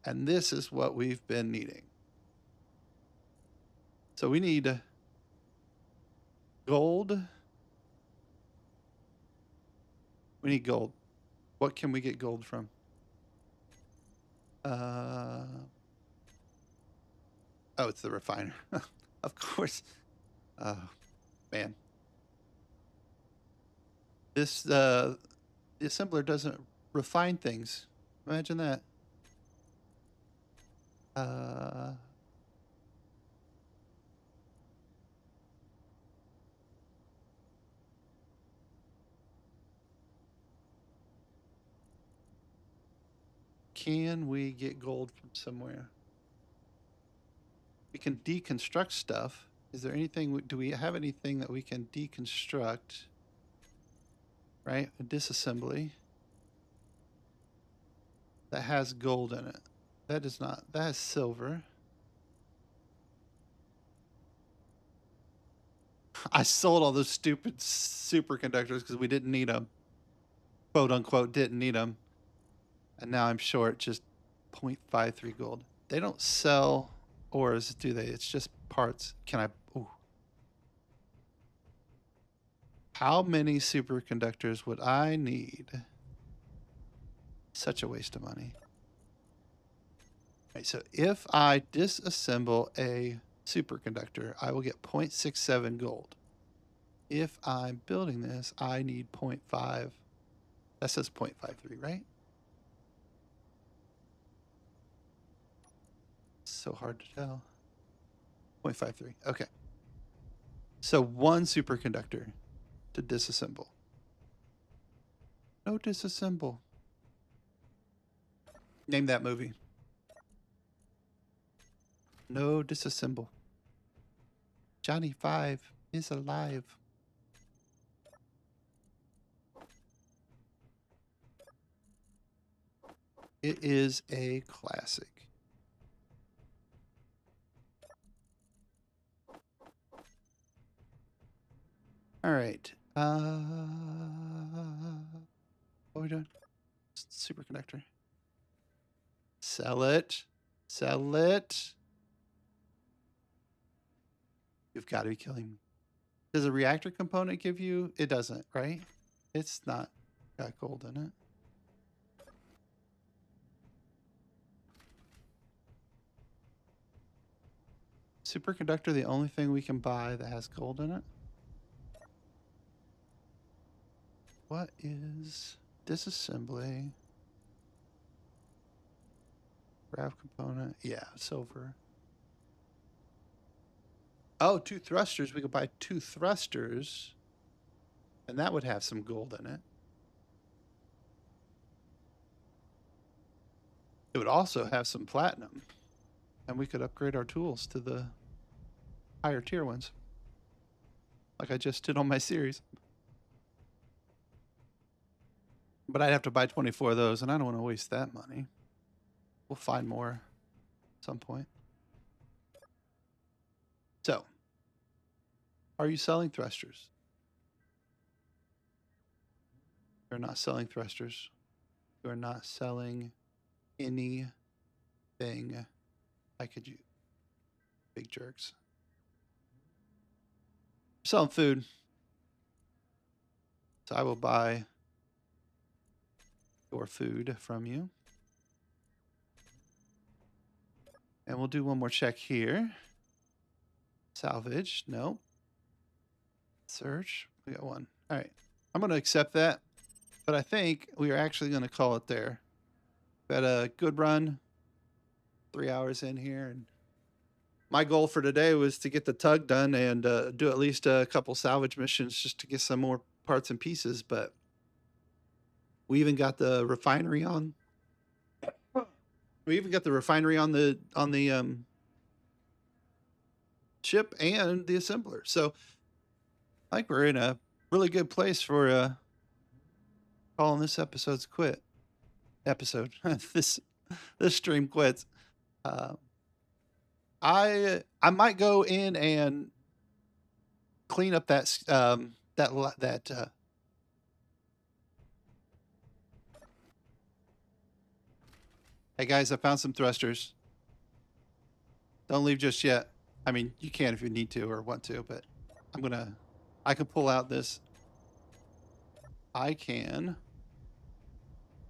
and this is what we've been needing. So we need gold. We need gold. What can we get gold from? Oh, it's the refiner. Of course. Oh, man. This the assembler doesn't refine things. Imagine that. Can we get gold from somewhere? We can deconstruct stuff. Is there anything, do we have anything that we can deconstruct? Right? A disassembly that has gold in it. That is not, that has silver. I sold all those stupid superconductors because we didn't need them. Quote unquote, didn't need them. And now I'm short just 0.53 gold. They don't sell ores, do they? It's just parts. Can I? Ooh. How many superconductors would I need? Such a waste of money. Right, so if I disassemble a superconductor, I will get 0.67 gold. If I'm building this, I need 0.5. That says 0.53, right? So hard to tell. 0.53. Okay. So one superconductor to disassemble. No disassemble. Name that movie. No disassemble. Johnny 5 is alive. It is a classic. All right. What are we doing? Superconductor. Sell it. Sell it. You've got to be killing me. Does a reactor component give you? It doesn't, right? It's not got gold in it. Superconductor, the only thing we can buy that has gold in it. What is disassembly? Craft component. Yeah, silver. Oh, 2 thrusters. We could buy 2 thrusters. And that would have some gold in it. It would also have some platinum. And we could upgrade our tools to the higher tier ones. Like I just did on my series. But I'd have to buy 24 of those, and I don't want to waste that money. We'll find more at some point. So, are you selling thrusters? You're not selling thrusters. You're not selling anything I could use. Big jerks. Selling food. So I will buy your food from you. And we'll do one more check here. Salvage. No. Search. We got one. All right. I'm going to accept that. But I think we are actually going to call it there. We had a good run. 3 hours in here. And my goal for today was to get the tug done and do at least a couple salvage missions just to get some more parts and pieces. But we even got the refinery on. We even got the refinery on the ship and the assembler. So I think we're in a really good place for calling this episode's quit. this stream quits. I might go in and clean up that Hey guys, I found some thrusters. Don't leave just yet. I mean, you can if you need to or want to, but I can pull out this. I can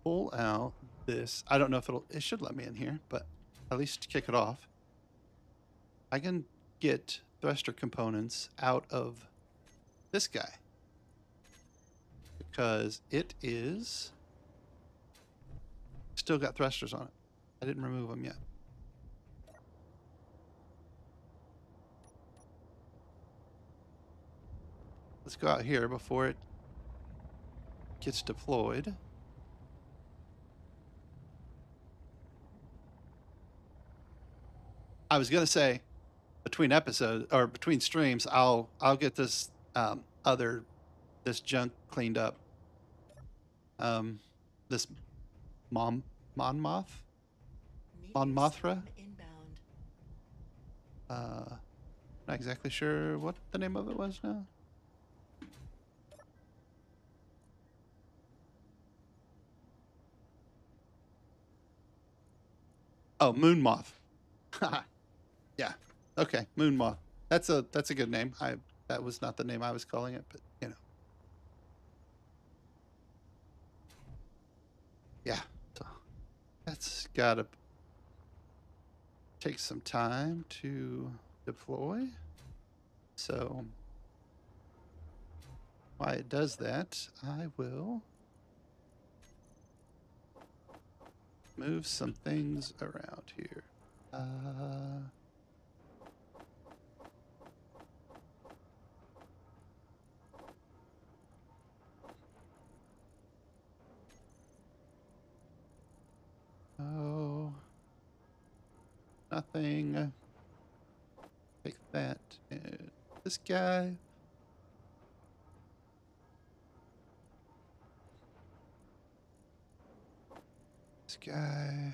pull out this. I don't know if it should let me in here, but at least kick it off. I can get thruster components out of this guy because it is still got thrusters on it. I didn't remove them yet. Let's go out here before it gets deployed. I was gonna say between episodes or between streams, I'll get this this junk cleaned up. This Monmoth? Monmothra?
Inbound.
Not exactly sure what the name of it was now. Oh, Moon Moth. Yeah. Okay, Moon Moth. That's a good name. That was not the name I was calling it, but you know. Yeah. So that's gotta take some time to deploy. So while it does that, I will move some things around here. Oh, nothing. Take that and this guy. This guy.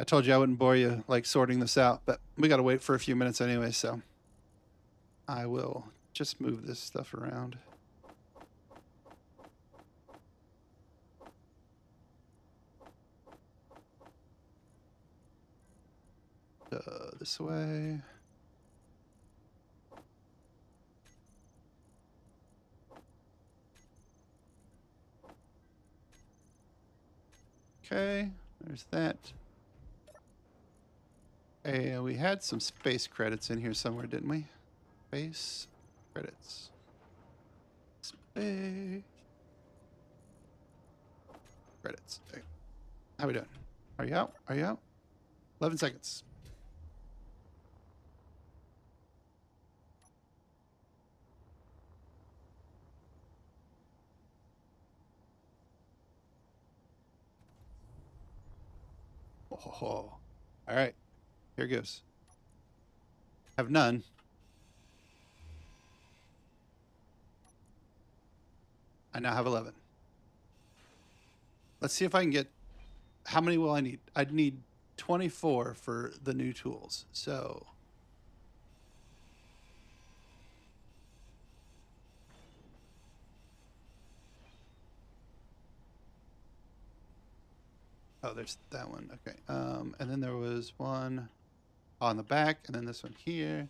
I told you I wouldn't bore you like sorting this out, but we got to wait for a few minutes anyway, so I will just move this stuff around. This way. Okay, there's that. And we had some space credits in here somewhere, didn't we? Space credits. Space credits. Okay. How we doing? Are you out? Are you out? 11 seconds. Oh, all right. Here goes. Have none. I now have 11. Let's see if I can get. How many will I need? I'd need 24 for the new tools. So. Oh, there's that one. Okay. And then there was one on the back, and then this one here.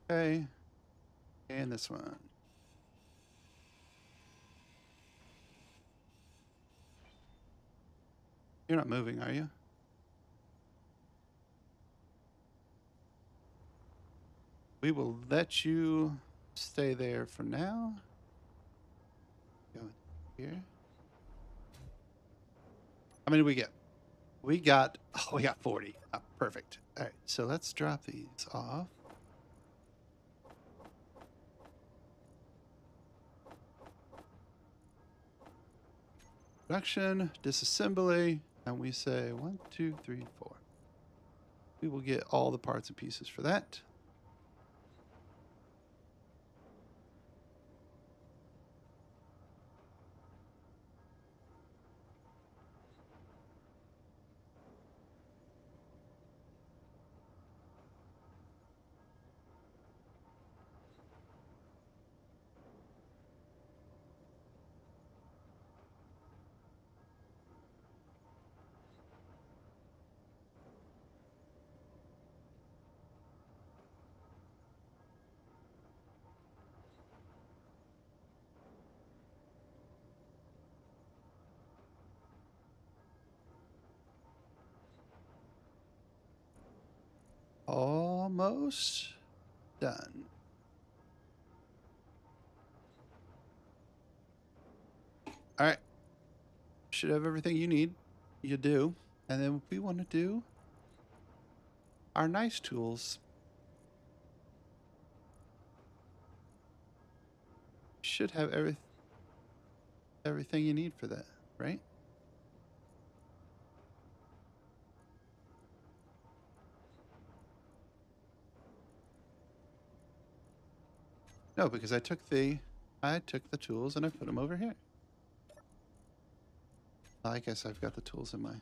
Okay. And this one. You're not moving, are you? We will let you stay there for now. Go here. How many did we get? We got 40. Oh, perfect. All right, so let's drop these off. Production, disassembly, and we say 1, 2, 3, 4. We will get all the parts and pieces for that. Almost done. All right. Should have everything you need. You do. And then we want to do our nice tools. Should have everything you need for that, right? No, because I took the tools and I put them over here. I guess I've got the tools in my.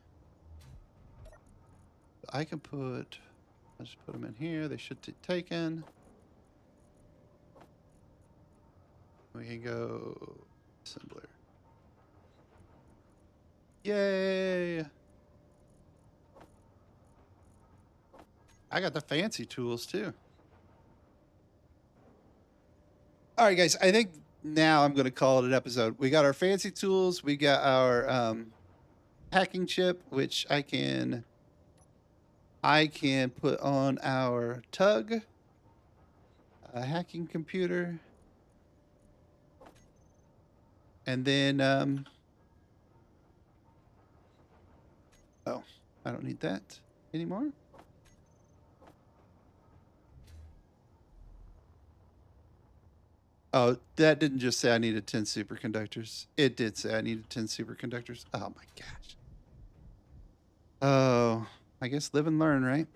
I can put. I'll just put them in here. They should be taken. We can go assembler. Yay! I got the fancy tools too. All right, guys. I think now I'm going to call it an episode. We got our fancy tools. We got our hacking chip, which I can put on our tug. A hacking computer. And then oh, I don't need that anymore. Oh, that didn't just say I needed 10 superconductors. It did say I needed 10 superconductors. Oh my gosh. Oh, I guess live and learn, right?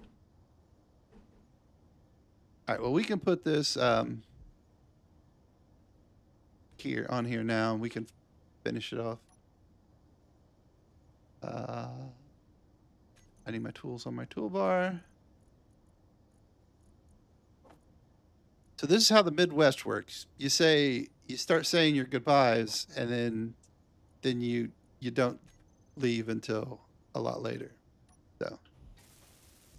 All right, well, we can put this here on here now. We can finish it off. I need my tools on my toolbar. So this is how the Midwest works. You start saying your goodbyes, and then you don't leave until a lot later. So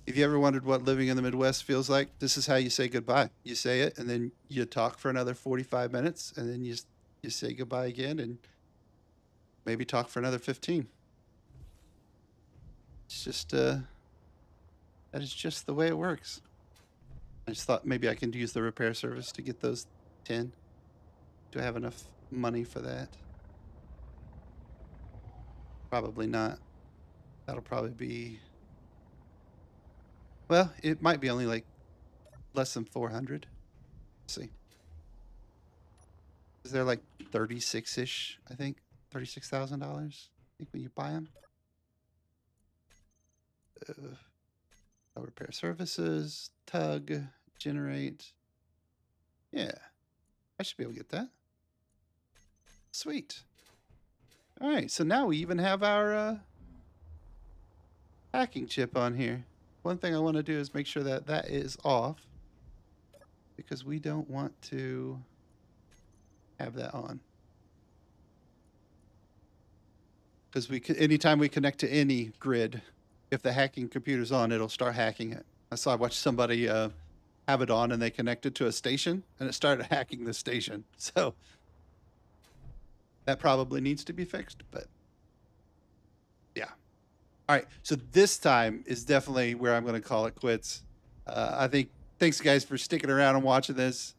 if you ever wondered what living in the Midwest feels like, this is how you say goodbye. You say it, and then you talk for another 45 minutes, and then you say goodbye again, and maybe talk for another 15. It's just that is just the way it works. I just thought maybe I can use the repair service to get those 10. Do I have enough money for that? Probably not. That'll probably be, well, it might be only like less than 400. Let's see. Is there like 36-ish, I think? $36,000, I think, when you buy them. Repair services, tug, generate. Yeah, I should be able to get that. Sweet. All right, so now we even have our hacking chip on here. One thing I want to do is make sure that that is off, because we don't want to have that on. Because anytime we connect to any grid, if the hacking computer's on, it'll start hacking it. I watched somebody have it on, and they connected to a station, and it started hacking the station. So that probably needs to be fixed, but yeah. All right, so this time is definitely where I'm going to call it quits. I think, thanks guys for sticking around and watching this.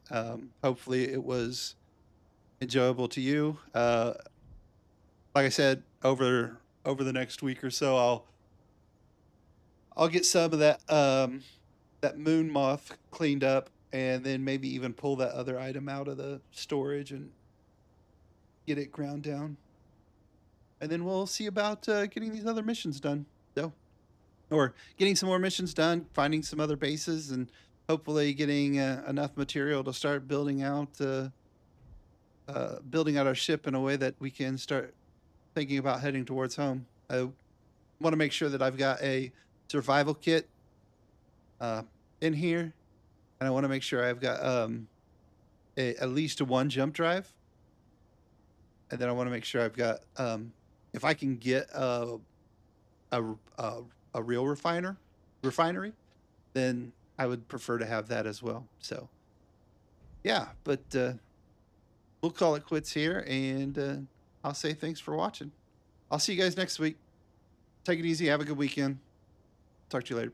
Hopefully it was enjoyable to you. Like I said, over the next week or so, I'll get some of that that moon moth cleaned up, and then maybe even pull that other item out of the storage and get it ground down. And then we'll see about getting these other missions done. So, or getting some more missions done, finding some other bases, and hopefully getting enough material to start building out our ship in a way that we can start thinking about heading towards home. I want to make sure that I've got a survival kit in here, and I want to make sure I've got at least one jump drive, and then I want to make sure I've got if I can get a real refinery, then I would prefer to have that as well. So yeah, but we'll call it quits here, and I'll say thanks for watching. I'll see you guys next week. Take it easy. Have a good weekend. Talk to you later.